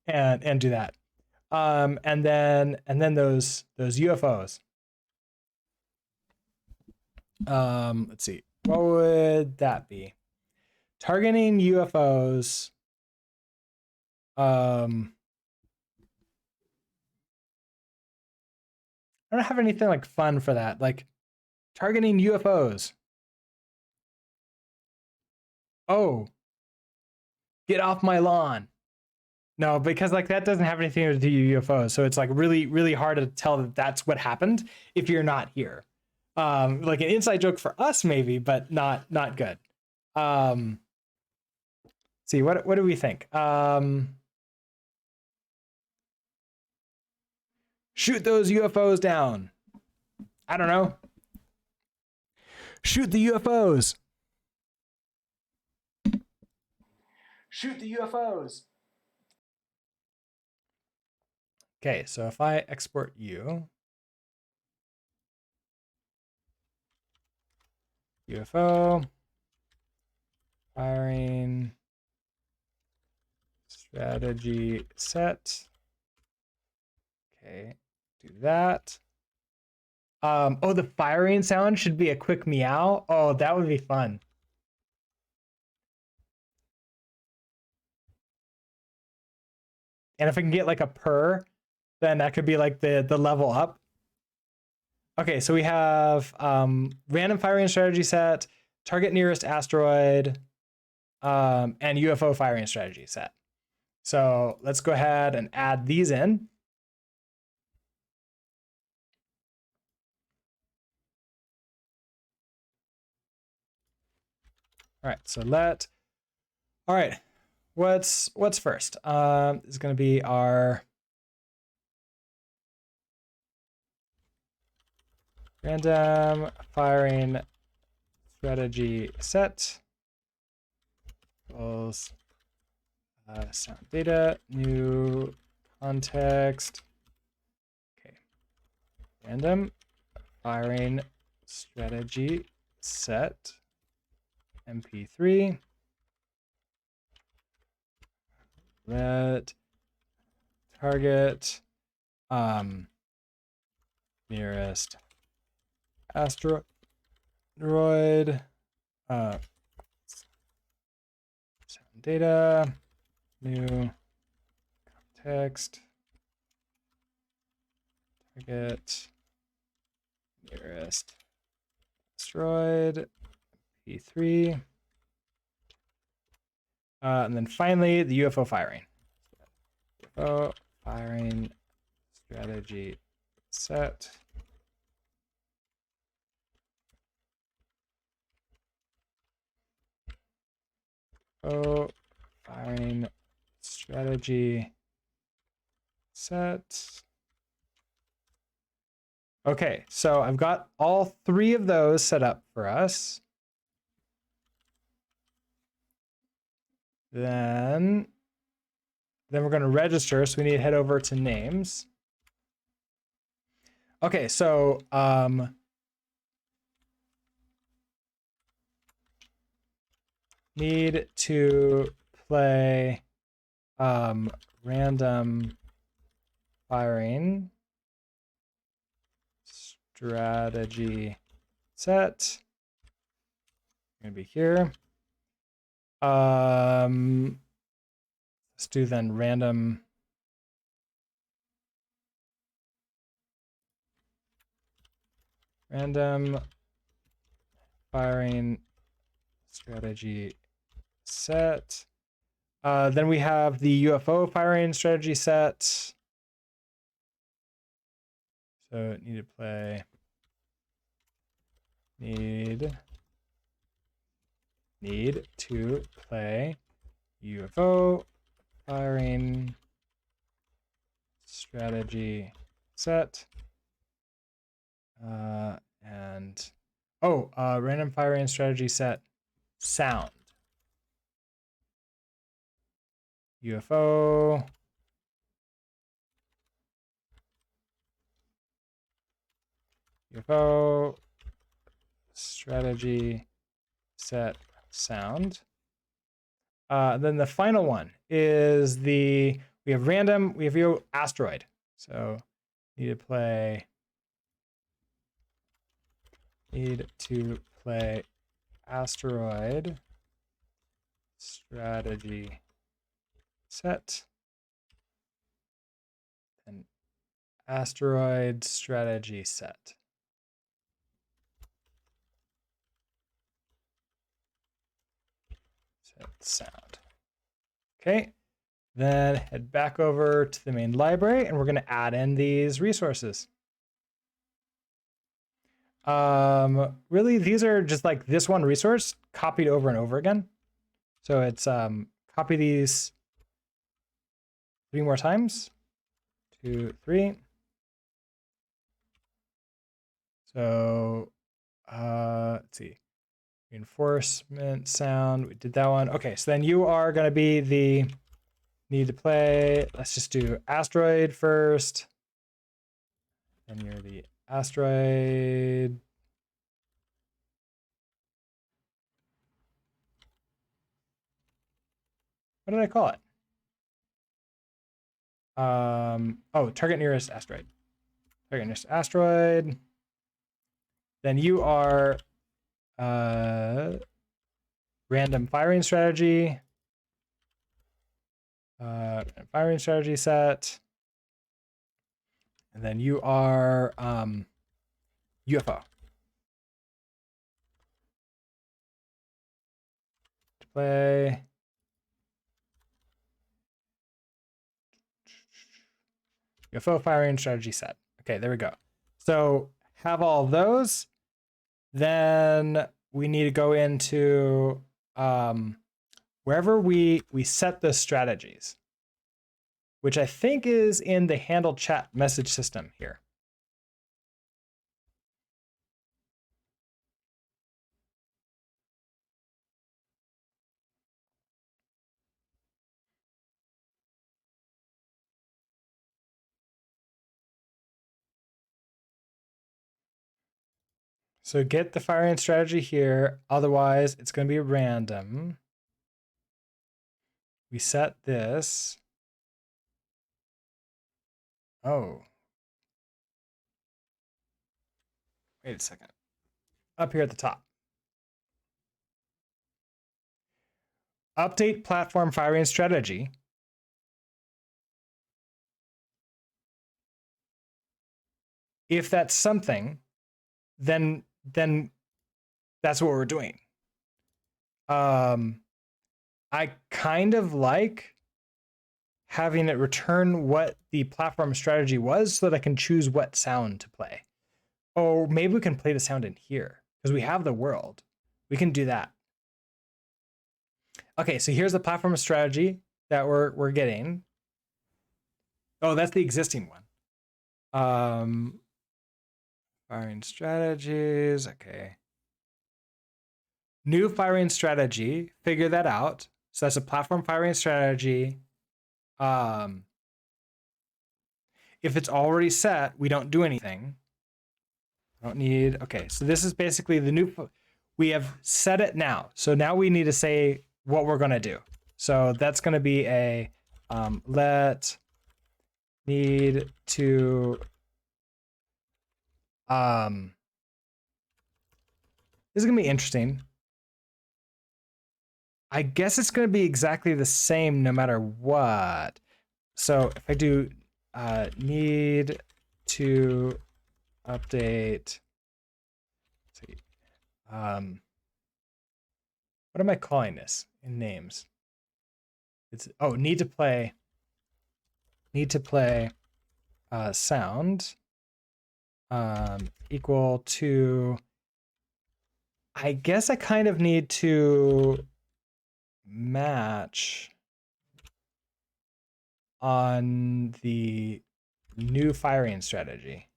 and do that. And then those UFOs. Let's see. What would that be? Targeting UFOs. I don't have anything like fun for that. Like targeting UFOs. Oh, get off my lawn. No, because like that doesn't have anything to do with UFOs. So it's like really hard to tell that that's what happened if you're not here. Like an inside joke for us maybe, but not good. See, what do we think? Shoot those UFOs down. I don't know. Shoot the UFOs. Shoot the UFOs. Okay, so if I export you, UFO, firing strategy set. Okay, do that. Oh, the firing sound should be a quick meow. Oh, that would be fun. And if I can get like a per, then that could be like the level up. Okay, so we have random firing strategy set, target nearest asteroid, and UFO firing strategy set. So let's go ahead and add these in. All right, so all right, what's first? Is going to be our random firing strategy set equals sound data, new context. Okay, random firing strategy set MP3. Let target nearest asteroid sound data, new context, target nearest asteroid P3, and then finally the UFO firing. UFO firing strategy set. UFO firing strategy set. Okay, so I've got all three of those set up for us. Then we're going to register, so we need to head over to names. Okay, so need to play random firing strategy set. Gonna be here. Let's do then random firing strategy set. Then we have the UFO firing strategy set. So need to play need to play UFO firing strategy set. And random firing strategy set sound. UFO strategy set sound. Then the final one is we have asteroid. So need to play asteroid strategy set. And asteroid strategy set. Sound. Okay, then head back over to the main library and we're going to add in these resources. Really, these are just like this one resource copied over and over again. So it's copy these 3 more times. 2, 3. So let's see. Reinforcement sound. We did that one. Okay, so then you are going to be the need to play. Let's just do asteroid first. And you're the asteroid. What did I call it? Target nearest asteroid. Target nearest asteroid. Then you are random firing strategy. firing strategy set. And then you are UFO. Play. UFO firing strategy set. Okay, there we go. So have all of those. Then we need to go into wherever we set the strategies, which I think is in the handle chat message system here. So get the firing strategy here. Otherwise, it's going to be random. We set this. Oh. Wait a second. Up here at the top. Update platform firing strategy. If that's something, then that's what we're doing. I kind of like having it return what the platform strategy was so that I can choose what sound to play. Or maybe we can play the sound in here because we have the world. We can do that. Okay, so here's the platform strategy that we're getting. Oh, that's the existing one. Firing strategies. Okay. New firing strategy. Figure that out. So that's a platform firing strategy. If it's already set, we don't do anything. I don't need. Okay, so this is basically the new. We have set it now. So now we need to say what we're going to do. So that's going to be a let need to this is going to be interesting. I guess it's going to be exactly the same no matter what. So if I do need to update, let's see, what am I calling this in names? It's need to play sound equal to, I guess I kind of need to match on the new firing strategy.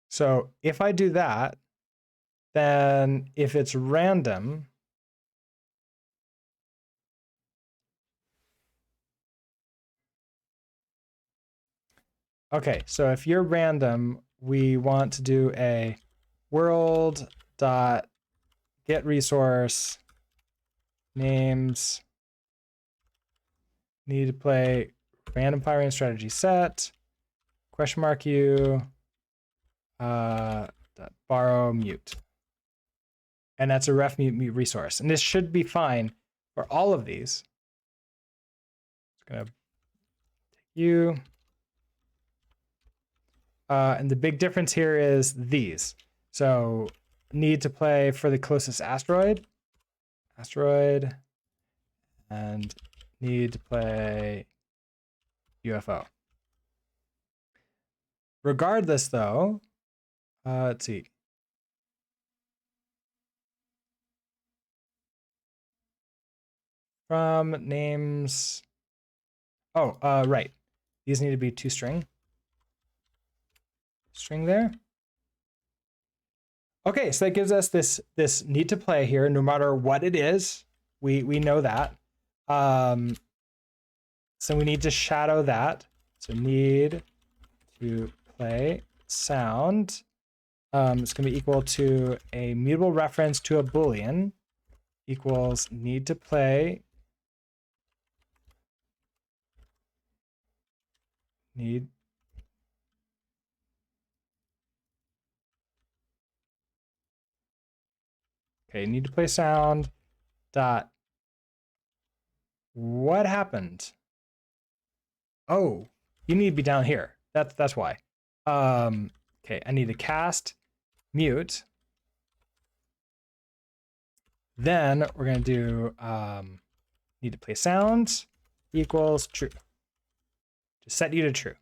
So if I do that, then if it's random, okay, so if you're random, we want to do a world dot get resource names need to play random firing strategy set question mark u borrow mute, and that's a ref mute resource, and this should be fine for all of these. It's gonna take you, and the big difference here is these. So need to play for the closest asteroid, and need to play UFO. Regardless, though, let's see. From names. Oh, right. These need to be two string. String there. Okay, so that gives us this need to play here, no matter what it is. We know that. So we need to shadow that. So need to play sound. It's going to be equal to a mutable reference to a Boolean equals need to play need Okay, need to play sound dot. What happened? Oh, you need to be down here. That's why. Okay, I need to cast mute. Then we're gonna do need to play sound equals true. To set you to true.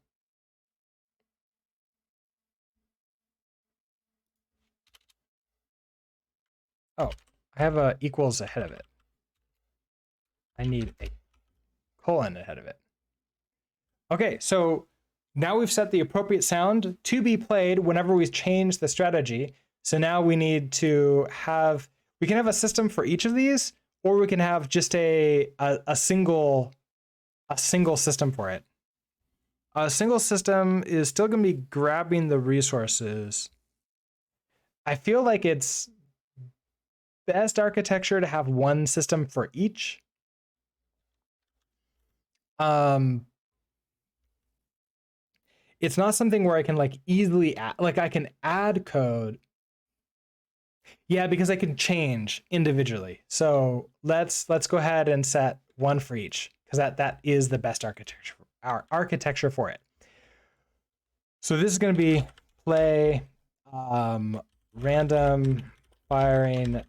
Oh, I have a equals ahead of it. I need a colon ahead of it. Okay, so now we've set the appropriate sound to be played whenever we change the strategy. So now we need to have, we can have a system for each of these, or we can have just a single system for it. A single system is still going to be grabbing the resources. I feel like it's best architecture to have one system for each. It's not something where I can like easily add, like I can add code. Yeah, because I can change individually. So let's go ahead and set one for each, because that is the best architecture, our architecture for it. So this is going to be play random firing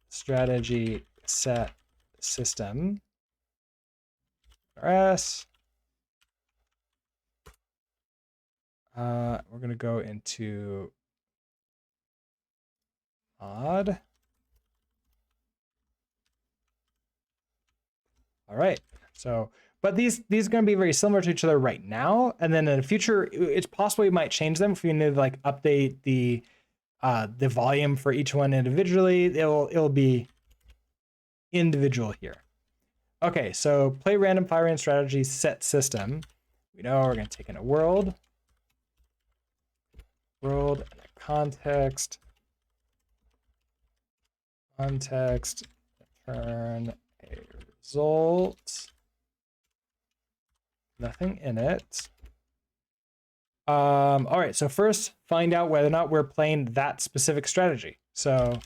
strategy set system. RS. We're going to go into mod. All right. So, but these are going to be very similar to each other right now, and then in the future, it's possible we might change them if we need to like update the volume for each one individually. It'll be individual here. Okay, so play random firing strategy set system. We know we're going to take in a world and a context, return a result, nothing in it. All right, so first find out whether or not we're playing that specific strategy. So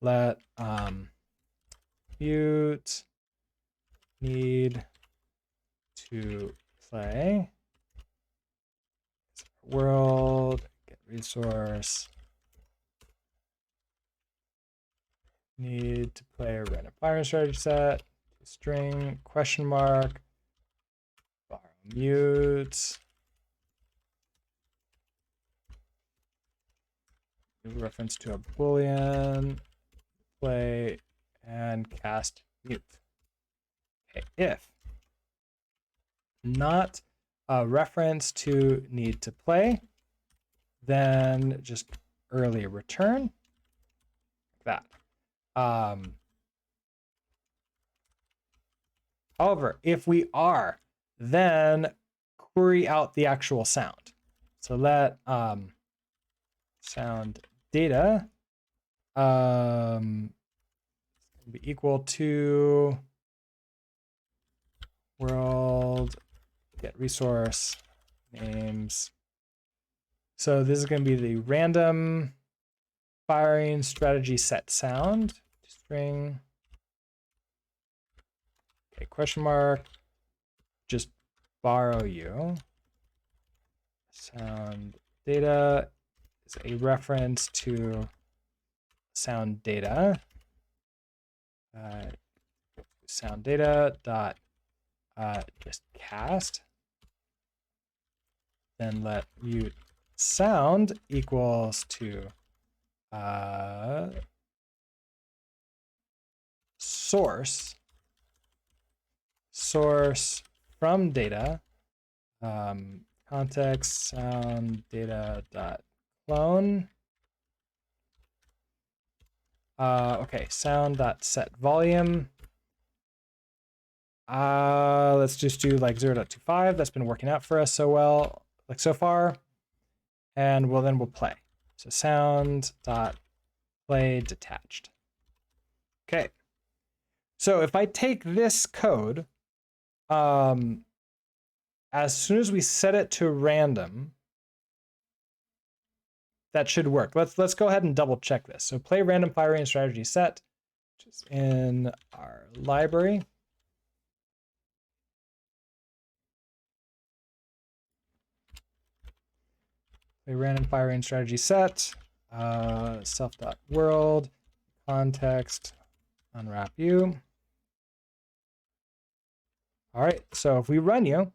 let mute need to play world, get resource, need to play a random firing strategy set, string, question mark, borrow mute, reference to a boolean, play, and cast mute. Okay, if not a reference to need to play, then just early return like that. However, if we are, then query out the actual sound. So let sound data be equal to world get resource names. So this is going to be the random firing strategy set sound string. Okay, question mark. Just borrow you. Sound data is a reference to sound data. Sound data dot just cast. Then let mute sound equals to source from data, context sound data dot clone. Okay, sound dot set volume. Let's just do like 0.25. That's been working out for us so well, like so far. And then we'll play. So sound dot play detached. Okay. So if I take this code, as soon as we set it to random, that should work. Let's go ahead and double check this. So play random firing strategy set. which is in our library. A random firing strategy set, self.world, context, unwrap you. All right, so if we run you,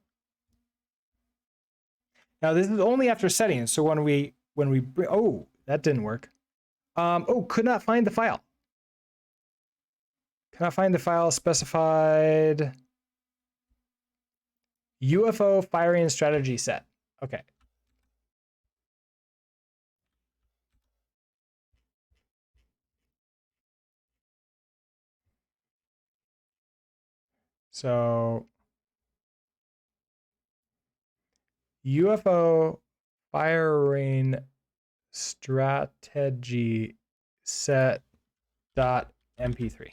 now this is only after settings. So when we oh, that didn't work. Oh, could not find the file. Cannot find the file specified. UFO firing strategy set. Okay. So UFO firing strategy set dot mp3.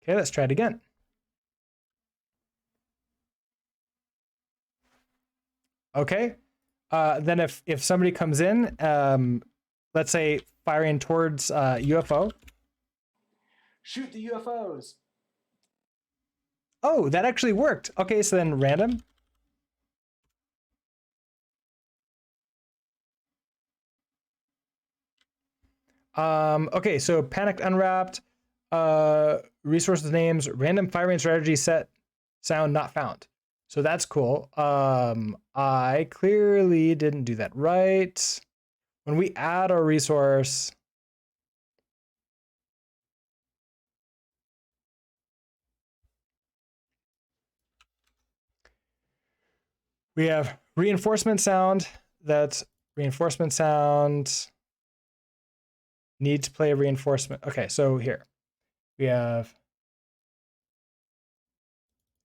Okay, let's try it again. Okay. Then if somebody comes in, let's say firing towards UFO. Shoot the UFOs. Oh, that actually worked. Okay, so then random. Okay, so panicked unwrapped, resources names, random firing strategy set, sound not found. So that's cool. I clearly didn't do that right. When we add our resource, we have reinforcement sound. That's reinforcement sound. Need to play a reinforcement. Okay, so here we have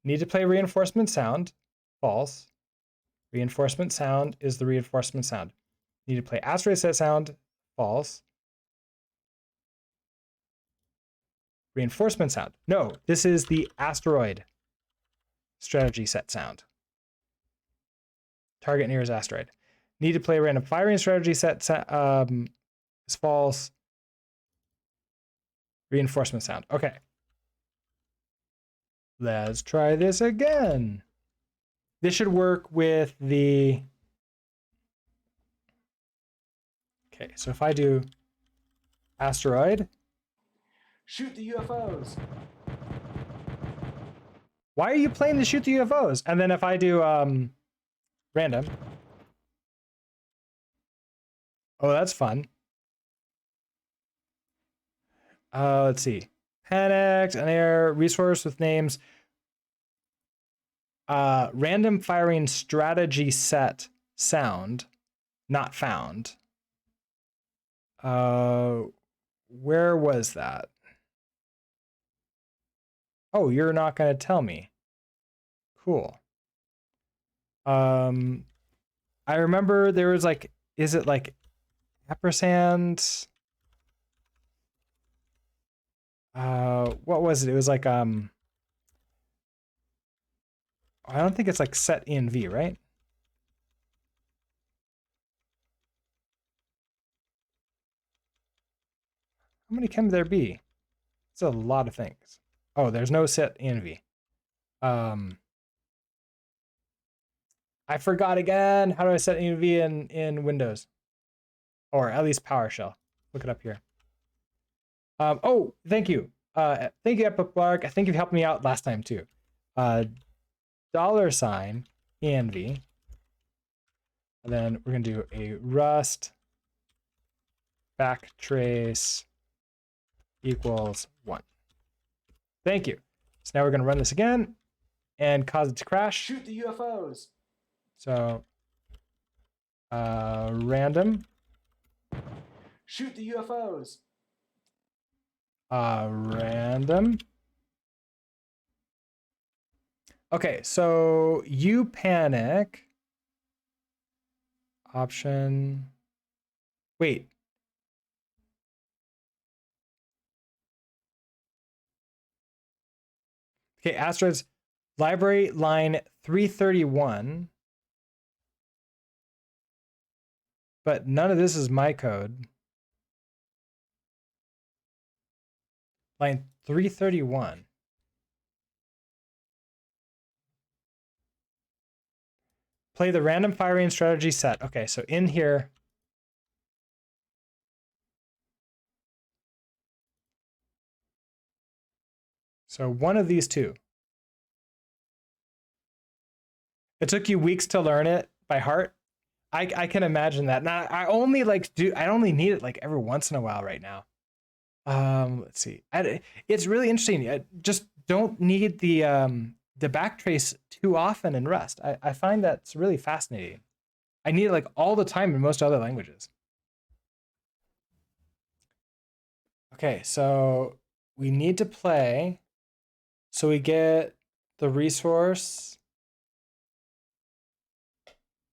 need to play reinforcement sound, false. Reinforcement sound is the reinforcement sound. Need to play asteroid set sound, false. Reinforcement sound. No, this is the asteroid strategy set sound. Target nearest asteroid. Need to play random firing strategy set is false. Reinforcement sound. Okay. Let's try this again. This should work with the... Okay, so if I do asteroid, shoot the UFOs. Why are you playing to shoot the UFOs? And then if I do random. Oh, that's fun. Let's see. Panicked, an error, resource with names. Random firing strategy set sound, not found. Where was that? Oh, you're not going to tell me. Cool. I remember there was like, is it like ampersand? What was it? It was like, I don't think it's like set env, right? How many can there be? It's a lot of things. Oh, there's no set env. I forgot again. How do I set env in Windows? Or at least PowerShell. Look it up here. Oh, thank you. Thank you, Epic Blark. I think you've helped me out last time too. $env. And then we're going to do a rust backtrace equals 1. Thank you. So now we're going to run this again and cause it to crash. Shoot the UFOs. So random. Shoot the UFOs. Random. Okay, so you panic. Option. Wait. Okay, Asteroids. Library line 331. But none of this is my code. Line 331. Play the random firing strategy set. Okay, so in here. So one of these two. It took you weeks to learn it by heart. I can imagine that. Now I only need it like every once in a while right now. Let's see. It's really interesting. I just don't need the backtrace too often in Rust. I find that's really fascinating. I need it like all the time in most other languages. Okay, so we need to play. So we get the resource,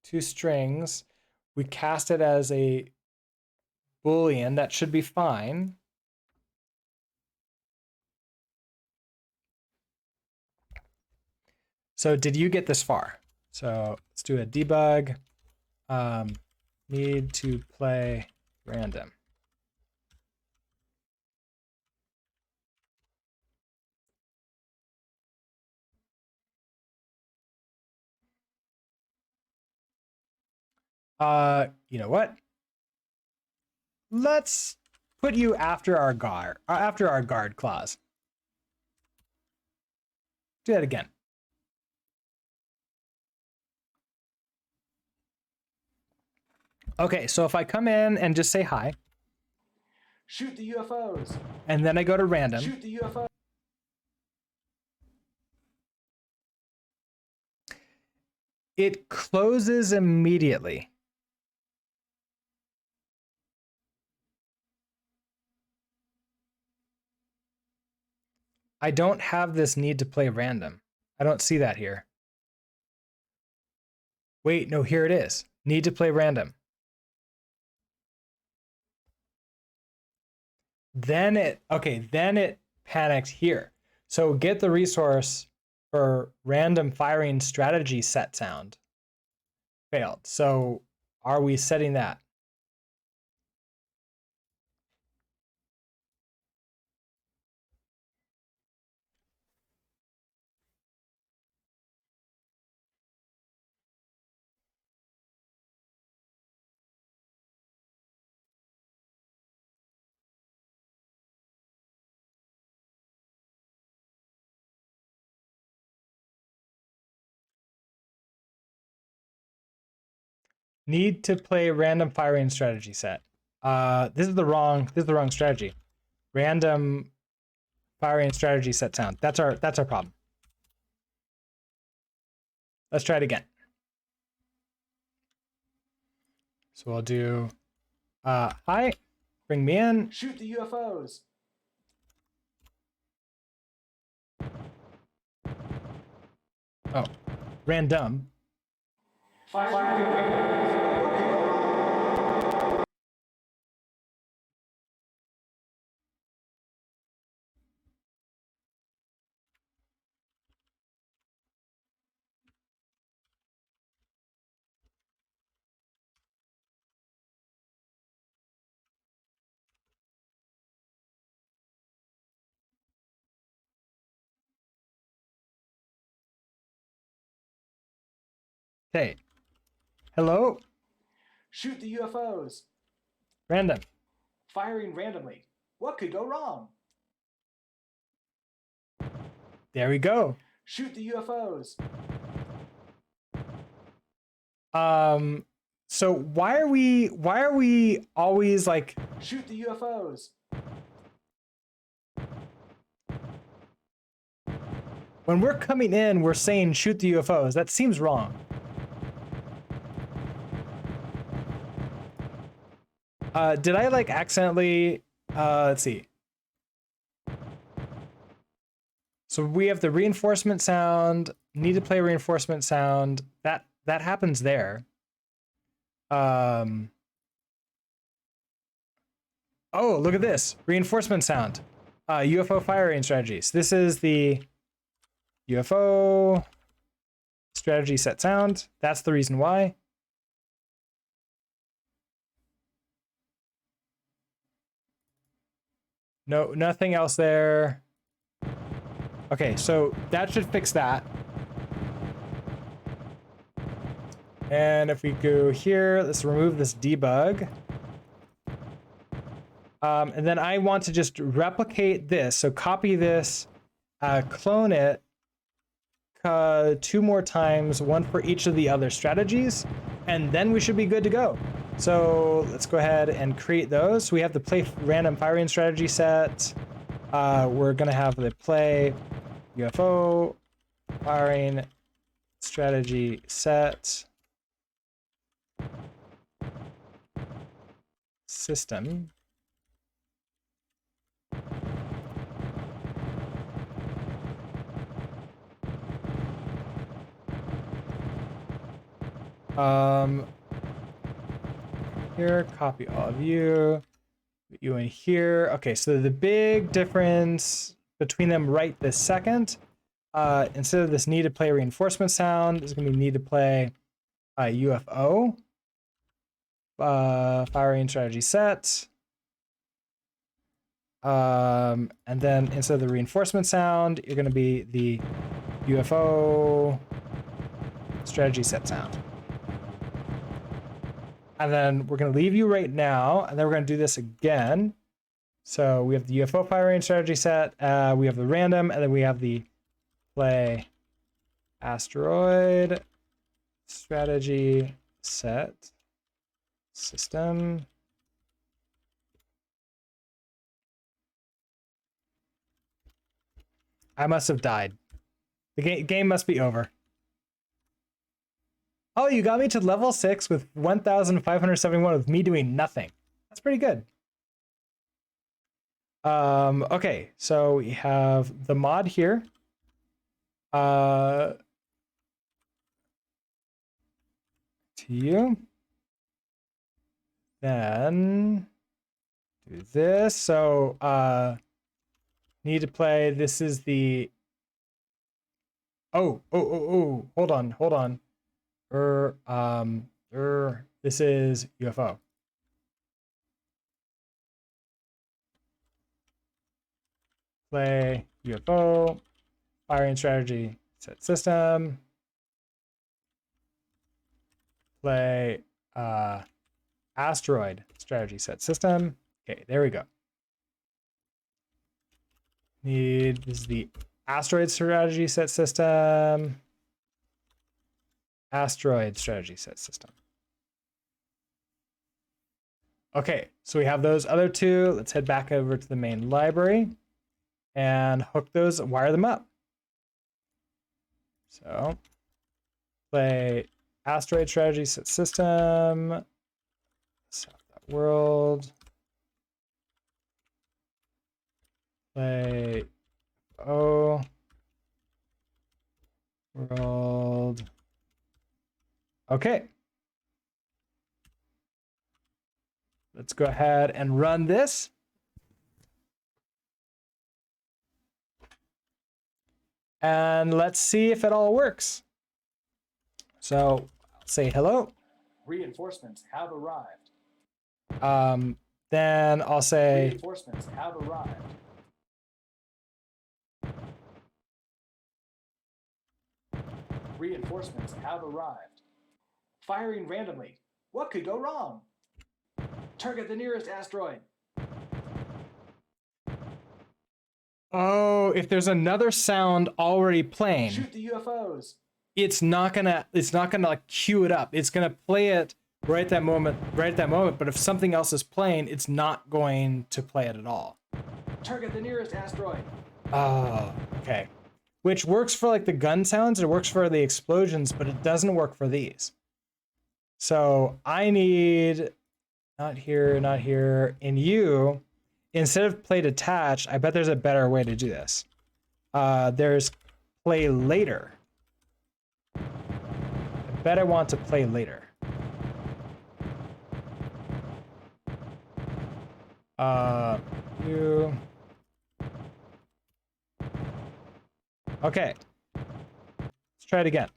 2 strings. We cast it as a Boolean. That should be fine. So did you get this far? So let's do a debug. Need to play random. You know what? Let's put you after our guard clause. Do that again. Okay, so if I come in and just say hi. Shoot the UFOs. And then I go to random. Shoot the UFOs. It closes immediately. I don't have this need to play random. I don't see that here. Wait, no, here it is. Need to play random. Then it panicked here. So get the resource for random firing strategy set sound. Failed. So are we setting that? Need to play random firing strategy set. This is the wrong strategy. Random firing strategy set sound. That's our problem. Let's try it again. So I'll do hi, bring me in. Shoot the UFOs. Oh, random. Hey, hello. Shoot the UFOs. Random. Firing randomly. What could go wrong? There we go. Shoot the UFOs. So why are we always like shoot the UFOs? When we're coming in, we're saying shoot the UFOs. That seems wrong. Did I like accidentally let's see. So we have the reinforcement sound, need to play reinforcement sound. That happens there. Oh, look at this. Reinforcement sound. UFO firing strategies. This is the UFO strategy set sound. That's the reason why. No, nothing else there. Okay, so that should fix that. And if we go here, let's remove this debug. And then I want to just replicate this. So copy this, clone it 2 more times, 1 for each of the other strategies, and then we should be good to go. So let's go ahead and create those. We have the play random firing strategy set. We're gonna have the play UFO firing strategy set system. Here, copy all of you. Put you in here. Okay, so the big difference between them right this second, instead of this need to play reinforcement sound, there's gonna be need to play UFO firing strategy set. And then instead of the reinforcement sound, you're gonna be the UFO strategy set sound. And then we're gonna leave you right now, and then we're gonna do this again. So we have the UFO firing strategy set, we have the random, and then we have the play asteroid strategy set system. I must have died. The game must be over. Oh, you got me to level 6 with 1,571 with me doing nothing. That's pretty good. Okay, so we have the mod here. To you. Then do this. So need to play. This is the hold on. This is UFO. Play UFO firing strategy set system. Play asteroid strategy set system. Okay, there we go. This is the asteroid strategy set system. Asteroid strategy set system. Okay, so we have those other two. Let's head back over to the main library and hook those, wire them up. So play asteroid strategy set system. Set that world. Play world. Okay. Let's go ahead and run this. And let's see if it all works. So I'll say hello. Reinforcements have arrived. Then I'll say Reinforcements have arrived. Reinforcements have arrived. Firing randomly. What could go wrong? Target the nearest asteroid. oh, if there's another sound already playing, Shoot the UFOs. it's not gonna like cue it up. It's gonna play it right at that moment. But if something else is playing, it's not going to play it at all. Target the nearest asteroid. Oh, okay. Which works for like the gun sounds, it works for the explosions, but it doesn't work for these. So I need, not here, in you, instead of play detach, I bet there's a better way to do this. There's play later. I bet I want to play later. You. Okay. Let's try it again.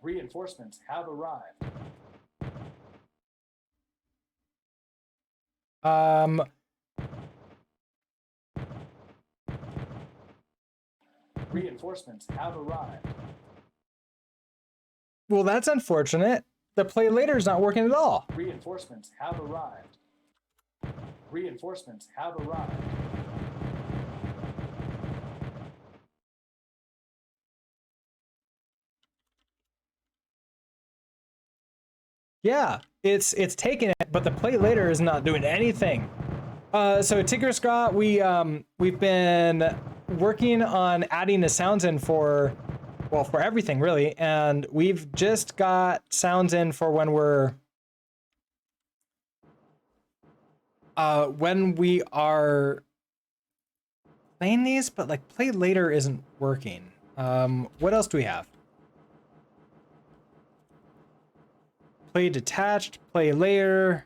Reinforcements have arrived. Um, Reinforcements have arrived. well, that's unfortunate. The play later is not working at all. Reinforcements have arrived. Reinforcements have arrived. Yeah, it's taking it, but the play later is not doing anything. So Tigger we've been working on adding the sounds in for everything really, and we've just got sounds in for when we are playing these, but like play later isn't working. What else do we have? Play detached, play layer.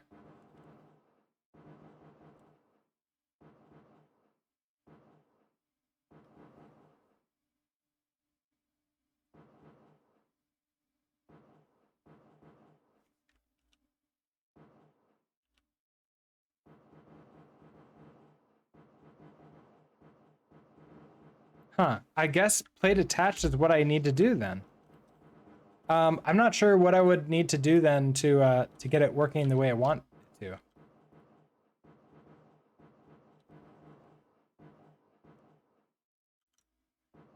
Huh, I guess play detached is what I need to do then. I'm not sure what I would need to do then to get it working the way I want it to.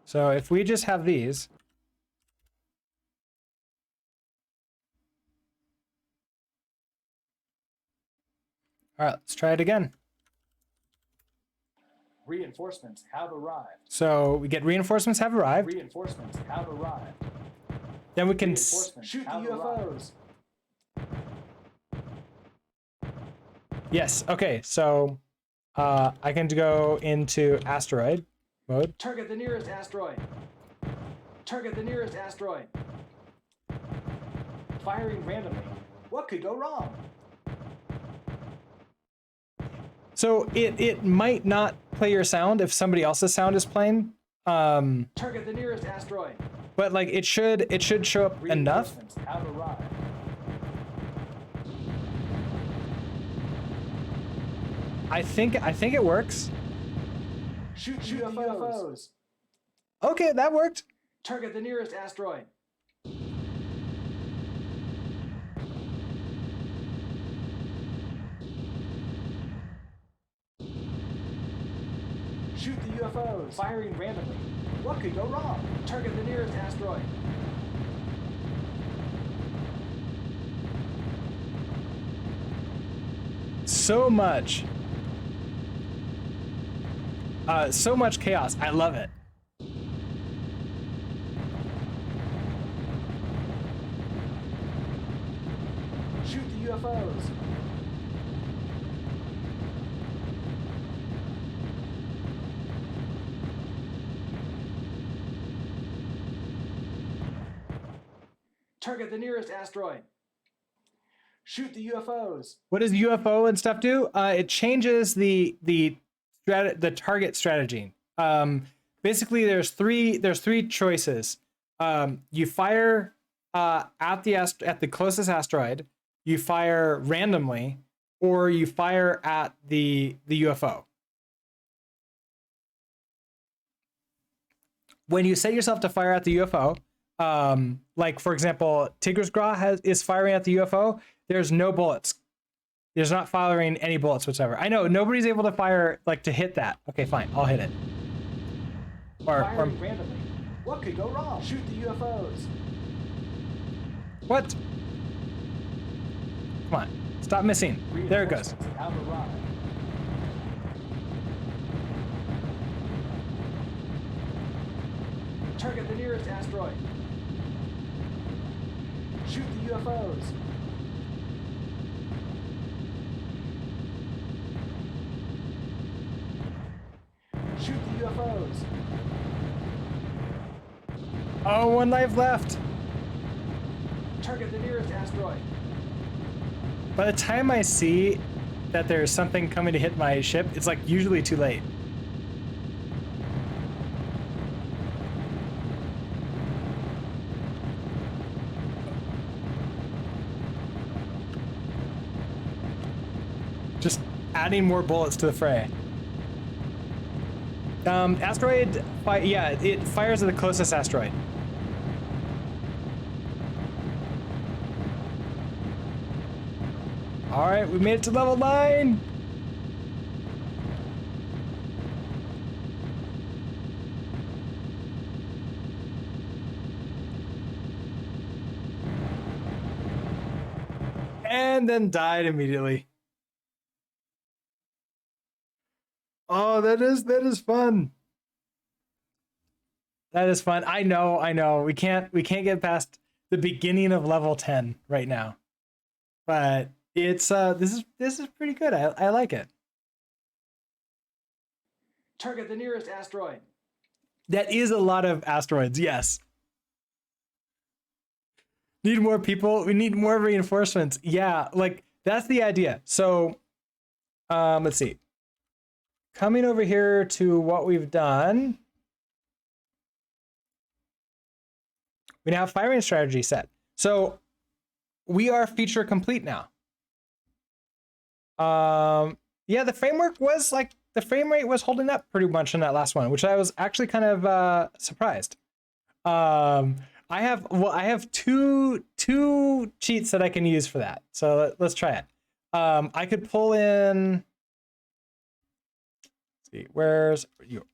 So if we just have these. All right, let's try it again. Reinforcements have arrived. So we get reinforcements have arrived. Reinforcements have arrived. Then we can shoot the UFOs. Yes. Okay. So I can go into asteroid mode. Target the nearest asteroid. Target the nearest asteroid. Firing randomly. What could go wrong? So it might not play your sound if somebody else's sound is playing. Target the nearest asteroid. But like it should show up enough. Have arrived. I think it works. Shoot UFOs. Okay, that worked. Target the nearest asteroid. Shoot the UFOs. Firing randomly. What could go wrong? Target the nearest asteroid. So much chaos. I love it. Shoot the UFOs. Target the nearest asteroid. Shoot the UFOs. What does UFO and stuff do? It changes the target strategy. Basically, there's three choices. You fire at the closest asteroid. You fire randomly, or you fire at the UFO. When you set yourself to fire at the UFO, like for example, Tigger is firing at the UFO. There's no bullets. There's not firing any bullets whatsoever. I know nobody's able to fire like to hit that. Okay, fine, I'll hit it. Firing randomly. What could go wrong? Shoot the UFOs. What? Come on, stop missing. There it goes. Have arrived. Target the nearest asteroid. Shoot the UFOs. Shoot the UFOs. Oh, one life left. Target the nearest asteroid. By the time I see that there's something coming to hit my ship, it's like usually too late. Just adding more bullets to the fray. Asteroid, yeah, it fires at the closest asteroid. All right, we made it to level 9. And then died immediately. Oh, that is fun. That is fun. I know. We can't get past the beginning of level 10 right now. But it's this is pretty good. I like it. Target the nearest asteroid. That is a lot of asteroids, yes. Need more people. We need more reinforcements. Yeah, like that's the idea. So let's see. Coming over here to what we've done. We now have firing strategy set. So we are feature complete now. Yeah, the framework was like the frame rate was holding up pretty much in that last one, which I was actually kind of surprised. I have two cheats that I can use for that. So let's try it. I could pull in. Let's see, where's you?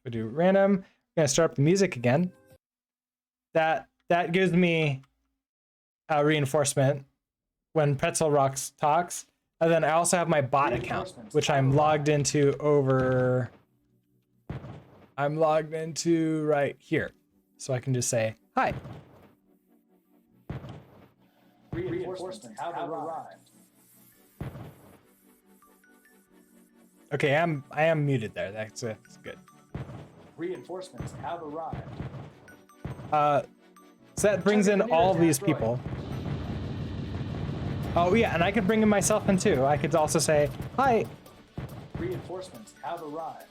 We do random. I'm gonna start up the music again. That gives me a reinforcement when Pretzel Rocks talks. And then I also have my bot account, which I'm logged into over. I'm logged into right here. So I can just say, hi. Reinforcements have arrived. Okay, I am muted there. That's good. Reinforcements have arrived. So that brings in all these people. Oh yeah, and I could bring in myself in too. I could also say, hi. Reinforcements have arrived.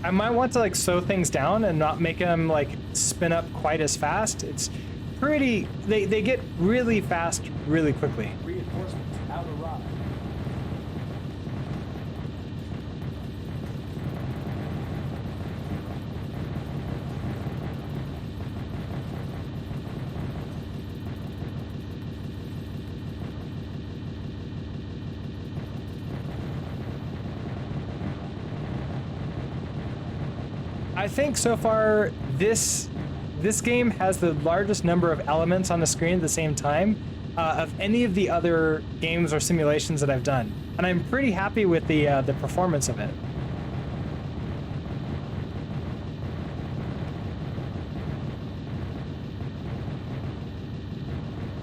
I might want to like slow things down and not make them like spin up quite as fast. It's pretty, they get really fast really quickly. Reinforcements have arrived. I think so far this game has the largest number of elements on the screen at the same time of any of the other games or simulations that I've done, and I'm pretty happy with the performance of it.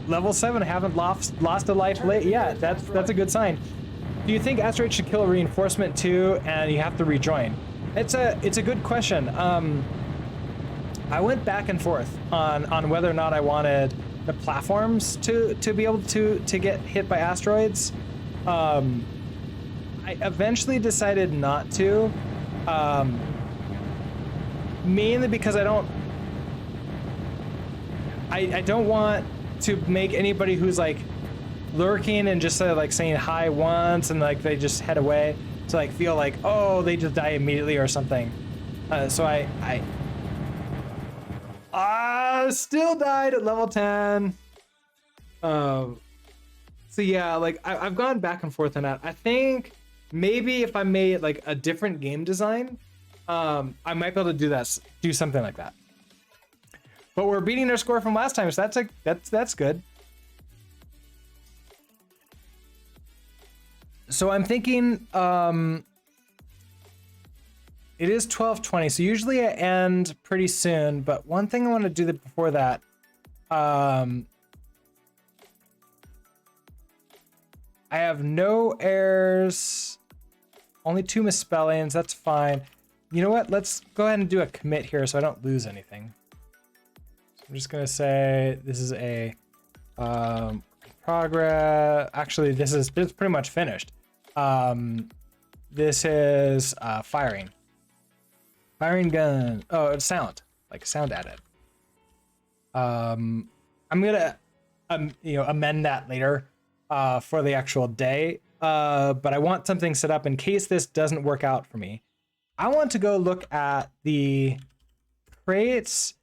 Level 7, I haven't lost a life late. Yeah, that's a good sign. Do you think Asteroids should kill a reinforcement too, and you have to rejoin? It's a good question. I went back and forth on whether or not I wanted the platforms to be able to get hit by asteroids. I eventually decided not to, mainly because I don't want to make anybody who's like lurking and just like saying hi once and like they just head away to like feel like, oh, they just die immediately or something. So I still died at level 10. So yeah, like I've gone back and forth on that. I think maybe if I made like a different game design, I might be able to do something like that. But we're beating our score from last time, so that's good. So I'm thinking, it is 12:20, so usually I end pretty soon, but one thing I want to do before that, I have no errors, only 2 misspellings, that's fine. You know what, let's go ahead and do a commit here so I don't lose anything. So I'm just gonna say this is a progress, actually this is pretty much finished. This is firing gun. Oh, it's sound, like sound added. I'm gonna amend that later for the actual day. But I want something set up in case this doesn't work out for me. I want to go look at the crates.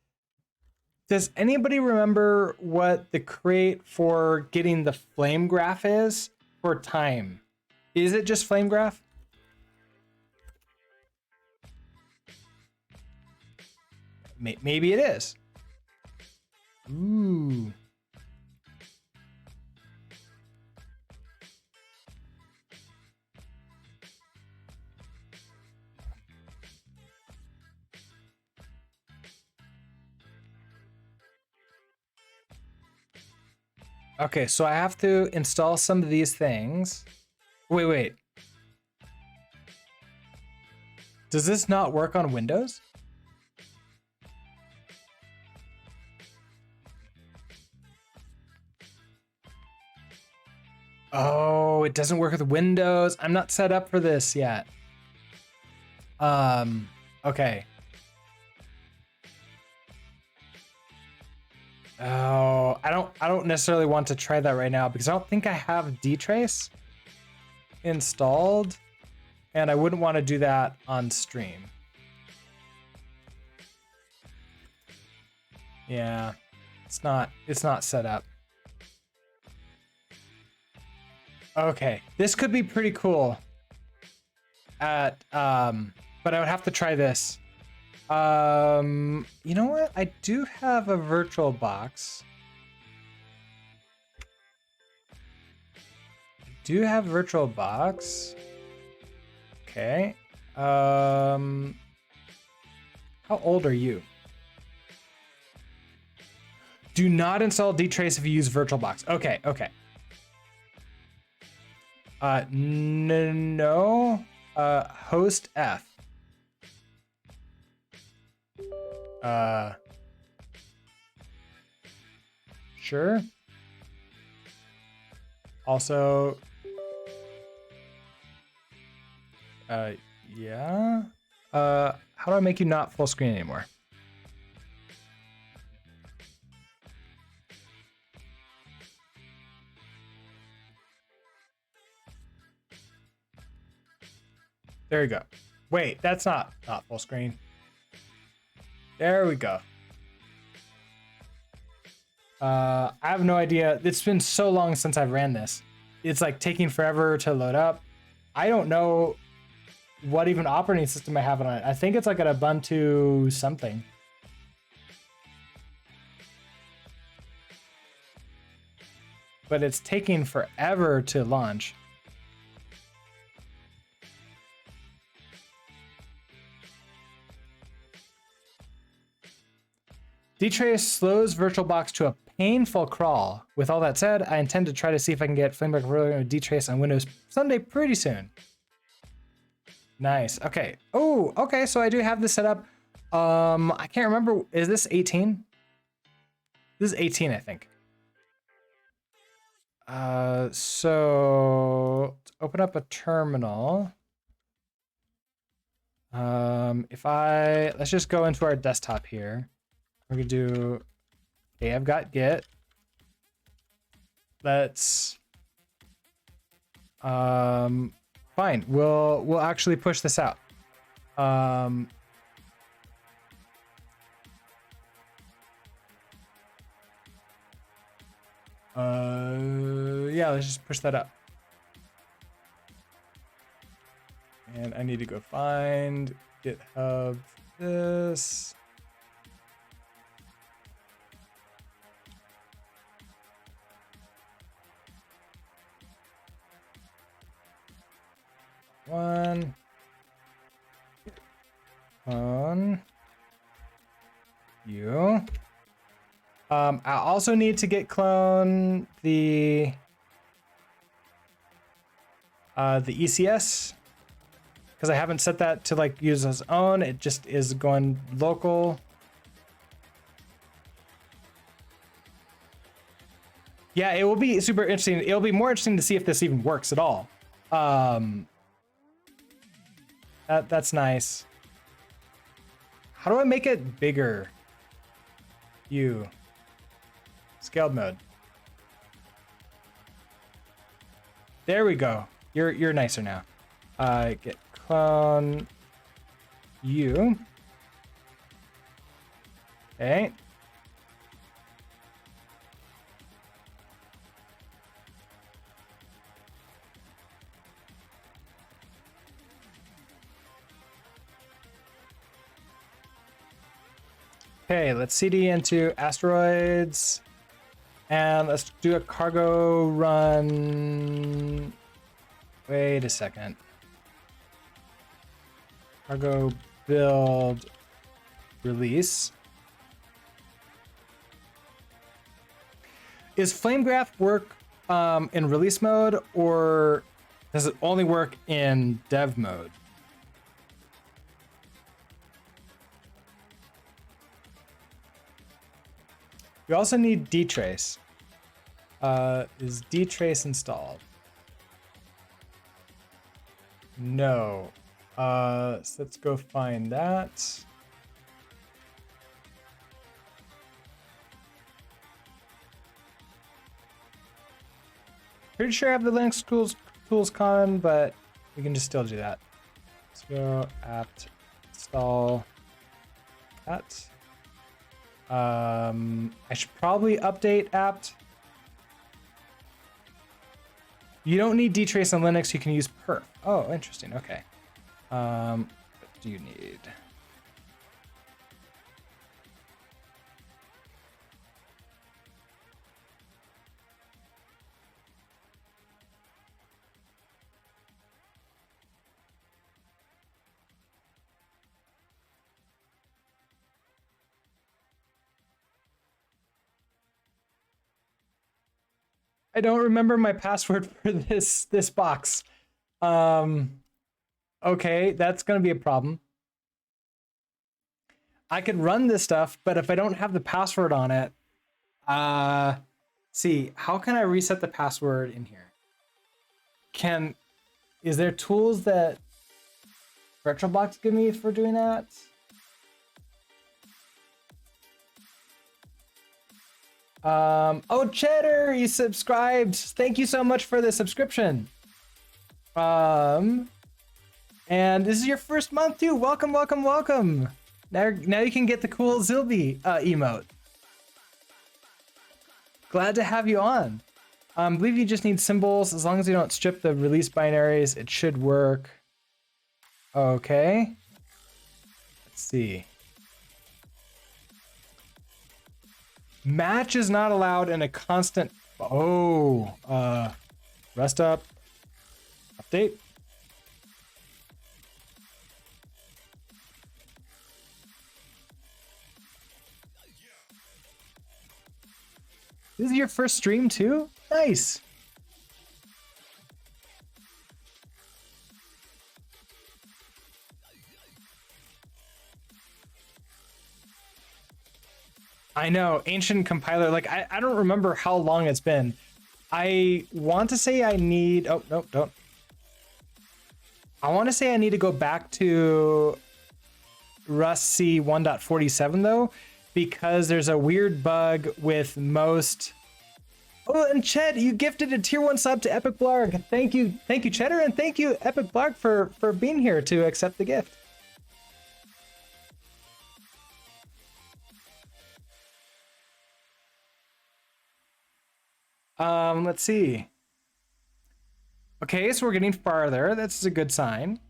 Does anybody remember what the crate for getting the flame graph is for time? Is it just flame graph? Maybe it is. Ooh. Okay, so I have to install some of these things. Wait. Does this not work on Windows? Oh, it doesn't work with Windows. I'm not set up for this yet. Okay. Oh, I don't necessarily want to try that right now because I don't think I have dtrace installed, and I wouldn't want to do that on stream. Yeah, it's not set up. Okay, this could be pretty cool. But I would have to try this. You know what? I do have a virtual box. Okay. How old are you? Do not install dtrace if you use VirtualBox. Okay. No. Host F. Sure. Also, yeah. How do I make you not full screen anymore? There you go. Wait, that's not full screen. There we go. I have no idea. It's been so long since I've ran this. It's like taking forever to load up. I don't know what even operating system I have on it. I think it's like an Ubuntu something. But it's taking forever to launch. dtrace slows VirtualBox to a painful crawl. With all that said, I intend to try to see if I can get Flameback with dtrace on Windows someday pretty soon. Nice. Okay. Oh, okay. So I do have this set up. I can't remember. Is this 18? This is 18, I think. So let's open up a terminal. Let's just go into our desktop here. We're gonna do, okay, I've got Git. Let's, fine. We'll actually push this out. Yeah, let's just push that up. And I need to go find GitHub this. One. On. You. I also need to git clone the ECS because I haven't set that to like use its own. It just is going local. Yeah, it will be super interesting. It'll be more interesting to see if this even works at all. That's nice. How do I make it bigger? You. Scaled mode. There we go. You're nicer now. Get clone you. Okay. Okay, let's CD into Asteroids. And let's do a cargo run. Wait a second. Cargo build release. Is FlameGraph work in release mode, or does it only work in dev mode? We also need dtrace. Is dtrace installed? No. So let's go find that. Pretty sure I have the Linux tools common, but we can just still do that. Let's go apt install that. I should probably update apt. You don't need dtrace on Linux, you can use perf. Oh, interesting, okay. What do you need? I don't remember my password for this box. Okay, that's gonna be a problem. I could run this stuff, but if I don't have the password on it, see, how can I reset the password in here? Is there tools that VirtualBox give me for doing that? Oh, Cheddar, you subscribed. Thank you so much for the subscription. And this is your first month too. Welcome, welcome, welcome. Now you can get the cool Zilby emote. Glad to have you on. I believe you just need symbols. As long as you don't strip the release binaries, it should work. Okay. Let's see. Match is not allowed in a constant. Oh, rest up. Update. This is your first stream too? Nice. I know, ancient compiler, like I don't remember how long it's been. I want to say I need, oh, no, don't. I want to say I need to go back to Rust C 1.47 though, because there's a weird bug with most. Oh, and Ched, you gifted a tier 1 sub to Epic Blarg. Thank you, Cheddar, and thank you, Epic Blarg, for being here to accept the gift. Let's see. Okay, so we're getting farther. That's a good sign.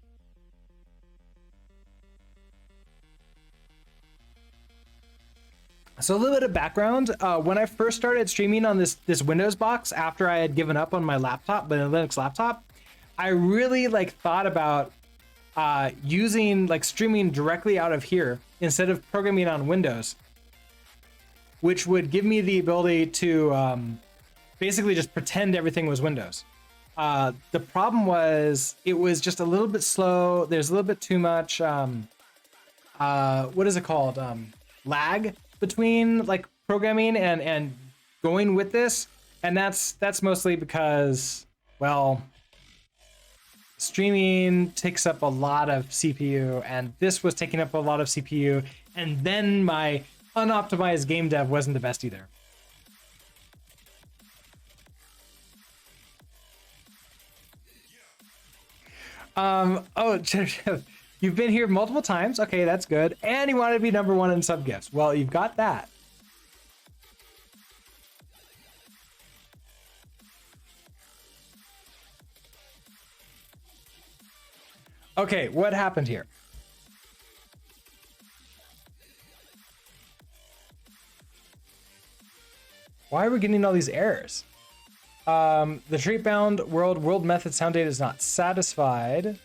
So a little bit of background. When I first started streaming on this Windows box after I had given up on my laptop, my Linux laptop, I really thought about using streaming directly out of here instead of programming on Windows, which would give me the ability to basically just pretend everything was Windows. The problem was it was just a little bit slow. There's a little bit too much, what is it called? Lag between programming and going with this. And that's mostly because, well, streaming takes up a lot of CPU, and this was taking up a lot of CPU. And then my unoptimized game dev wasn't the best either. Oh, you've been here multiple times. Okay, that's good. And you wanted to be number 1 in sub gifts. Well, you've got that. Okay, what happened here? Why are we getting all these errors? The treat bound world method sound data is not satisfied.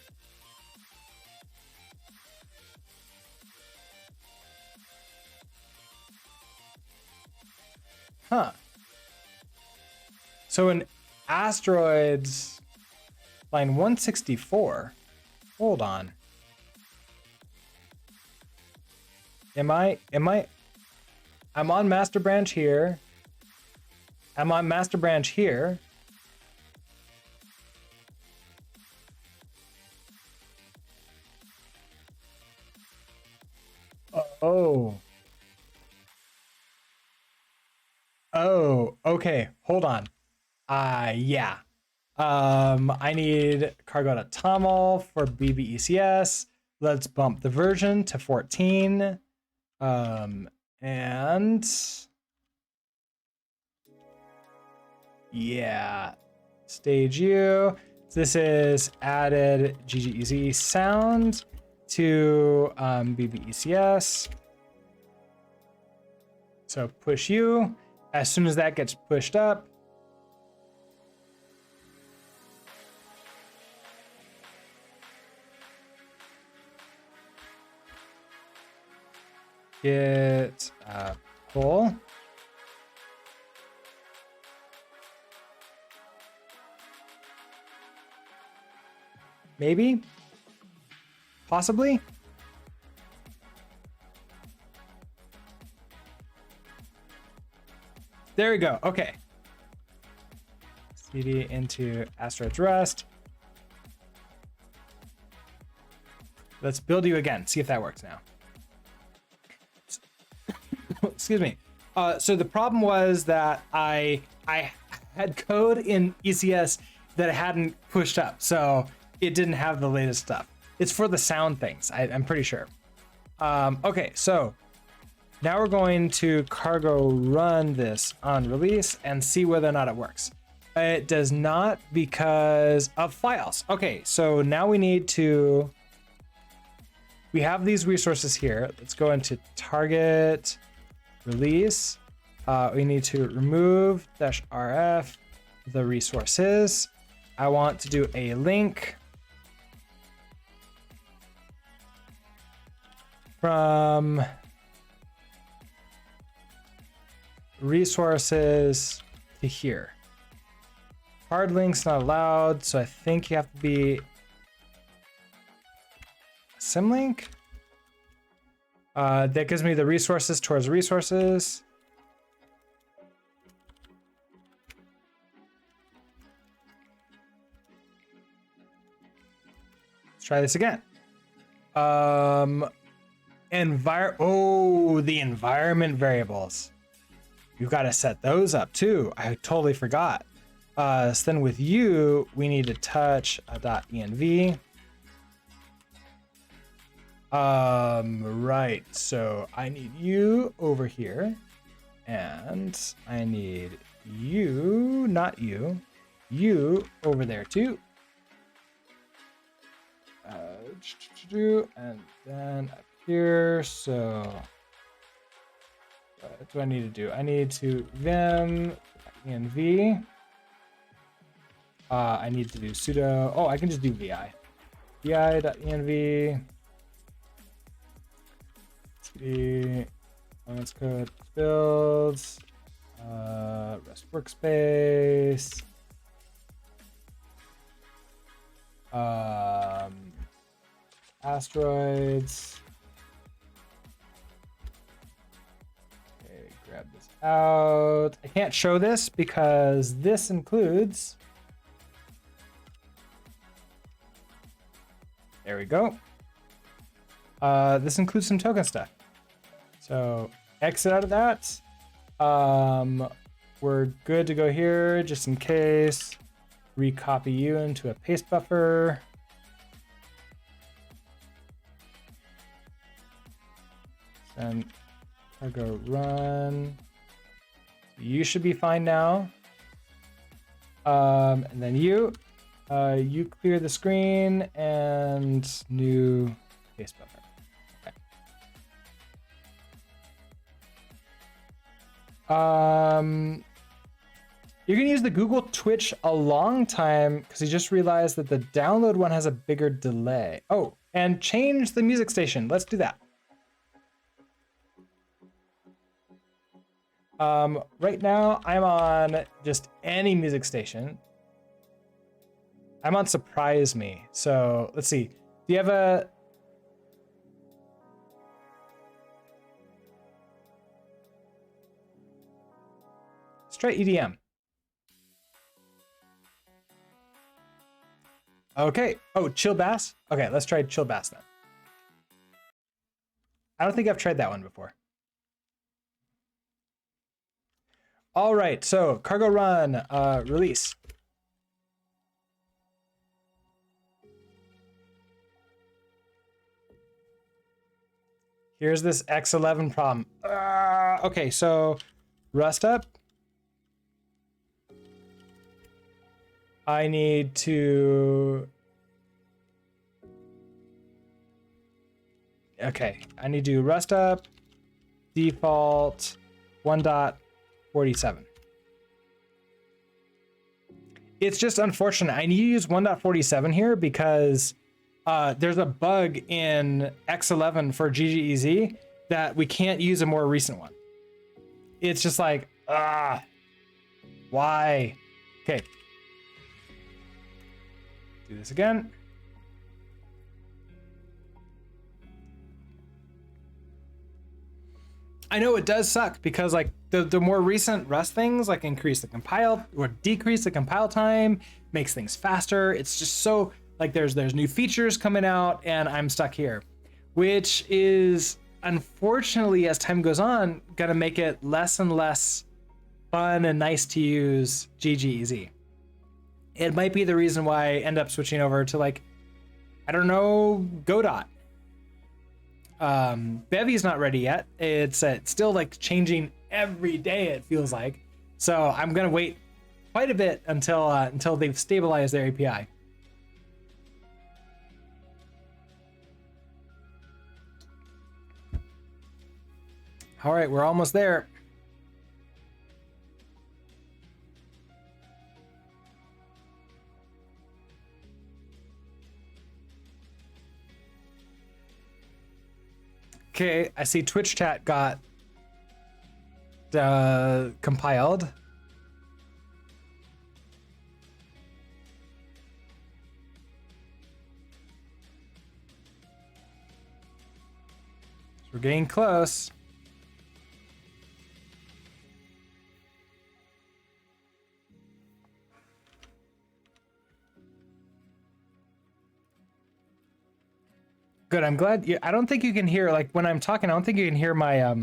Huh. So in Asteroids, line 164, hold on. I'm on master branch here. I'm on master branch here. Oh. Oh, okay. Hold on. Yeah. I need cargo.toml for BBECS. Let's bump the version to 14. And yeah, stage U. This is added GGEZ sound to BBECS. So push U. As soon as that gets pushed up, get pull. Maybe, possibly. There we go. Okay. CD into Asteroids rest. Let's build you again. See if that works now. Excuse me. So the problem was that I had code in ECS that I hadn't pushed up, so it didn't have the latest stuff. It's for the sound things, I'm pretty sure. Okay, so now we're going to cargo run this on release and see whether or not it works. It does not because of files. Okay, so now we need to, we have these resources here. Let's go into target release. We need to remove -rf the resources. I want to do a link from resources to here. Hard links not allowed, so I think you have to be symlink. That gives me the resources towards resources. Let's try this again. The environment variables. You've got to set those up too. I totally forgot. So then with you, we need to touch a .env. Right. So I need you over here, and I need you, not you, you over there too. And then up here. So what do I need to do? I need to vim env. I need to do sudo. Oh, I can just do vi. vi.env. Let's code builds. Rest workspace. Asteroids. Okay, grab this out. I can't show this because this includes. There we go. This includes some token stuff. So exit out of that. We're good to go here just in case. Recopy you into a paste buffer. And cargo run. You should be fine now. And then you clear the screen and new base buffer. Okay. You can use the Google Twitch a long time because you just realized that the download one has a bigger delay. Oh, and change the music station. Let's do that. Right now I'm on just any music station. I'm on Surprise Me. So let's see. Do you have a... Let's try EDM. Okay. Oh, Chill Bass? Okay, let's try Chill Bass then. I don't think I've tried that one before. All right, so cargo run, release. Here's this X11 problem. Okay, so rust up. I need to... Okay, I need to rust up, default 1.47. It's just unfortunate. I need to use 1.47 here because there's a bug in X11 for GGEZ that we can't use a more recent one. It's just like, why? Okay. Do this again. I know it does suck because like the more recent Rust things like increase the compile or decrease the compile time, makes things faster. It's just so like there's new features coming out and I'm stuck here, which is unfortunately as time goes on gonna make it less and less fun and nice to use GGEZ. It might be the reason why I end up switching over to like, I don't know, Godot. Bevy's not ready yet. It's still like changing every day, it feels like. So I'm gonna wait quite a bit until they've stabilized their API. All right, we're almost there. Okay, I see Twitch chat got compiled. We're getting close. Good. I'm glad. I don't think you can hear, like when I'm talking, I don't think you can hear my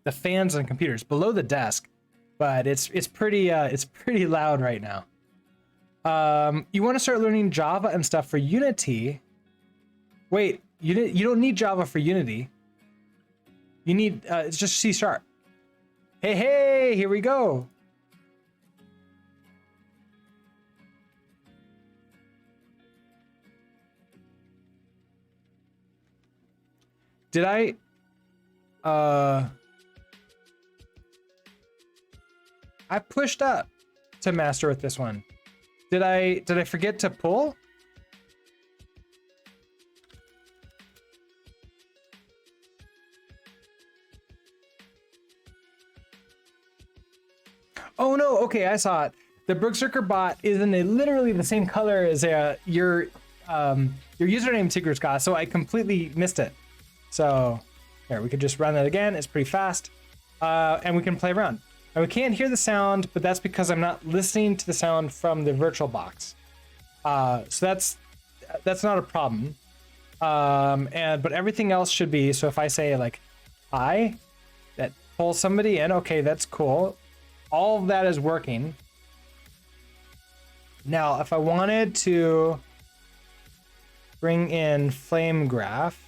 the fans on computers below the desk, but it's pretty loud right now. You want to start learning Java and stuff for Unity. Wait, you don't need Java for Unity. You need it's just C#. Hey, here we go. Did I pushed up to master with this one. Did I forget to pull? Oh no, okay, I saw it. The Brookzerker bot is in literally the same color as your username, Tigger Scott, so I completely missed it. So here, we could just run that again. It's pretty fast. And we can play around. And we can't hear the sound, but that's because I'm not listening to the sound from the virtual box. So that's not a problem. But everything else should be, so if I say like, hi, that pulls somebody in, okay, that's cool. All of that is working. Now, if I wanted to bring in flame graph,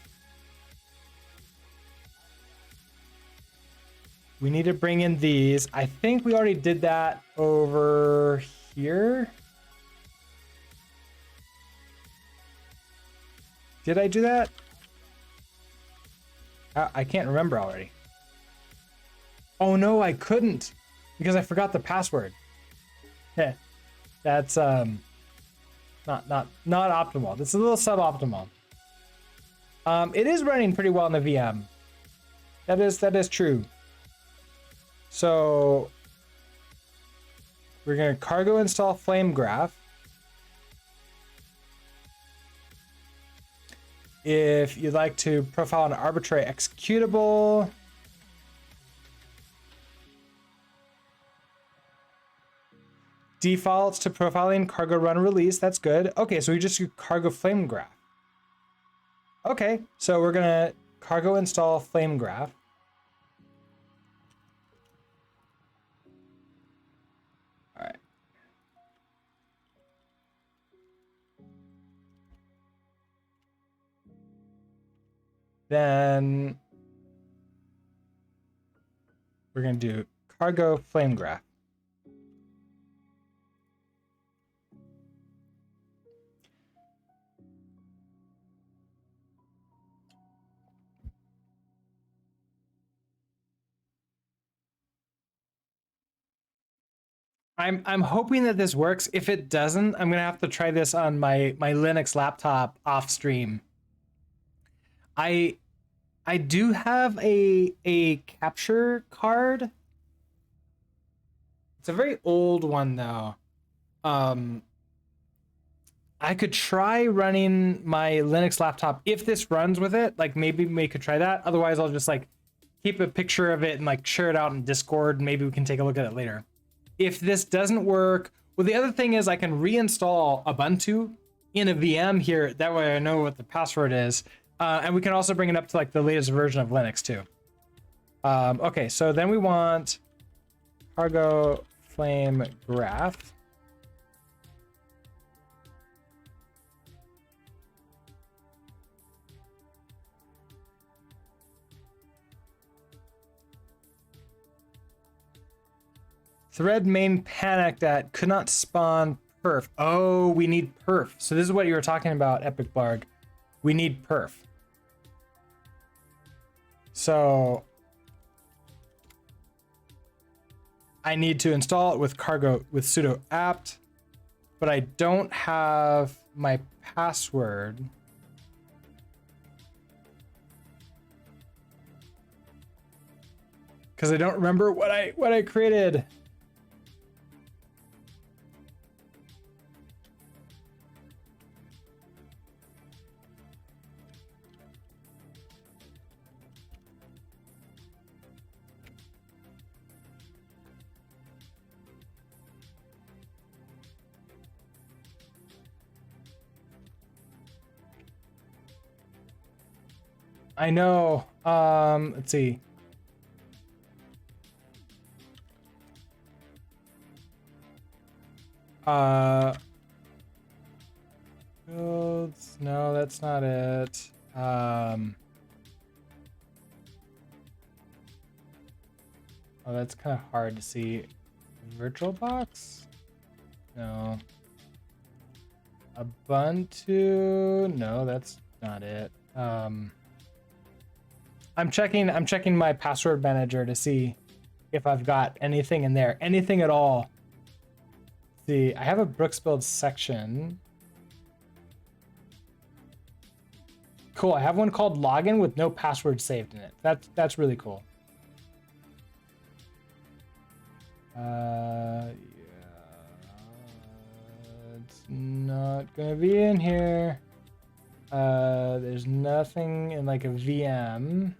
We need to bring in these. I think we already did that over here. Did I do that? I can't remember already. Oh no, I couldn't because I forgot the password. Yeah, that's not optimal. This is a little suboptimal. It is running pretty well in the VM. That is true. So we're gonna cargo install flame graph. If you'd like to profile an arbitrary executable, defaults to profiling cargo run release. That's good. Okay, so we just do cargo flame graph. Okay, so we're gonna cargo install flame graph. All right. Then we're gonna do cargo flame graph. I'm hoping that this works. If it doesn't, I'm gonna have to try this on my Linux laptop off stream. I do have a capture card. It's a very old one though. I could try running my Linux laptop if this runs with it. Like maybe we could try that. Otherwise, I'll just like keep a picture of it and like share it out in Discord. And maybe we can take a look at it later. If this doesn't work, well, the other thing is I can reinstall Ubuntu in a VM here. That way I know what the password is. And we can also bring it up to like the latest version of Linux too. Okay, so then we want cargo flame graph. Thread main panicked at could not spawn perf. Oh, we need perf. So this is what you were talking about, Epic Blarg. We need perf. So I need to install it with cargo with sudo apt, but I don't have my password. Because I don't remember what I created. I know. Let's see. Builds. No, that's not it. Oh, that's kind of hard to see. VirtualBox? No. Ubuntu? No, that's not it. I'm checking my password manager to see if I've got anything in there, anything at all. See, I have a Brooks build section. Cool, I have one called login with no password saved in it. That's really cool. Yeah, it's not gonna be in here. There's nothing in like a VM.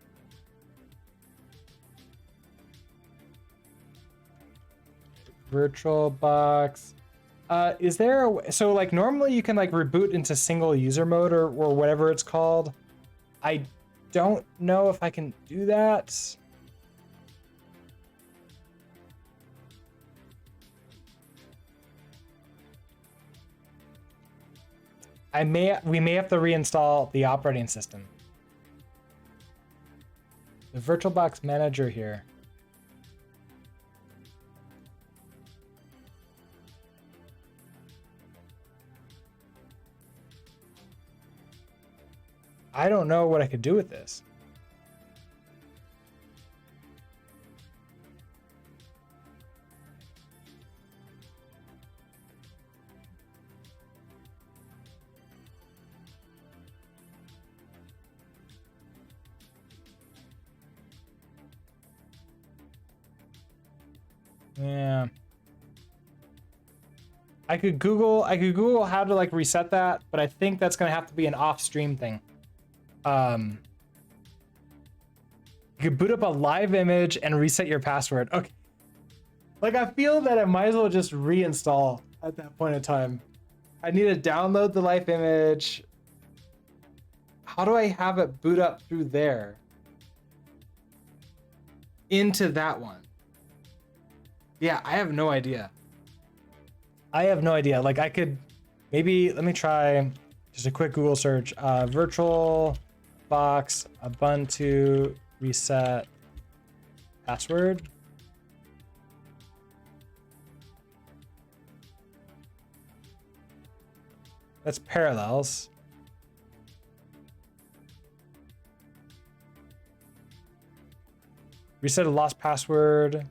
VirtualBox. Is there a so like normally you can like reboot into single user mode or whatever it's called. I don't know if I can do that. We may have to reinstall the operating system. The VirtualBox manager here. I don't know what I could do with this. Yeah. I could Google how to like reset that, but I think that's gonna have to be an off-stream thing. You could boot up a live image and reset your password. Okay. Like I feel that I might as well just reinstall at that point in time. I need to download the live image. How do I have it boot up through there? Into that one. Yeah, I have no idea. I have no idea. Like I could maybe, let me try just a quick Google search. Virtual box Ubuntu reset password. That's Parallels. Reset a lost password.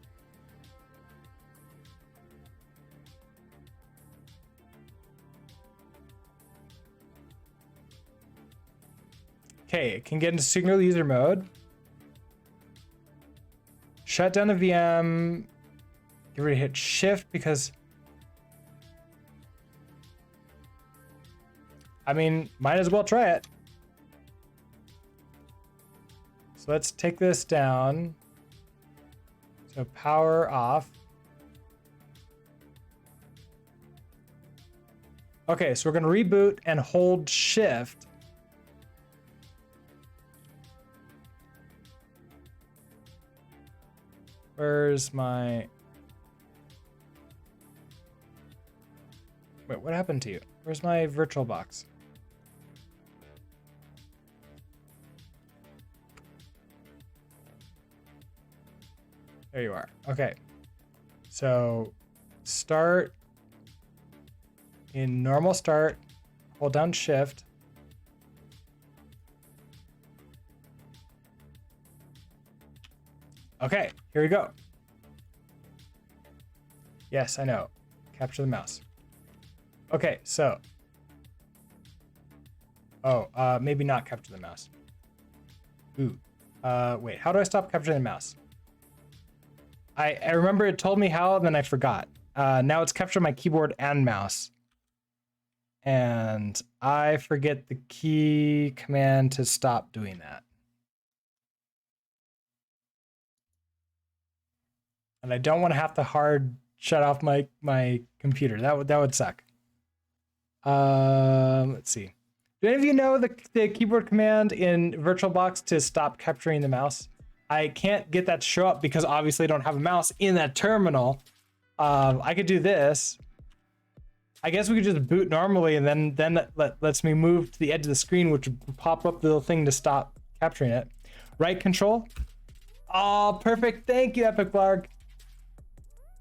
Okay, it can get into single user mode. Shut down the VM. Get ready to hit shift because I mean, might as well try it. So let's take this down. So power off. Okay, so we're gonna reboot and hold shift. Where's my... Wait, what happened to you? Where's my virtual box? There you are. Okay. So start in normal start, hold down shift. Okay, here we go. Yes, I know. Capture the mouse. Okay, so. Oh, maybe not capture the mouse. Ooh. Wait, how do I stop capturing the mouse? I remember it told me how, and then I forgot. Now it's captured my keyboard and mouse. And I forget the key command to stop doing that. And I don't want to have to hard shut off my computer. That would suck. Let's see. Do any of you know the keyboard command in VirtualBox to stop capturing the mouse? I can't get that to show up because obviously I don't have a mouse in that terminal. I could do this. I guess we could just boot normally and then lets me move to the edge of the screen, which would pop up the little thing to stop capturing it. Right control. Oh, perfect. Thank you, Epic Blarg.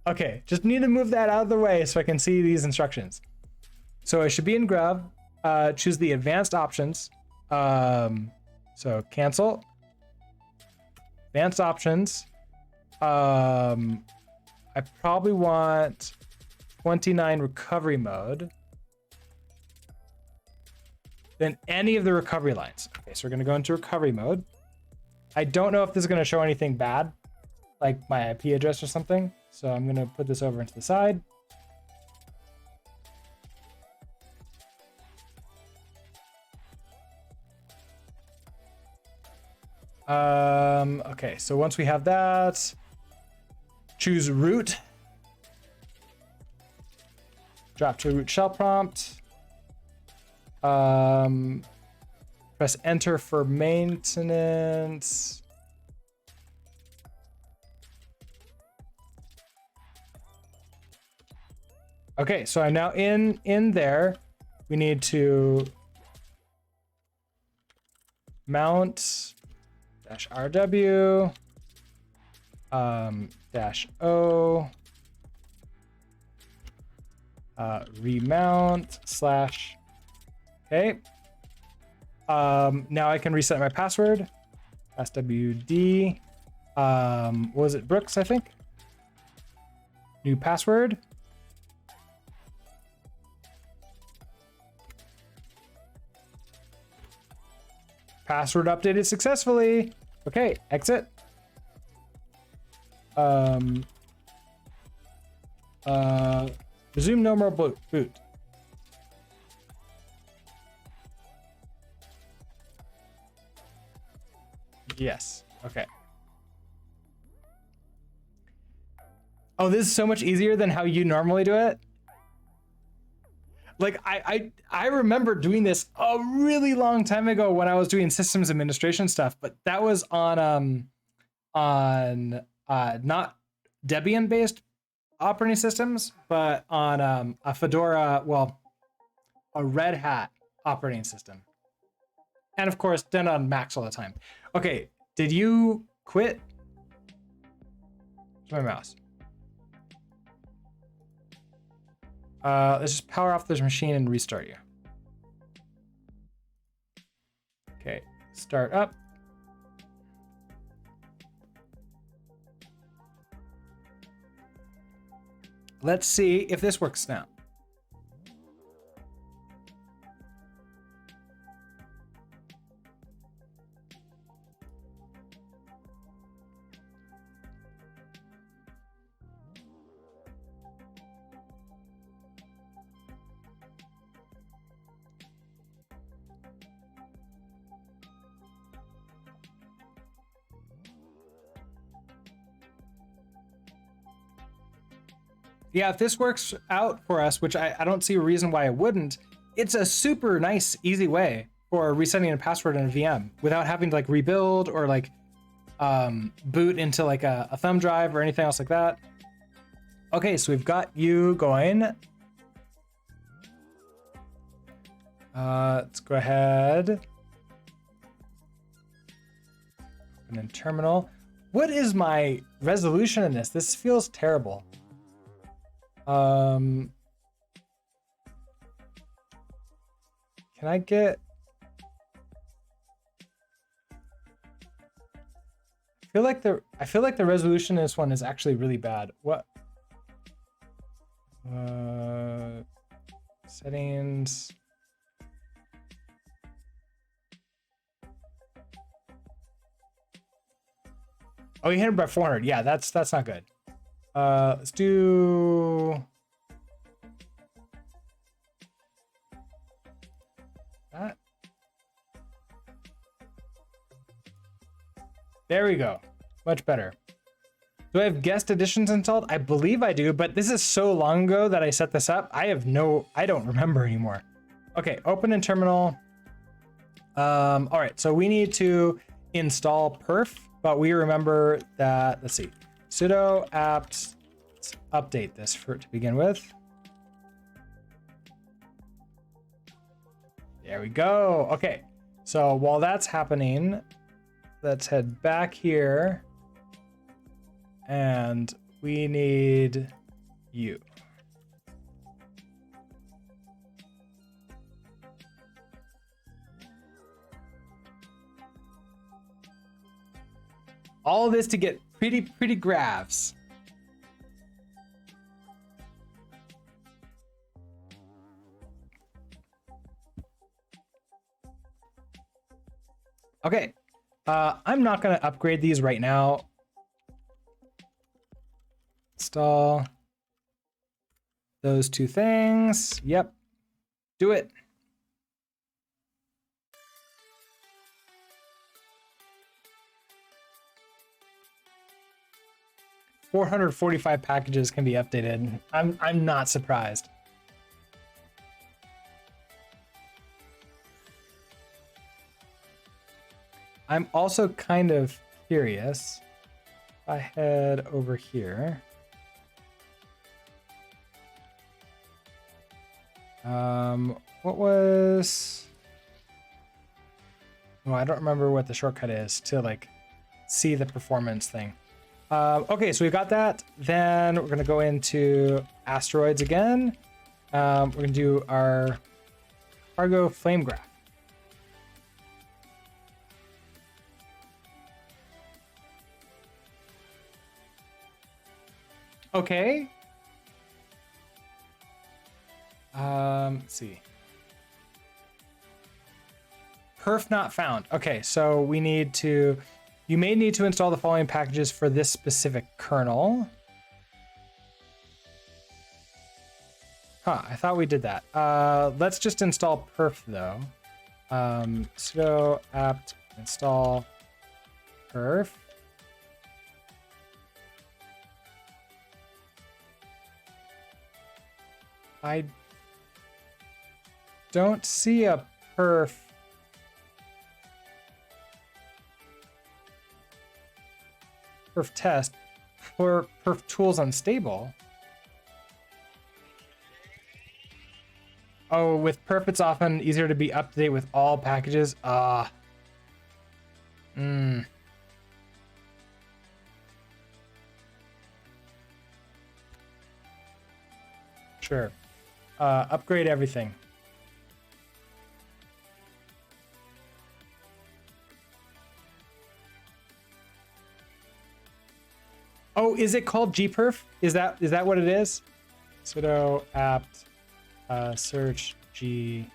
Okay, just need to move that out of the way so I can see these instructions. So I should be in Grub, choose the advanced options. So cancel. Advanced options. I probably want 29 recovery mode. Then any of the recovery lines. Okay, so we're gonna go into recovery mode. I don't know if this is gonna show anything bad, like my IP address or something. So I'm gonna put this over into the side. Okay, so once we have that, choose root. Drop to root shell prompt. Press enter for maintenance. Okay, so I'm now in there. We need to mount -rw -o remount / okay. Now I can reset my password. SWD. What was it? Brooks, I think. New password. Password updated successfully. Okay, exit. Resume normal boot. Yes. Okay. Oh, this is so much easier than how you normally do it. Like I remember doing this a really long time ago when I was doing systems administration stuff, but that was on not Debian based operating systems, but on a Fedora, well, a Red Hat operating system. And of course, done on Macs all the time. Okay, did you quit? Where's my mouse? Let's just power off this machine and restart you. Okay, start up. Let's see if this works now. Yeah, if this works out for us, which I don't see a reason why it wouldn't, it's a super nice, easy way for resetting a password in a VM without having to like rebuild or like boot into like a thumb drive or anything else like that. Okay, so we've got you going. Let's go ahead. Open in terminal. What is my resolution in this? This feels terrible. Can I get... I feel like the resolution in this one is actually really bad. What? Settings. Oh, you hit it by 400. Yeah, that's not good. Let's do that. There we go. Much better. Do I have guest editions installed? I believe I do, but this is so long ago that I set this up. I don't remember anymore. Okay, open in terminal. All right, so we need to install perf, but we remember that, let's see. Sudo apt, let's update this to begin with. There we go. Okay, so while that's happening, let's head back here and we need you. All this to get pretty graphs. Okay, I'm not gonna upgrade these right now. Install those two things. Yep, do it. $445 packages can be updated. I'm not surprised. I'm also kind of curious. If I head over here. What was... Oh, I don't remember what the shortcut is to like see the performance thing. Okay, so we've got that. Then we're gonna go into Asteroids again. We're gonna do our cargo flame graph. Okay. Let's see. Perf not found. Okay, so we need to, you may need to install the following packages for this specific kernel. Huh, I thought we did that. Let's just install perf though. Sudo apt install perf. I don't see a perf. Perf test for perf tools unstable. Oh, with perf it's often easier to be up to date with all packages. Sure. Upgrade everything. Oh, is it called gperf? Is that what it is? Sudo apt search g.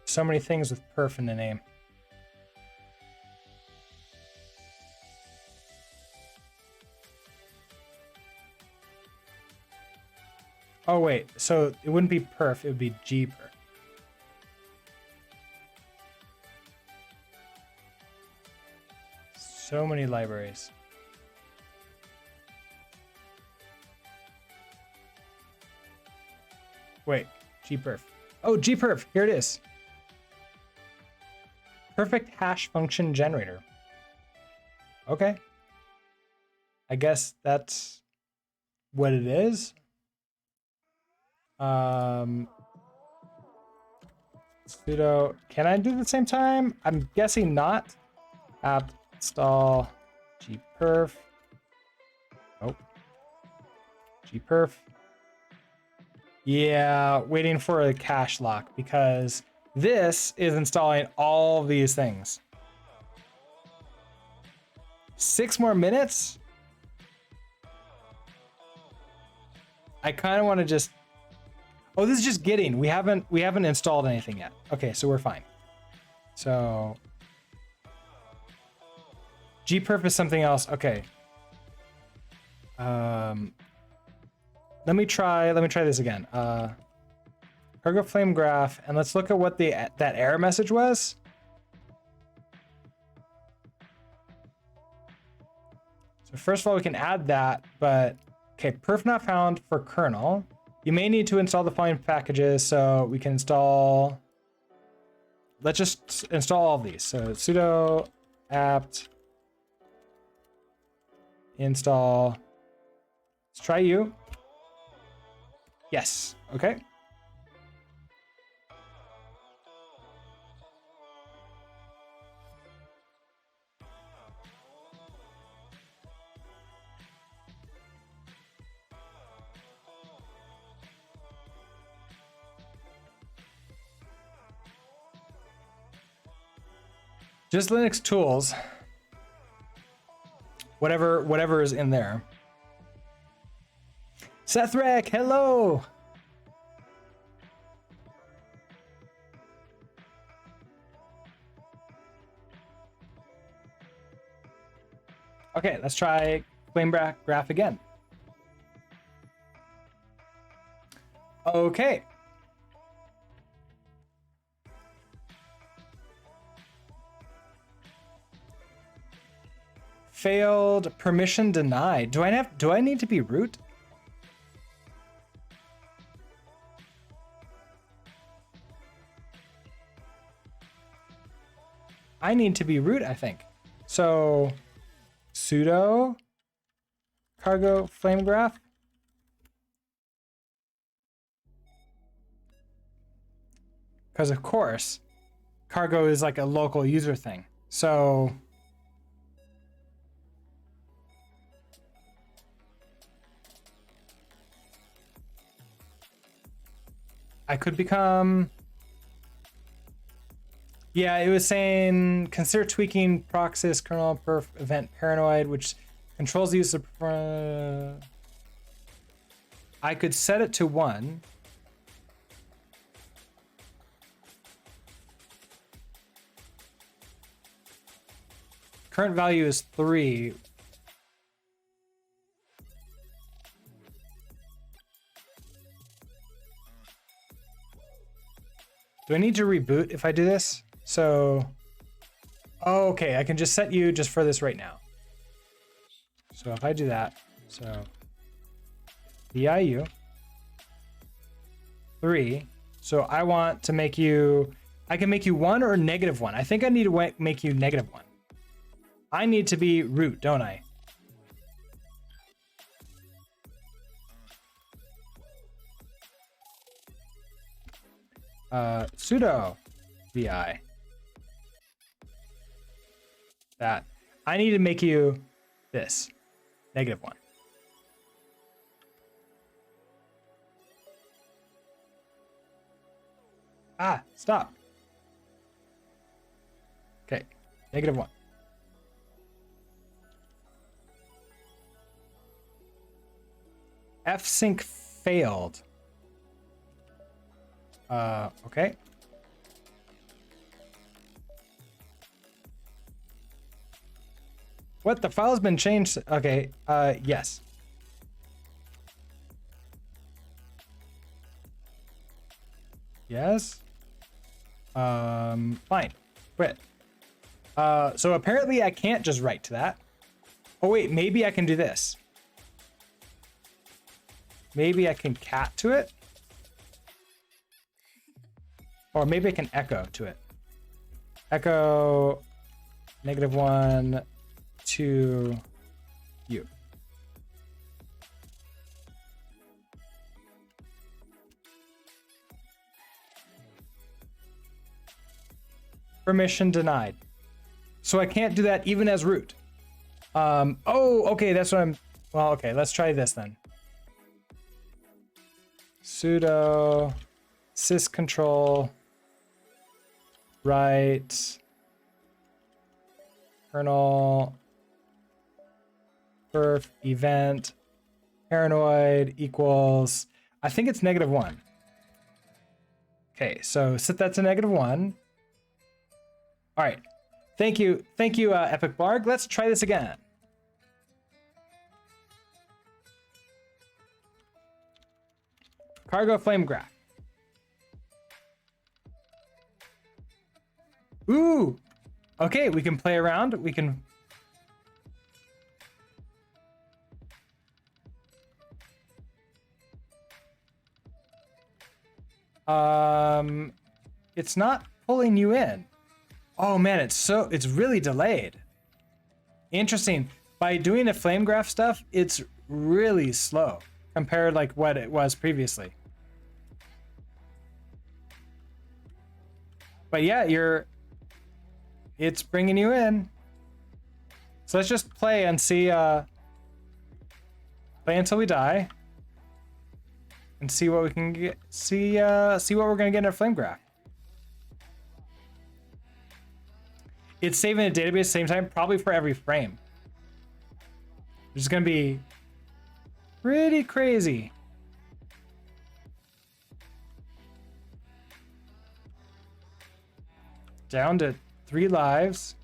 So many things with perf in the name. Oh wait, so it wouldn't be perf, it would be gperf. So many libraries. Wait, gperf. Oh, gperf, here it is. Perfect hash function generator. Okay. I guess that's what it is. Sudo, can I do it at the same time? I'm guessing not. Apt install gperf. Oh, gperf. Yeah, waiting for a cache lock because this is installing all these things. 6 more minutes? I kind of want to just... Oh, this is just getting. We haven't installed anything yet. Okay, so we're fine. So gperf is something else. Okay. Let me try this again. Cargo flame graph, and let's look at what that error message was. So first of all, we can add that, but okay, perf not found for kernel. You may need to install the following packages, so we can install. Let's just install all of these. So sudo apt install. Let's try you. Yes. Okay. Just Linux tools. Whatever is in there. Sethrek, hello. Okay, let's try flame graph again. Okay. Failed, permission denied. Do I need to be root? I need to be root, I think. So sudo cargo flame graph. Because of course, cargo is like a local user thing. So I could become Yeah, it was saying consider tweaking Proxys kernel perf event paranoid, which controls the use of. I could set it to 1. Current value is 3. Do I need to reboot if I do this? So, oh, okay, I can just set you just for this right now. So if I do that, so VIU 3. So I want to make you, I can make you 1 or -1. I think I need to make you -1. I need to be root, don't I? Sudo vi. That. I need to make you this, -1. Ah, stop. Okay, -1. Fsync failed. Okay. What? The file's been changed? Okay, yes. Yes. Fine. Quit. So apparently I can't just write to that. Oh wait, maybe I can do this. Maybe I can cat to it. Or maybe I can echo to it. Echo -1 to you. Permission denied. So I can't do that even as root. Oh, okay, that's what I'm, well, okay, let's try this then. Sudo syscontrol write kernel perf event paranoid equals, I think it's -1. Okay, so set that to -1. All right, thank you, Epic Barg. Let's try this again. Cargo flame graph. Ooh, okay, we can play around. We can. It's not pulling you in. Oh man, it's really delayed. Interesting. By doing the flame graph stuff, it's really slow compared like what it was previously. But yeah, it's bringing you in. So let's just play and see, play until we die. And see what we can get, see what we're gonna get in our flame graph. It's saving a database at the same time, probably for every frame. Which is gonna be pretty crazy. Down to 3 lives.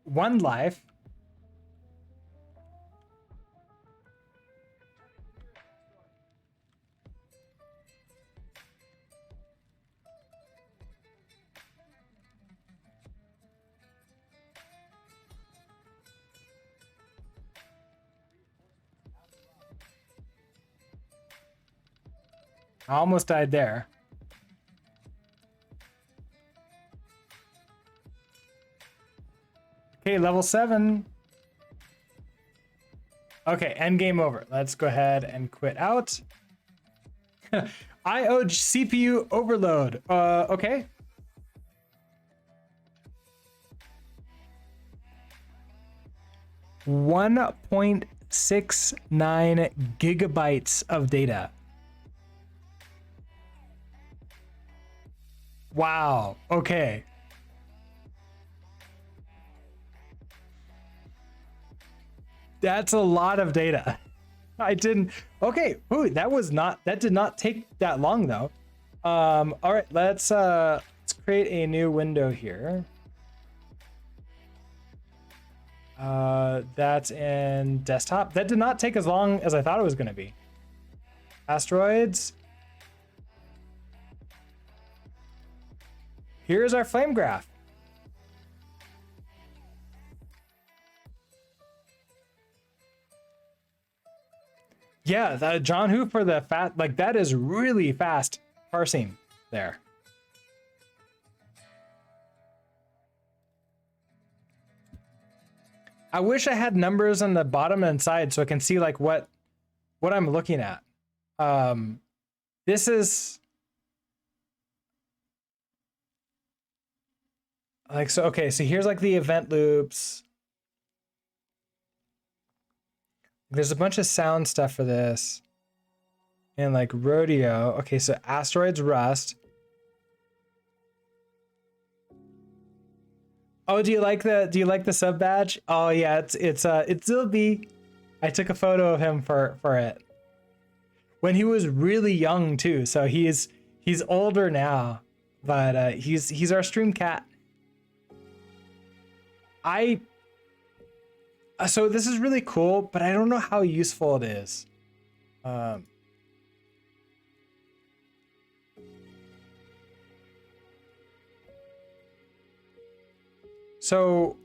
One life. I almost died there. Okay, level 7. Okay, end game over. Let's go ahead and quit out. IO CPU overload. Okay. 1.69 gigabytes of data. Wow. Okay. That's a lot of data. I didn't. Okay. Ooh, that did not take that long though. All right, let's create a new window here. That's in desktop. That did not take as long as I thought it was going to be. Asteroids. Here's our flame graph. Yeah, John Who for the fat, like that is really fast parsing there. I wish I had numbers on the bottom and side so I can see like what I'm looking at. This is like, so, okay, so here's like the event loops. There's a bunch of sound stuff for this. And like rodeo. Okay, so asteroids rust. Oh, do you like the sub badge? Oh yeah, it's Zilby. I took a photo of him for it. When he was really young too, so he's older now, but he's our stream cat. So this is really cool, but I don't know how useful it is. So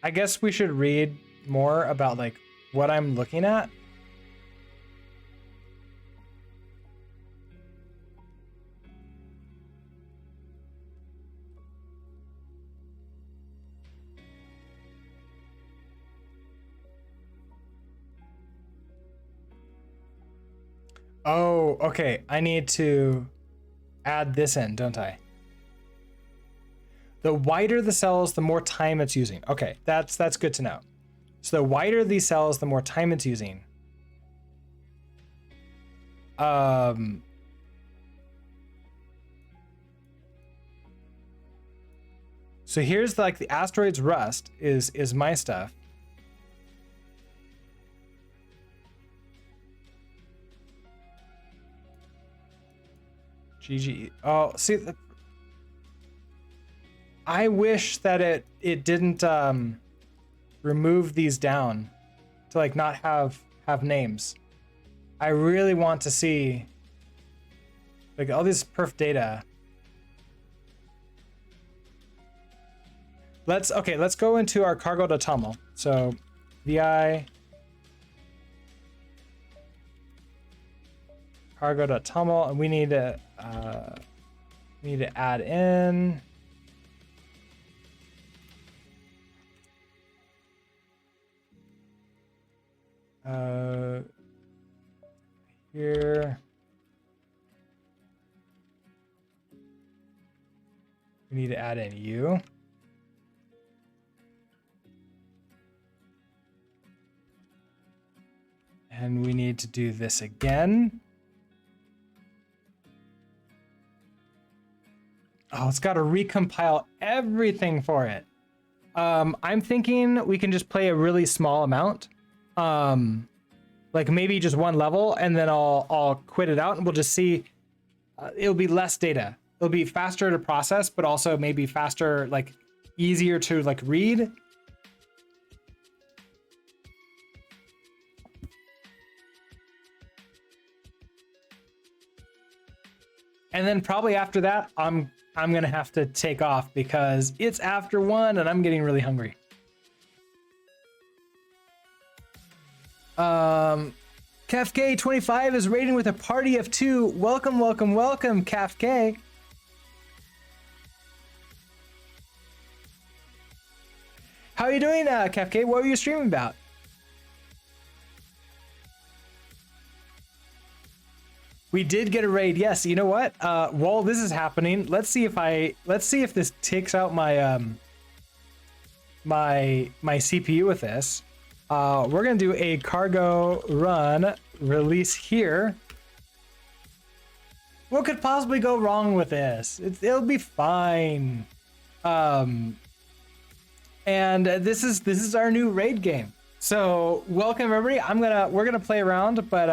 I guess we should read more about like what I'm looking at. Oh, okay. I need to add this in, don't I? The wider the cells, the more time it's using. Okay, that's good to know. So the wider these cells, the more time it's using. So here's like the asteroids rust is my stuff. GG. Oh, see, I wish that it didn't remove these down to like not have names. I really want to see like all this perf data. Let's go into our cargo.toml. So vi cargo.toml, and we need to add in here we need to add in you. And we need to do this again. Oh, it's got to recompile everything for it. I'm thinking we can just play a really small amount. Like maybe just one level, and then I'll quit it out and we'll just see. It'll be less data. It'll be faster to process, but also maybe faster, like easier to like read. And then probably after that, I'm gonna have to take off because it's after 1 and I'm getting really hungry. CafK25 is raiding with a party of 2. Welcome, welcome, welcome, CafK. How are you doing, CafK? What were you streaming about? We did get a raid. Yes, you know what? While this is happening, let's see if this takes out my my CPU with this. We're gonna do a cargo run release here. What could possibly go wrong with this? It'll be fine. And this is our new raid game. So welcome everybody. We're gonna play around, but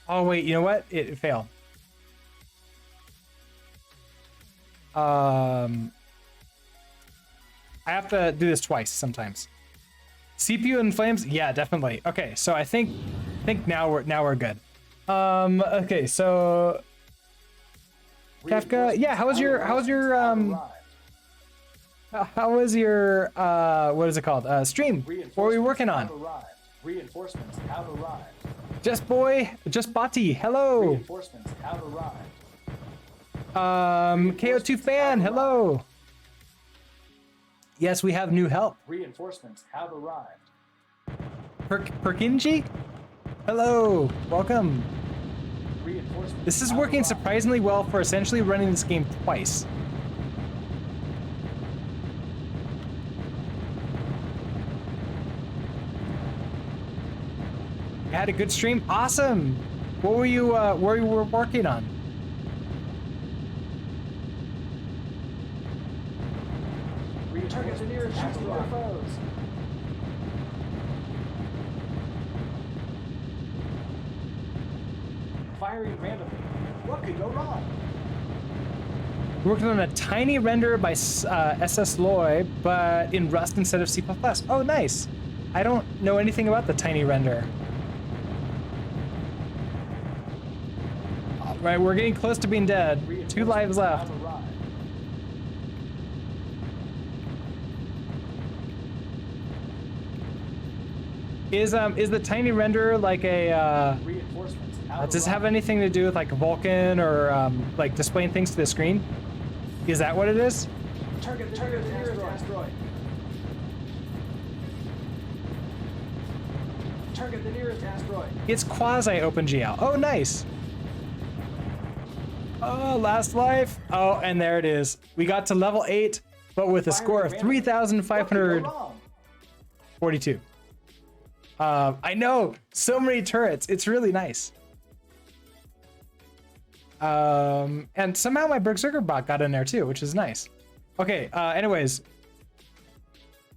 oh wait, you know what? It failed. I have to do this twice sometimes. CPU in flames? Yeah, definitely. Okay, so I think now we're good. Okay, so Kafka, yeah, how was your what is it called? Stream? What were you working on? Reinforcements have arrived. Just Bati, hello. Reinforcements have arrived. KO2 fan, hello. Yes, we have new help. Reinforcements have arrived. Perkinji? Hello, welcome. Reinforcements This is have working arrived. surprisingly well for essentially running this game twice. You had a good stream? Awesome. What were you working on? Target the nearest asteroid foes. Firing randomly. What could go wrong? Working on a tiny render by SS Loy, but in Rust instead of C++. Oh, nice. I don't know anything about the tiny render. All right, we're getting close to being dead. 2 lives left. Have arrived. Is the tiny render like a Reinforcements have does this have arrived. anything to do with like Vulkan or like displaying things to the screen? Is that what it is? Target the nearest asteroid. Target the nearest asteroid. It's quasi OpenGL. Oh, nice. Oh, last life. Oh, and there it is. We got to level 8, but with a score of What could go 3,542. wrong? I know, so many turrets. It's really nice. And somehow my Berserker bot got in there too, which is nice. Okay, anyways.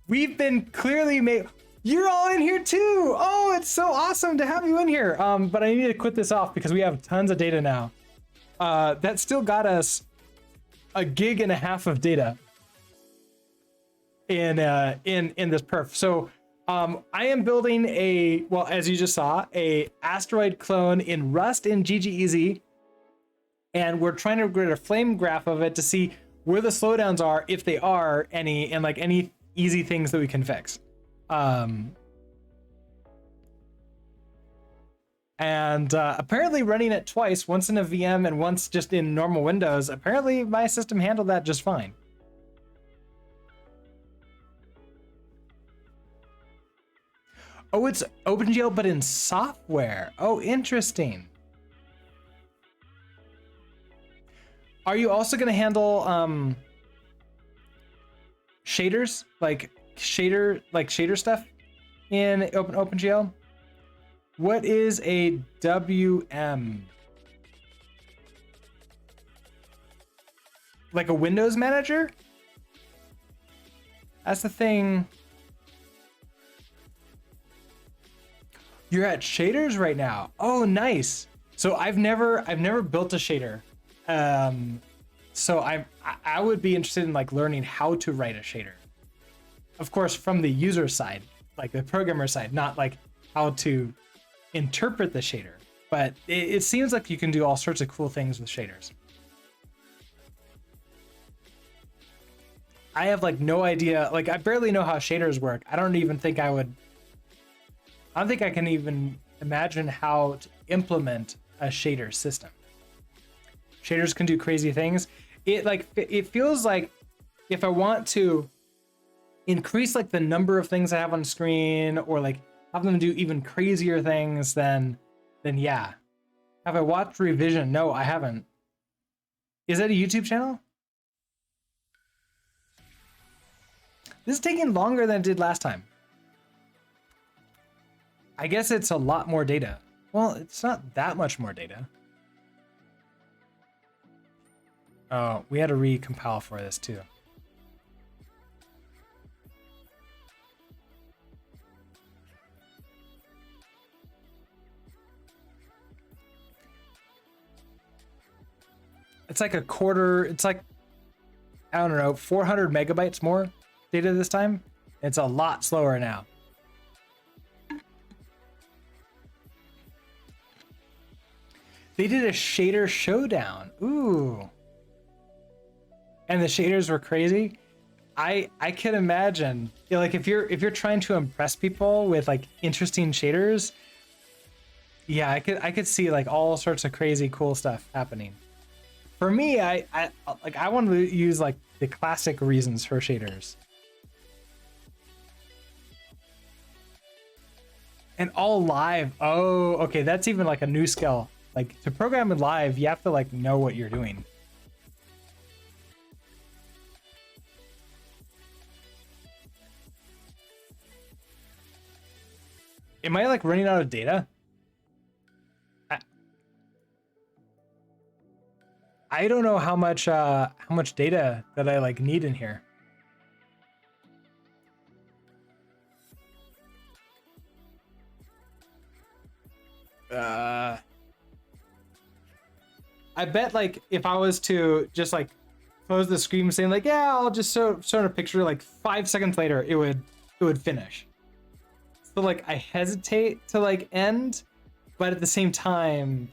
We've been clearly made... You're all in here too! Oh, it's so awesome to have you in here. But I need to quit this off because we have tons of data now. That still got us 1.5 gig of data in this perf. So I am building well, as you just saw, a asteroid clone in Rust in GGEZ, and we're trying to get a flame graph of it to see where the slowdowns are, if they are any, and like any easy things that we can fix. Apparently running it twice, once in a VM and once just in normal Windows, apparently my system handled that just fine. Oh, it's OpenGL, but in software. Oh, interesting. Are you also going to handle shaders, like shader stuff in OpenGL? What is a WM? Like a Windows manager? That's the thing. You're at shaders right now. Oh, nice. So I've never built a shader. So I would be interested in like learning how to write a shader. Of course, from the user side, like the programmer side, not like how to interpret the shader. But it seems like you can do all sorts of cool things with shaders. I have like no idea, like I barely know how shaders work. I don't think I can even imagine how to implement a shader system. Shaders can do crazy things. It feels like if I want to increase like the number of things I have on screen, or like have them do even crazier things, then yeah. Have I watched Revision? No, I haven't. Is that a YouTube channel? This is taking longer than it did last time. I guess it's a lot more data. Well, it's not that much more data. Oh, we had to recompile for this too. It's like a quarter, it's like, I don't know, 400 megabytes more data this time. It's a lot slower now. They did a shader showdown. Ooh. And the shaders were crazy. I can imagine, you know, like if you're trying to impress people with like interesting shaders, yeah, I could see like all sorts of crazy cool stuff happening. For me, I want to use like the classic reasons for shaders. And all live. Oh, okay, that's even like a new skill. Like to program it live, you have to like know what you're doing. Am I like running out of data? I don't know how much data that I like need in here. I bet like if I was to just like close the screen saying like, yeah, I'll just show a picture, like 5 seconds later it would finish. So like I hesitate to like end, but at the same time,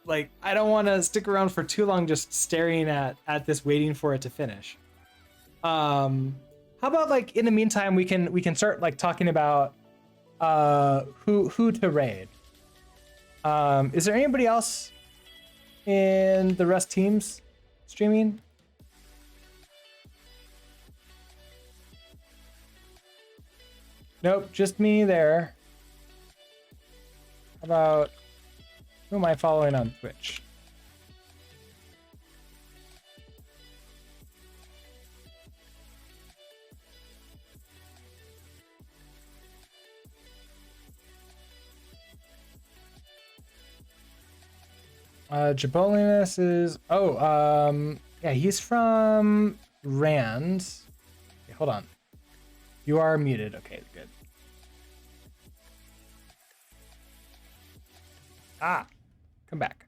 like I don't want to stick around for too long just staring at this waiting for it to finish. How about like in the meantime we can start like talking about who to raid. Is there anybody else in the Rust teams streaming? Nope, just me there. How about, who am I following on Twitch? Jabolinus is, yeah, he's from Rand. Okay, hold on. You are muted. Okay, good. Ah, come back.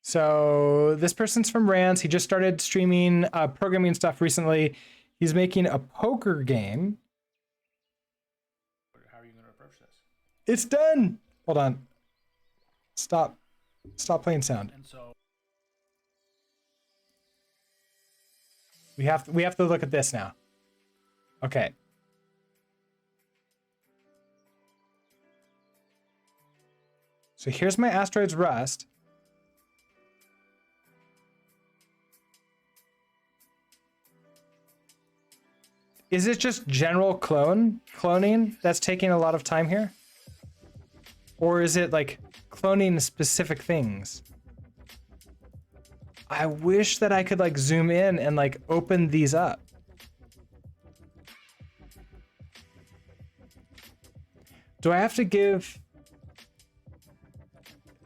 So this person's from Rand. He just started streaming programming stuff recently. He's making a poker game. How are you going to approach this? It's done. Hold on. Stop playing sound. And so we have to look at this now. Okay. So here's my Asteroids Rust. Is it just general cloning that's taking a lot of time here? Or is it like cloning specific things? I wish that I could like zoom in and like open these up. Do I have to give...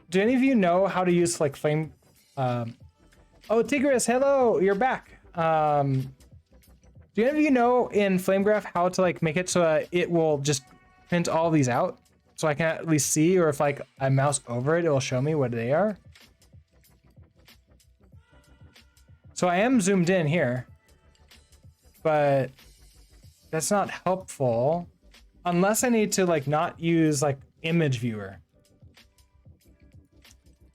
Do any of you know how to use like flame? Oh, Tigris, hello, you're back. Do any of you know in FlameGraph how to like make it so it will just print all these out? So I can at least see, or if like I mouse over it, it will show me what they are. So I am zoomed in here, but that's not helpful unless I need to like not use like image viewer.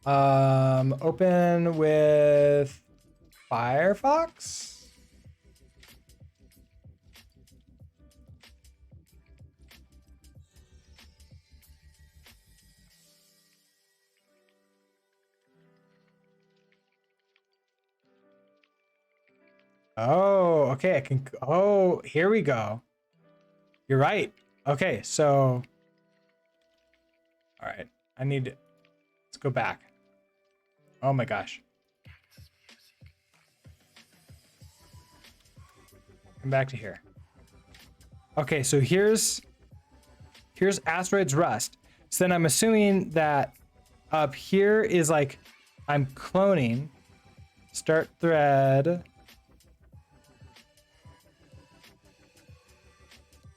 Open with Firefox. Oh, okay, I can, oh, here we go. You're right. Okay, so, all right, let's go back. Oh my gosh. Come back to here. Okay, so here's Asteroids Rust. So then I'm assuming that up here is like, I'm cloning, start thread,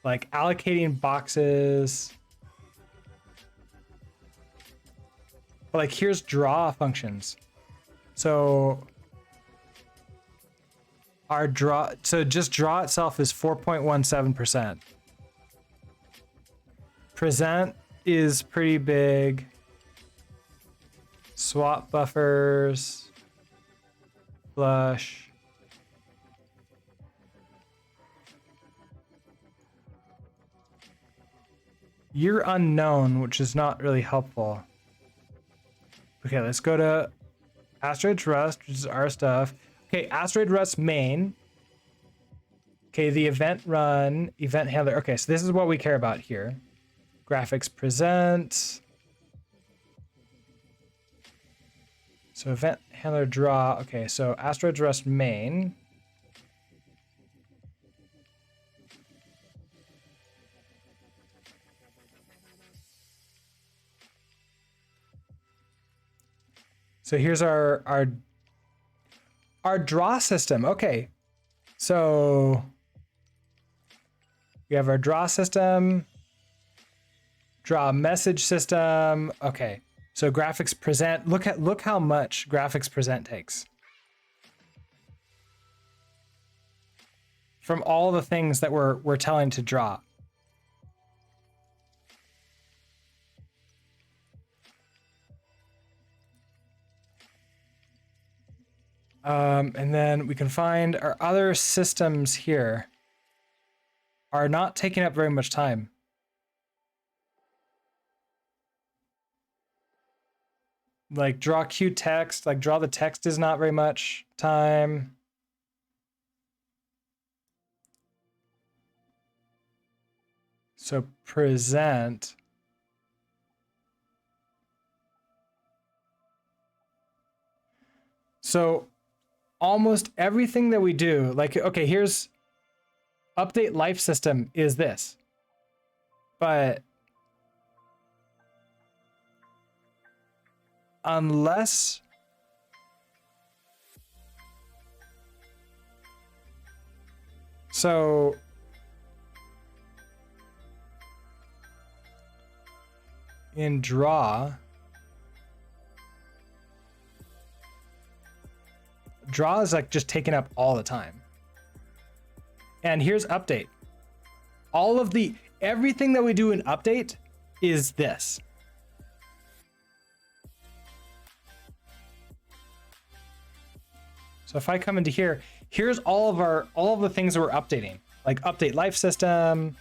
like allocating boxes. But like here's draw functions. So our draw, so just draw itself is 4.17%. Present is pretty big. Swap buffers, flush. Year unknown, which is not really helpful. Okay, let's go to Asteroids Rust, which is our stuff. Okay, Asteroid Rust main. Okay, the event run, event handler. Okay, so this is what we care about here. Graphics present. So event handler draw. Okay, so Asteroids Rust main. So here's our draw system. Okay, so we have our draw system, draw message system. Okay, so graphics present. Look how much graphics present takes from all the things that we're telling to draw. And then we can find our other systems here are not taking up very much time. Like draw Q text, like draw the text is not very much time. So present. So almost everything that we do, like, okay, here's update life system is this, but unless so in draw is like just taken up all the time. And here's update. All of everything that we do in update is this. So if I come into here, here's all of the things that we're updating, like update life system,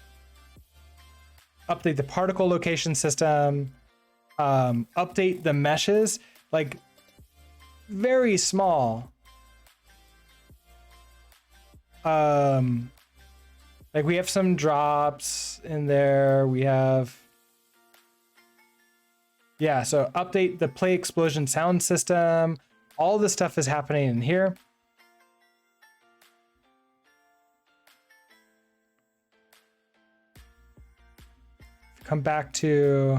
update the particle location system, update the meshes, like very small. Like we have some drops in there. We have, yeah, so update the play explosion sound system. All this stuff is happening in here. Come back to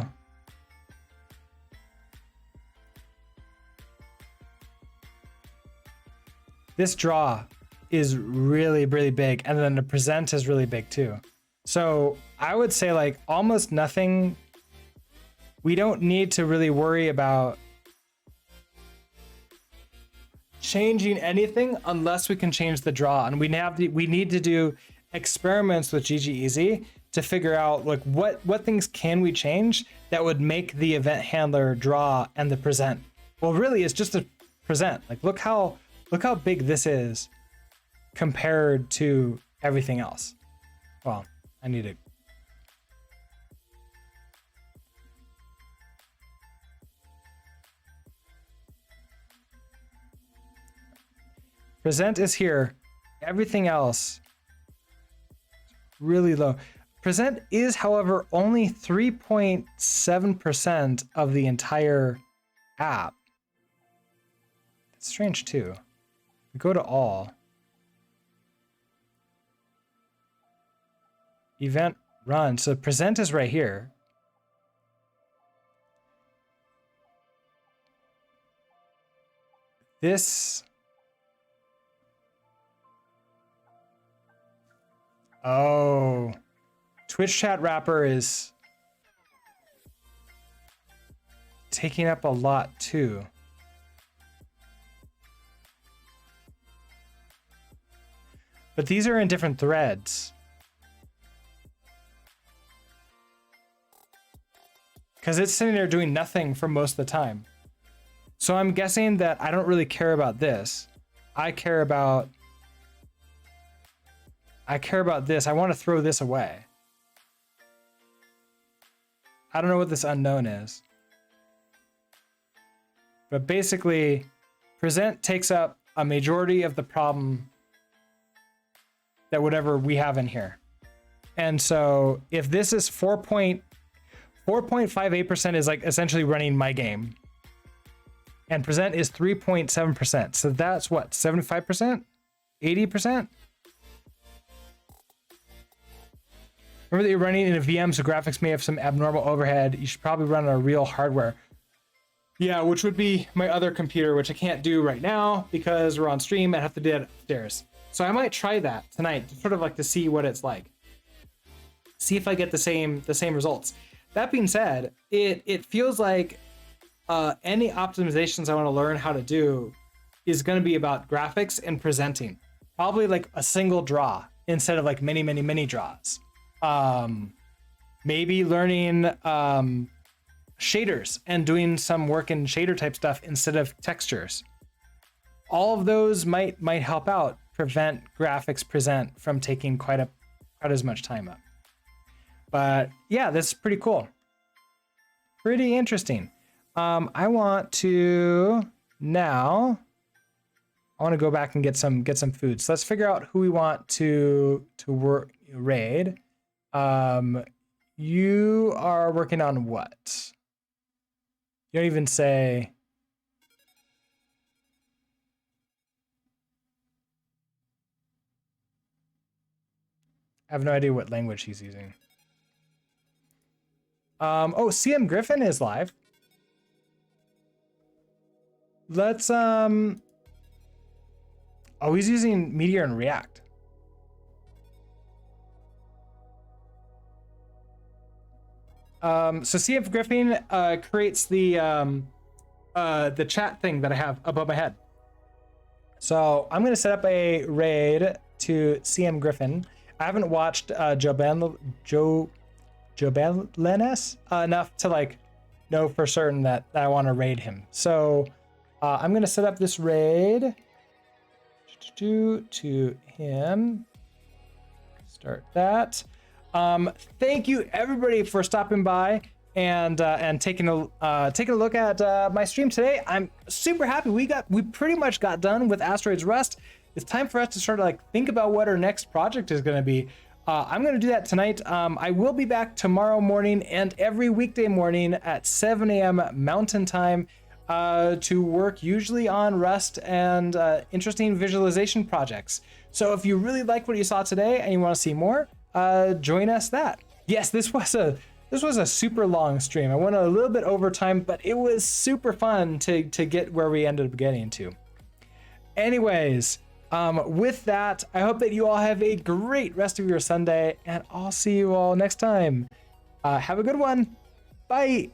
this draw is really, really big. And then the present is really big too. So I would say like almost nothing. We don't need to really worry about changing anything unless we can change the draw. And we need to do experiments with GGEZ to figure out like what things can we change that would make the event handler draw and the present. Well, really it's just a present. Like look how big this is compared to everything else. Well, I need to. Present is here. Everything else really low. Present is, however, only 3.7% of the entire app. It's strange too. We go to all. Event run. So present is right here. This. Oh. Twitch chat wrapper is taking up a lot too. But these are in different threads. Because it's sitting there doing nothing for most of the time. So I'm guessing that I don't really care about this. I care about this. I want to throw this away. I don't know what this unknown is. But basically, present takes up a majority of the problem that whatever we have in here. And so if this is 4.58% is like essentially running my game. And present is 3.7%. So that's what, 75%? 80%? Remember that you're running in a VM, so graphics may have some abnormal overhead. You should probably run on a real hardware. Yeah, which would be my other computer, which I can't do right now because we're on stream. I have to do it upstairs. So I might try that tonight, sort of like to see what it's like. See if I get the same results. That being said, it feels like any optimizations I want to learn how to do is going to be about graphics and presenting. Probably like a single draw instead of like many draws. Maybe learning shaders and doing some work in shader type stuff instead of textures. All of those might help out prevent graphics present from taking quite as much time up. But yeah, this is pretty cool. Pretty interesting. I want to go back and get some food. So let's figure out who we want to raid. You are working on what? You don't even say. I have no idea what language he's using. Oh, CM Griffin is live. Let's oh, he's using Meteor and React. So CM Griffin creates the chat thing that I have above my head. So I'm gonna set up a raid to CM Griffin. I haven't watched Jobanlenes enough to like know for certain that I want to raid him. So I'm gonna set up this raid to him. Start that. Thank you everybody for stopping by and taking a look at my stream today. I'm super happy. We pretty much got done with Asteroids Rust. It's time for us to sort of like think about what our next project is going to be. I'm going to do that tonight. I will be back tomorrow morning and every weekday morning at 7 a.m. Mountain Time to work usually on Rust and interesting visualization projects. So if you really like what you saw today and you want to see more, join us that. Yes, this was a super long stream. I went a little bit over time, but it was super fun to get where we ended up getting to. Anyways, with that, I hope that you all have a great rest of your Sunday, and I'll see you all next time. Have a good one. Bye.